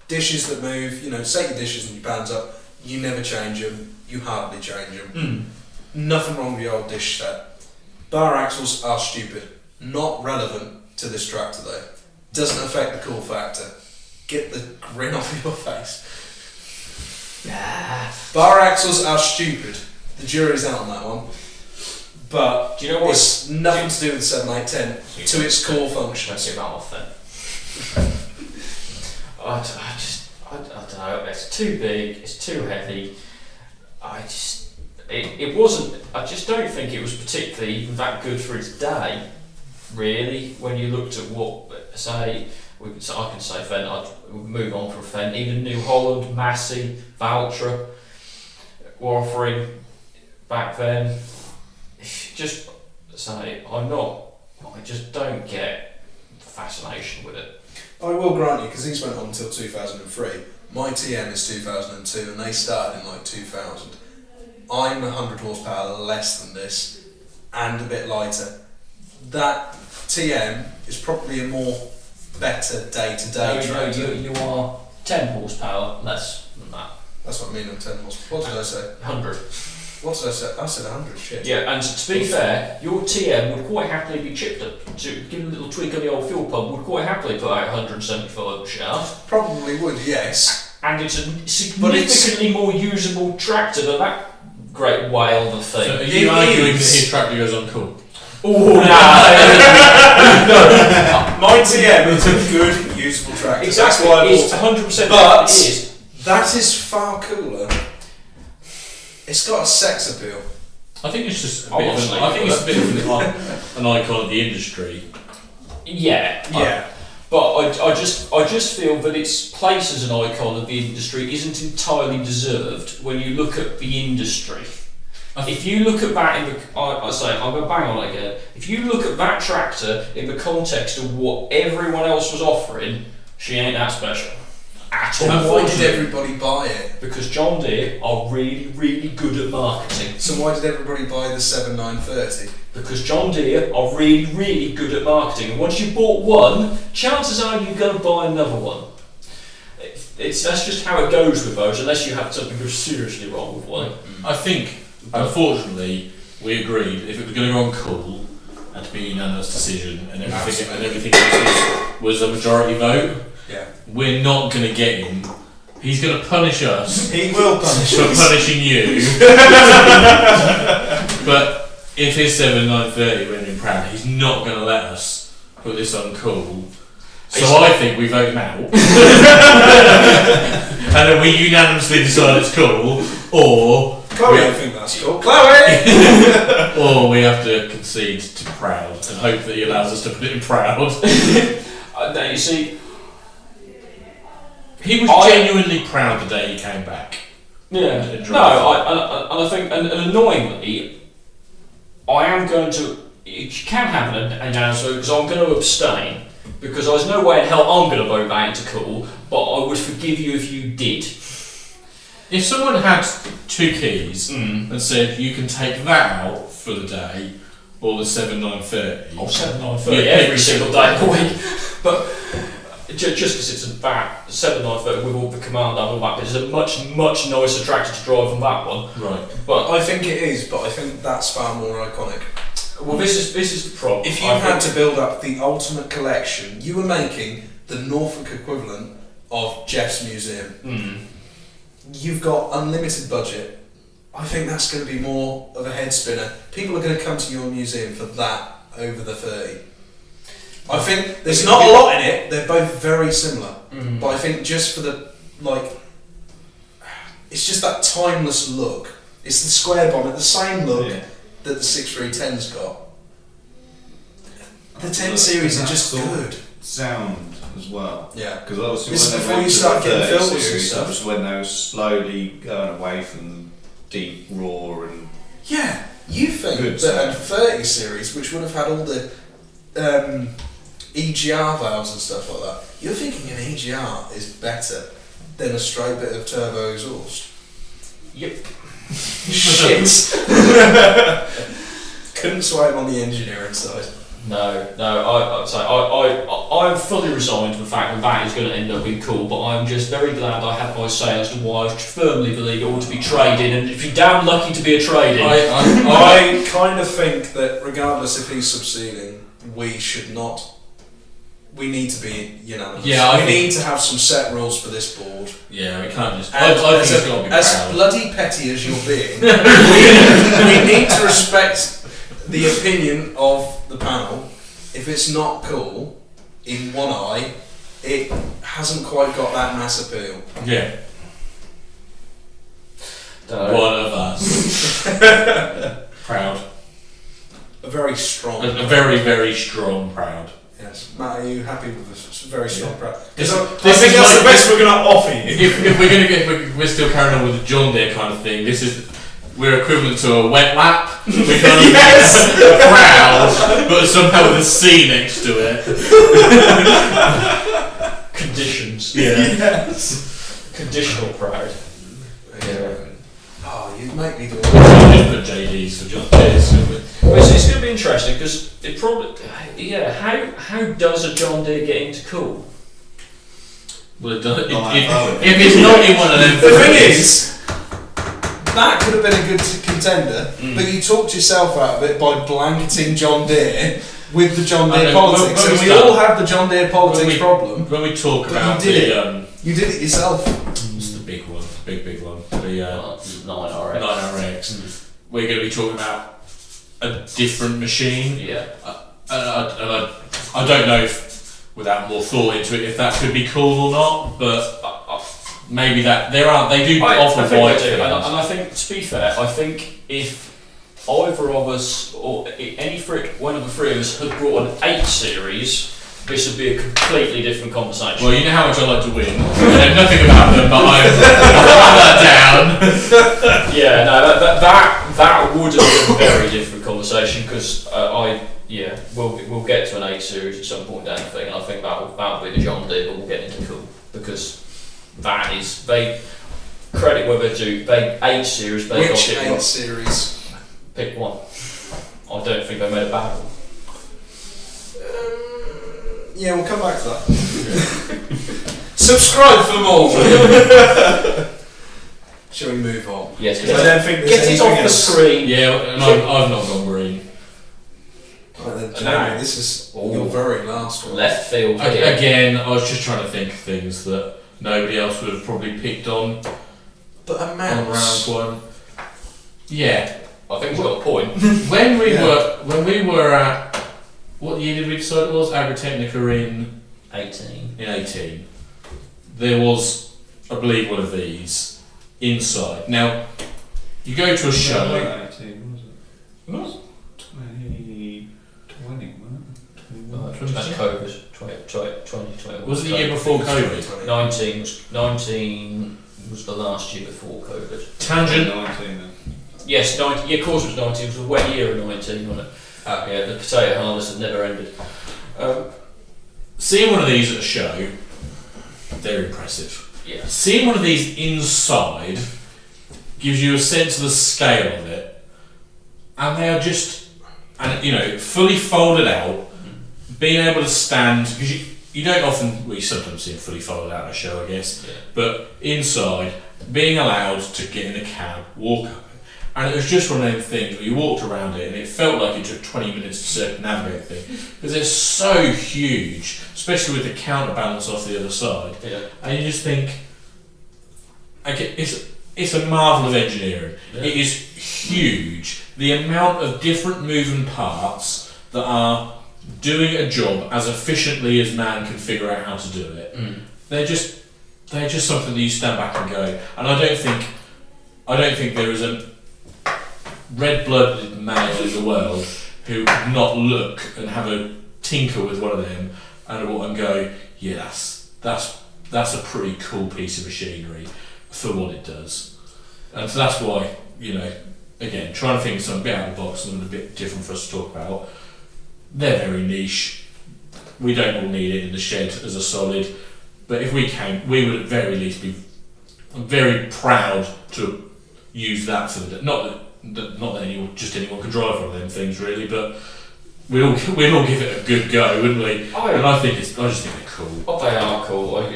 Dishes that move, set your dishes and your pans up, you never change them, you hardly change them. Nothing wrong with your old dish set. Bar axles are stupid. Not relevant to this tractor though. Doesn't affect the cool factor. Get the grin off your face. Bar axles are stupid. The jury's out on that one. But do you know what? It's nothing to do with 710 to its core function. Let's get that off then. I don't know. It's too big. It's too heavy. It wasn't. I just don't think it was particularly even that good for its day. Really, when you looked at what, say, I can say Fendt. I'd move on from Fendt. Even New Holland, Massey, Valtra were offering back then. Just say I just don't get the fascination with it. I will grant you, because these went on until 2003. My TM is 2002, and they started in 2000. I'm 100 horsepower less than this, and a bit lighter. That TM is probably a more better day-to-day tractor. You are 10 horsepower less than that. That's what I mean on 10 horsepower. What did I say? 100. What did I say? I said 100, shit. Yeah, and to be fair, your TM would quite happily be chipped up to give a little tweak on the old fuel pump, would quite happily put out 175 shaft. Probably would, yes. And it's a significantly more usable tractor than that great whale of a thing. So are you arguing that his tractor goes on cool? Oh, no. My TM is a good, usable tractor. Exactly, That's why I it's bought it. 100% But it is. that is far cooler. It's got a sex appeal. I think it's just a bit of an icon of the industry. Yeah. But I just feel that its place as an icon of the industry isn't entirely deserved when you look at the industry. If you look at that in the, I say, I'm going to bang on it again. If you look at that tractor in the context of what everyone else was offering, she ain't that special. At all. And why did everybody buy it? Because John Deere are really, really good at marketing. So why did everybody buy the 7930? Because John Deere are really, really good at marketing. And once you bought one, chances are you're going to buy another one. That's just how it goes with those, unless you have something seriously wrong with one. I think, unfortunately, we agreed if it was going to go on cool and to be a unanimous decision and everything else was a majority vote. Yeah. We're not going to get him. He's going to punish us. He will punish for us. punishing you. But if his 7930 went in proud, he's not going to let us put this on cool. So I think we vote him out. And then we unanimously decide it's cool, or Chloe, I think that's cool. Chloe! or we have to concede to proud and hope that he allows us to put it in proud. Now you see, He was genuinely proud the day he came back. yeah. And No, I think, and annoyingly, I am going to. You can have an announcement because I'm going to abstain because there's no way in hell I'm going to vote that into cool. But I would forgive you if you did. If someone had 2 keys and said you can take that out for the day or the 7930, Or 7930 every single day of the week, but. Just because it's a VAT 7930 with all the command and all that, it's a much nicer tractor to drive than that one. Right. But I think it is, but I think that's far more iconic. well, this is the problem. If you had to build up the ultimate collection, you were making the Norfolk equivalent of Jeff's museum. You've got unlimited budget. I think that's going to be more of a head spinner. People are going to come to your museum for that over the 30. I think there's not a lot in it. They're both very similar, but I think just for the it's just that timeless look. It's the square bonnet, the same look that the 6310's got. The 10 series are just good. Sound as well. Yeah. Because obviously This is when they before went you to start the getting 30 filters and series, stuff. that was when they were slowly going away from deep roar and Yeah, you think Good that a stuff. 30 series, which would have had all the EGR valves and stuff like that, you're thinking an EGR is better than a straight bit of turbo exhaust. Yep. Shit. Couldn't sway him on the engineering side. No, I'm fully resigned to the fact that that is going to end up being cool, but I'm just very glad I had my say as to why I firmly believe it ought to be traded, and if you're damn lucky to be a trade-in. I kind of think that regardless if he's succeeding, we should not. We need to be unanimous. Yeah, we need to have some set rules for this board. Yeah, we can't just. And I think as, it's got to be as proud. bloody petty as you're being, we need to respect the opinion of the panel. If it's not cool, in one eye, it hasn't quite got that mass appeal. Yeah. One of us. Proud. A very strong. A very, very strong proud. Yes. Matt, are you happy with this very strong proud? This- I this think is that's like- the best we're going to offer you. If we're gonna get, we're still carrying on with the John Deere kind of thing. We're equivalent to a wet lap. We can't even get a proud, but somehow with a C next to it. Conditions. Yeah. Yes. Conditional proud. Oh, you make me do Just put JDs for John Deere. Well, it's going to be interesting because it probably, how does a John Deere get into cool? Well, it does. If it's not in one of them, The thing is, that could have been a good contender, but you talked yourself out of it by blanketing John Deere with the John Deere politics. when And we we start- all have the John Deere politics problem. when we talk But about you did the You did it yourself. it's the big one, big one, the 9RX. 9RX. We're going to be talking about a different machine. Yeah. I don't know if, without more thought into it, if that could be cool or not, but maybe that they do offer I think wide they do. And things. I think, to be fair, I think if either of us or one of the three of us had brought an 8 series, this would be a completely different conversation. Well, you know how much I like to win. I know nothing about them, but I'll write that down. Yeah, no, that would have been a very different conversation because we'll get to an 8 series at some point down the thing, and I think that'll be the John Deere, but we'll get into cool because that is credit where they do. 8 series. They Which got it 8 right. series? Pick one. I don't think they made a bad one. Yeah, we'll come back to that. Subscribe for more. Shall we move on? Yes, I don't think there's get it anything off the else. screen. Yeah, and I've not gone green. Right then, No. Jamie, this is Ooh. your very last one. Left field here. Again, I was just trying to think of things that nobody else would have probably picked on But a on mouse. round one. Yeah. I think he's got a point. When we Yeah. were at, what year did we decide it was? Agritechnica in 18. 18. There was, I believe, one of these inside. Now, you go to a show. 18, was it? 2020, wasn't it? That's COVID. 2020. Was it the year before COVID? 19 was the last year before COVID. Tangent. 19 then. Yes, 19. Yeah, of course it was 19. It was a wet year of 19, wasn't it? Yeah, the potato harvest had never ended. Seeing one of these at a show, they're impressive. Yeah. Seeing one of these inside gives you a sense of the scale of it, and they are just, and you know, fully folded out, being able to stand, because you don't often, well, you sometimes see them fully folded out at a show, I guess, Yeah. but inside, being allowed to get in a cab, walk up, and it was just one of those things where you walked around it and it felt like it took 20 minutes to circumnavigate the thing, because they're so huge, especially with the counterbalance off the other side, Yeah. and you just think, okay, it's a marvel of engineering. Yeah. It is huge. The amount of different moving parts that are doing a job as efficiently as man can figure out how to do it. They're just something that you stand back and go. And I don't think there is a red-blooded male in the world who would not look and have a tinker with one of them and go, yeah, that's a pretty cool piece of machinery for what it does. And so that's why, you know, again, trying to think of something a bit out of the box, something a bit different for us to talk about. They're very niche. We don't all need it in the shed as a solid, but if we can, we would at very least be very proud to use that for the, not that anyone can drive one of them things really, but we'd all give it a good go, wouldn't we? And I just think they're cool. Oh, they are cool. Like,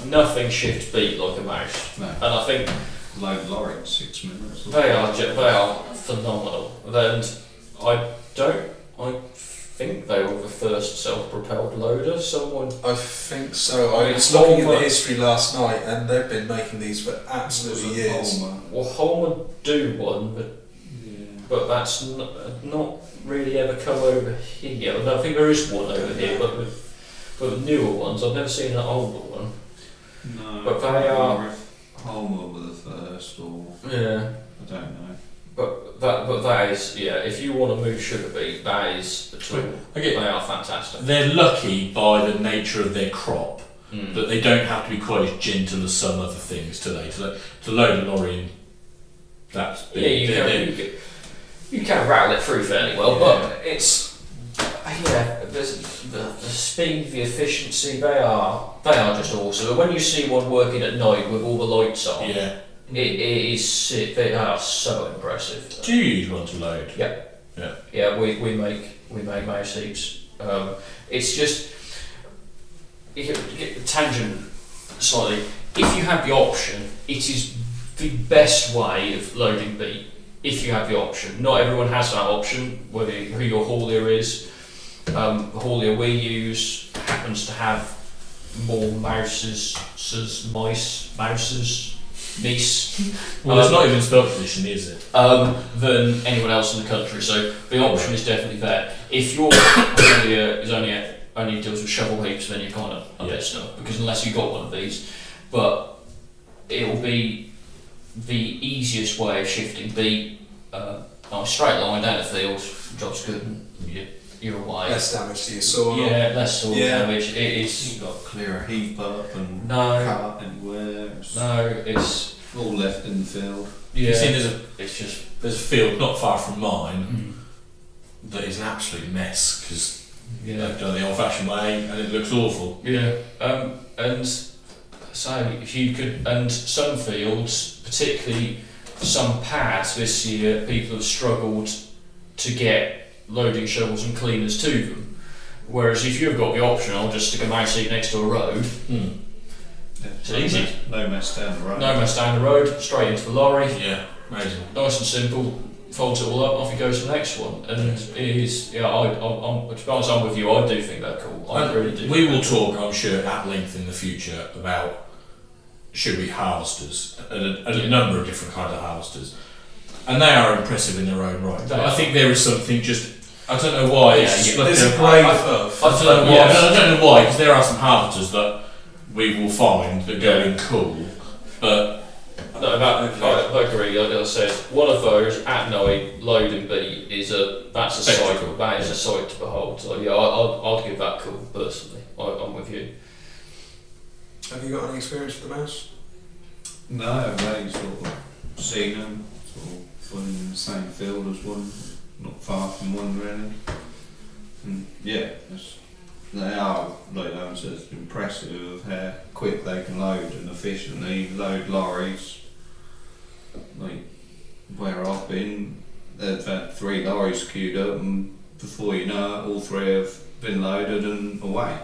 nothing shifts beat like a mouse. No. And I think Load lorry in 6 minutes. they are phenomenal. And I think they were the first self-propelled loader. Someone. I think so. I I mean, was looking at the Holman- history last night, and they've been making these for absolutely years. Well, Holland do one, Yeah. but that's not really ever come over here. I think there is one over here, but the newer ones, I've never seen an older one. No. But they are. Homer were the first, or Yeah. I don't know. But that is, yeah, if you want to move sugar beet, that is the tool. Okay. They are fantastic. They're lucky by the nature of their crop that they don't have to be quite as gentle as some other things today. To load a lorry in, that's Yeah, you can rattle it through fairly well, Yeah. but it's there's the speed, the efficiency. They are just awesome. And when you see one working at night with all the lights on, yeah. it is sick. They are so impressive. Do you use one to load? Yeah, we make mouse heaps. It's just tangent slightly. If you have the option, it is the best way of loading beet. If you have the option, not everyone has that option. Whether who your haulier is, the haulier we use happens to have more mice. Well, it's not even spelled traditionally, is it? Than anyone else in the country. So the option is definitely there. If your haulier is only deals with shovel heaps, then you're kind of a bit stuck, because unless you got one of these, but it will be the easiest way of shifting beet. On a straight line down the field, job's good, and you're away. Less damage to your soil. Yeah, less soil Yeah. damage. It is. You've got to clear a heap up and No. cut anywhere. It's It's all left in the field. You see, yeah. It's just there's a field not far from mine that is an absolute mess because they've done the old-fashioned way and it looks awful. Yeah, and so if you could, and some fields, particularly some pads this year, people have struggled to get loading shovels and cleaners to them. Whereas if you've got the option, I'll just stick a mouse seat next to a road. It's easy. No mess down the road. No mess down the road, straight into the lorry. Yeah, amazing. Nice and simple. Folds it all up, off you go to the next one. And it is, yeah. I'm to be honest, I'm with you. I do think they're cool. I really do. We will talk, I'm sure, at length in the future about sugar beet harvesters, and a number of different kind of harvesters, and they are impressive in their own right. But I think there is something just, I don't know why. There's a grade of. I don't know why. I don't know why, because there are some harvesters that we will find that go in cool, but. No, I agree. Like I said, one of those at night loading beet is that's a sight. That is a sight to behold. So yeah, I'd give that cool personally. I'm with you. Have you got any experience with the mouse? No, I've only sort of seen them, sort of fun in the same field as one, not far from one really. And yeah, they are, like Owen says, impressive of how quick they can load and efficiently load lorries. Like where I've been, they've had 3 lorries queued up, and before you know it, all 3 have been loaded and away.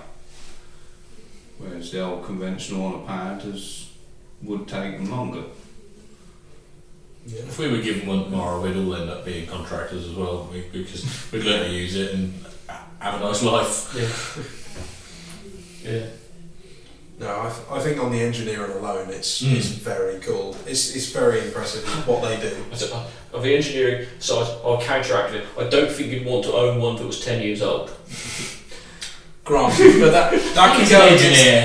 Whereas the old conventional on a pad would take them longer. Yeah. If we were given one tomorrow, we'd all end up being contractors as well, because we'd learn to use it and have a nice life. Yeah. No, I think on the engineering alone, it's very cool. It's very impressive what they do. Of the engineering side, I'll counteract it. I don't think you'd want to own one that was 10 years old. Granted, but that can go engineer,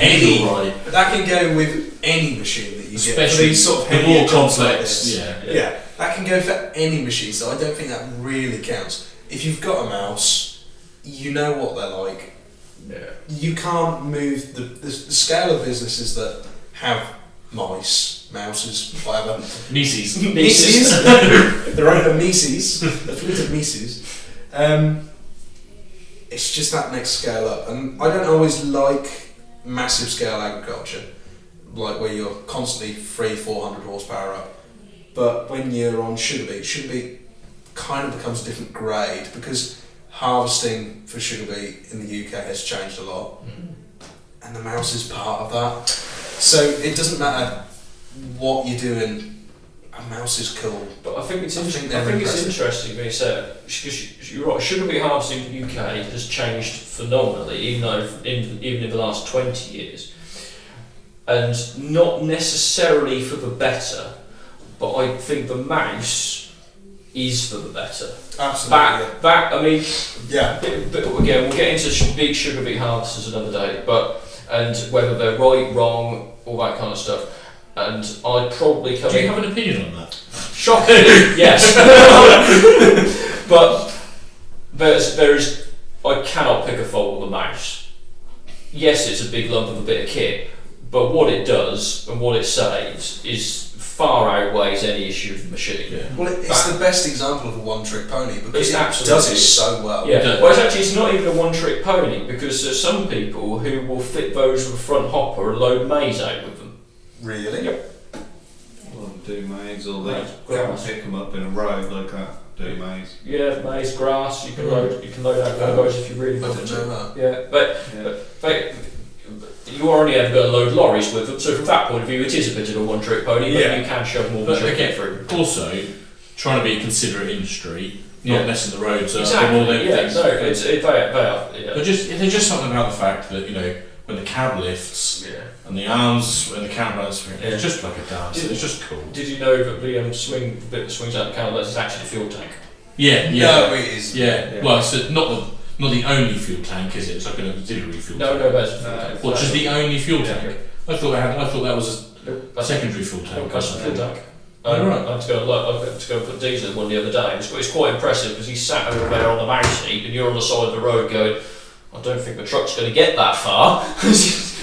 that can go with any machine that you especially get for these sort of the heavier more jobs like complex. this. Yeah, that can go for any machine. So I don't think that really counts. If you've got a mouse, you know what they're like. Yeah. You can't move the scale of businesses that have mouses, whatever. Mises. Their own Mises, the fleet of Mises. It's just that next scale up, and I don't always like massive scale agriculture, like where you're constantly 300-400 horsepower up. But when you're on sugar beet kind of becomes a different grade, because harvesting for sugar beet in the UK has changed a lot, and the mouse is part of that. So it doesn't matter what you're doing. A mouse is cool. But I think it's interesting when you say that, because you're right, sugar beet harvesting in the UK has changed phenomenally, even in the last 20 years. And not necessarily for the better, but I think the mouse is for the better. Absolutely. I mean, yeah. But again, we'll get into big sugar beet harvesters another day, and whether they're right, wrong, all that kind of stuff. And I'd probably come. Do you have an opinion on that? Shocking, yes. But there is. I cannot pick a fault with a mouse. Yes, it's a big lump of a bit of kit, but what it does and what it saves is far outweighs any issue of the machine. Yeah. Well, it's the best example of a one-trick pony because It it absolutely does it is. so well. Yeah. Well, it's not even a one-trick pony, because there's some people who will fit those with a front hopper and load maize out with them. Really? Yep. Well, do maize, or they Grass. pick them up in a row like that. Do maize. Yeah, maize, grass. You can load out those if you really I want didn't know to. that. Yeah, but you are only ever going to load lorries with them. So from that point of view, it is a bit of a one-trick pony, but you can shove more But machinery through. also, trying to be a considerate industry, not messing the roads up Exactly. and all them things. No, they are. Yeah. But there's just something about the fact that, when the cab lifts and the arms and the counterbalance, it's just like a dance. It's just cool. Did you know that the bit that swings out the counterbalance is actually the fuel tank? Yeah. No, it is. Yeah. Well, it's not the only fuel tank, is it? It's like an auxiliary fuel tank. No, that's a fuel tank. What, just the only fuel Yeah. tank? I thought that was a secondary fuel tank. That's the fuel tank. Oh, right. I had to go put diesel in one the other day. It's quite impressive because he's sat over there on the mouse seat and you're on the side of the road going, I don't think the truck's going to get that far.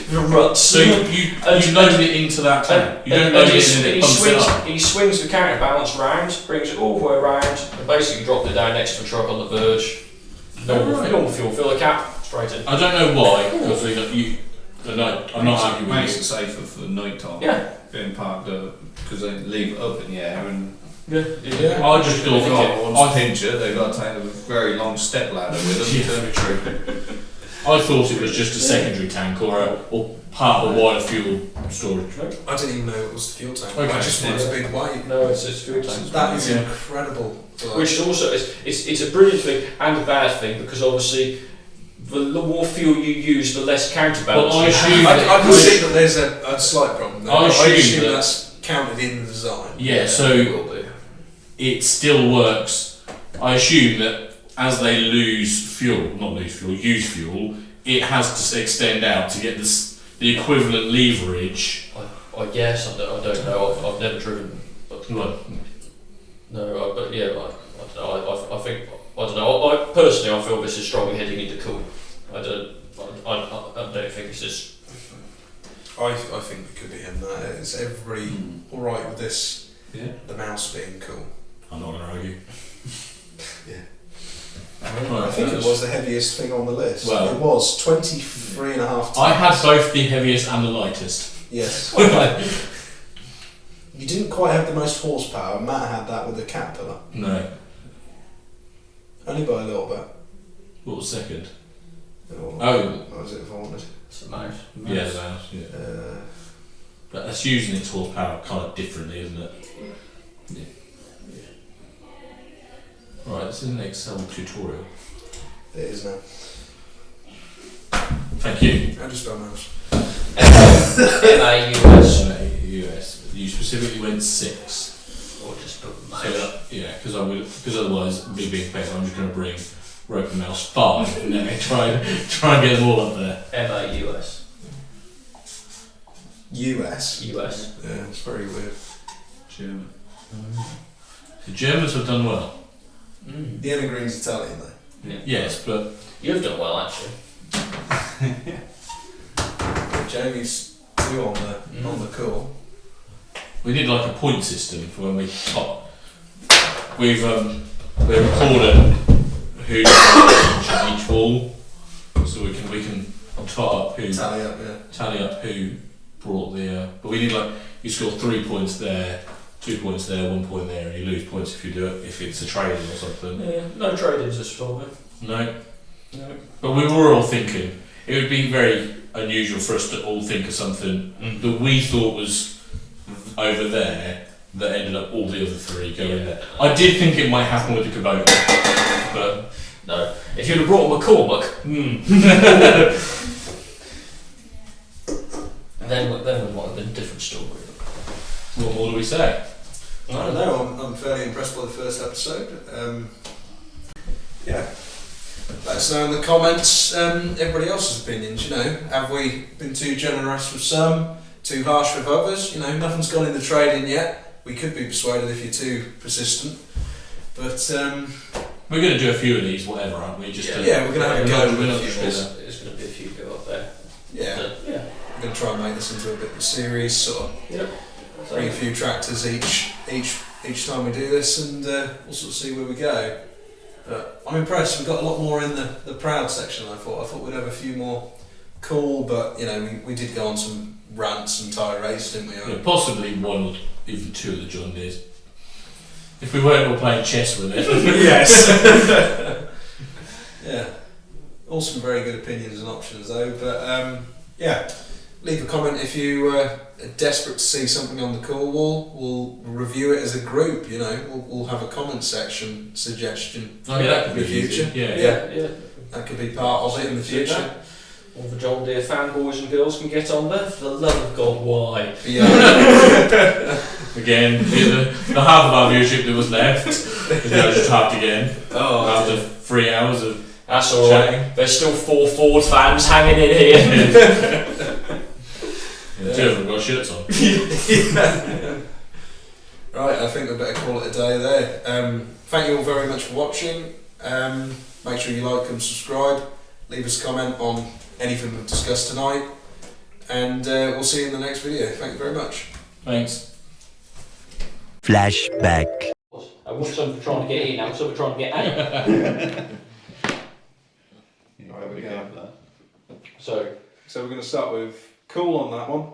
The ruts. So you load it into that tank. You don't load it in and it pumps it up. He swings the counterbalance round, brings it all the way around, and basically dropped it down next to the truck on the verge. Normal fuel filler cap, straight in. I don't know why, because I'm not arguing Makes it with safer for night time. Yeah. Being parked up, because they leave it up in the air and Yeah. I just if thought anyone wants to pinch it, they've got to take a very long step ladder with them to retrieve. I thought it was just a secondary tank or part of a wider fuel storage. I didn't even know it was the fuel tank. Okay. I just thought it was a big weight. No, it's fuel tank. That is incredible. Which also it's a brilliant thing and a bad thing, because obviously the more fuel you use, the less counterbalance. Well, I you assume have. I can see that there's a slight problem there. I assume that- that's counted in the design. Yeah, It so will do. it still works. I assume that as they use fuel, it has to extend out to get the equivalent leverage. I guess, I don't know, I've never driven. But, Well, no, but yeah, I don't know, I think, I don't know, I personally I feel this is strongly heading into cool. I don't think it's just... I think it could be in that. Is everybody alright with this? Yeah. The mouse being cool. I'm not going to argue. Yeah. Right, I think it was the heaviest thing on the list. Well- it was 23.5 tons. I had both the heaviest and the lightest. Yes. You didn't quite have the most horsepower. Matt had that with the Caterpillar. No. Only by a little bit. What was second? Or, Oh, what was it if I wanted? It's a mouse. yeah, the mouse. Yeah. But that's using its horsepower kind of differently, isn't it? Yeah. Right, this is an Excel tutorial. It is now. Thank you. How do you spell mouse? MAUS. US. You specifically went 6. Or just put So mouse. yeah, because otherwise, me being paid, I'm just going to bring Ropa Maus 5 and then try and get them all up there. MAUS. US. US. Yeah, it's very weird. German. The Germans have done well. The Energreen's Italian though. Yeah. Yes, but You've done well actually. Jamie's 2 on the cool. we did like a point system for when we top. We've recorded who did each wall, so we can tot up who tally up who brought the. But we need like you score 3 points there, 2 points there, 1 point there, and you lose points if you do it if it's a trading or something. Yeah, no trade-ins this time. No, No. but we were all thinking it would be very unusual for us to all think of something that we thought was over there that ended up all the other 3 going there. I did think it might happen with the Kubota, but No. If you'd have brought a McCormick, then it might have been a different story. what more do we say? I don't know. I'm fairly impressed by the first episode. Yeah. Let us know in the comments everybody else's opinions. You know, have we been too generous with some, too harsh with others? You know, nothing's gone in the trading yet. We could be persuaded if you're too persistent, but We're going to do a few of these, whatever, aren't we? Just yeah, we're going to have a go we're with not a few just more. There's going to be a few go up there. Yeah, But, yeah. we're going to try and make this into a bit of a series, sort of Yep. bring a few tractors each time we do this, and we'll sort of see where we go. But I'm impressed. We've got a lot more in the proud section than I thought. I thought we'd have a few more cool, but you know, we did go on some rants and tirades, didn't we? Yeah, possibly 1 or even 2 of the John Deeres. If we weren't all playing chess with it. Yes. Yeah. All some very good opinions and options though, but yeah. Leave a comment if you are desperate to see something on the call wall. We'll review it as a group, you know. We'll have a comment section suggestion Oh, yeah, that could in the be easy. future. Yeah. That could be part of it in the future. All the John Deere fanboys and girls can get on there. For the love of God, why? Yeah. Again, the half of our viewership that was left is now just halved again. After 3 hours of That's alright. chatting. There's still 4 Ford fans hanging in here. Yeah, 2 of them got shirts on. Right, I think we better call it a day there. Thank you all very much for watching. Make sure you like and subscribe. Leave us a comment on anything we've discussed tonight. And we'll see you in the next video. Thank you very much. Thanks. Flashback. I want some for trying to get in, now some for trying to get out. Right, we go. So, So we're going to start with cool on that one.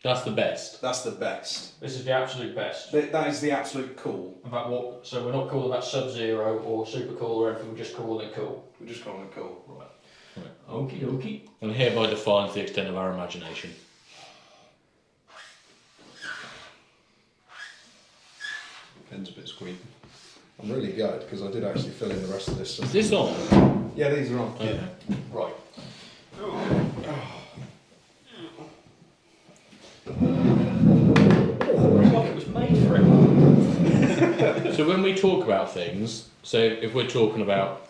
That's the best. That's the best. this is the absolute best. That is the absolute cool. About what? So we're not calling that Sub-Zero or Super Cool or anything. We're just calling it cool. We're just calling it cool. Right. Okie dokie. And hereby defines the extent of our imagination. Pen's a bit squeaky. I'm really gutted because I did actually fill in the rest of this. Is this on? Yeah, these are on. Okay. Right. Looks like it was made for it. So when we talk about things, so if we're talking about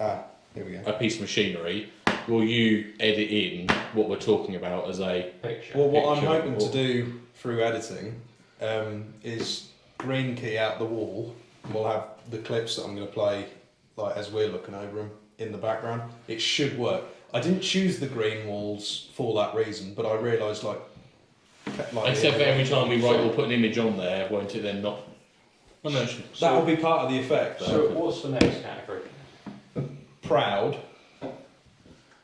Here we go. a piece of machinery, will you edit in what we're talking about as a Picture. Well, what I'm picture hoping to or- do through editing is green key out the wall. And we'll have the clips that I'm going to play, like as we're looking over them in the background. It should work. I didn't choose the green walls for that reason, but I realised Except for every time we write or put an image on there, won't it then not? Oh, no, that will be part of the effect. Though. So what's the next category? Proud.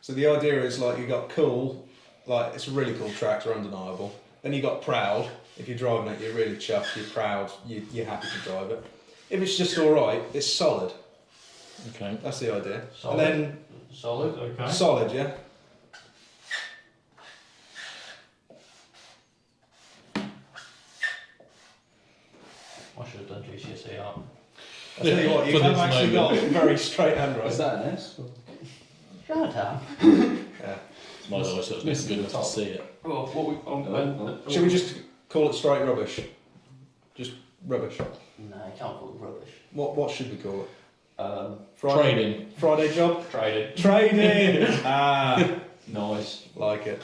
So the idea is like you got cool, like it's a really cool tractor, undeniable. Then you got proud. If you're driving it, you're really chuffed. You're proud. You're happy to drive it. If it's just all right, it's solid. Okay. That's the idea. Solid. And then Solid. Okay. solid, yeah. I should have done GCSE art. I tell you what, you For have this actually got moment. very straight handwriting. Is that an S? Shut up. Yeah. My eyes so it's not good enough to see it. Well, what we Should we just call it straight rubbish? Just rubbish. No, you can't call it rubbish. What should we call it? Trading. Friday job? Traded. Trading! Nice. Like it.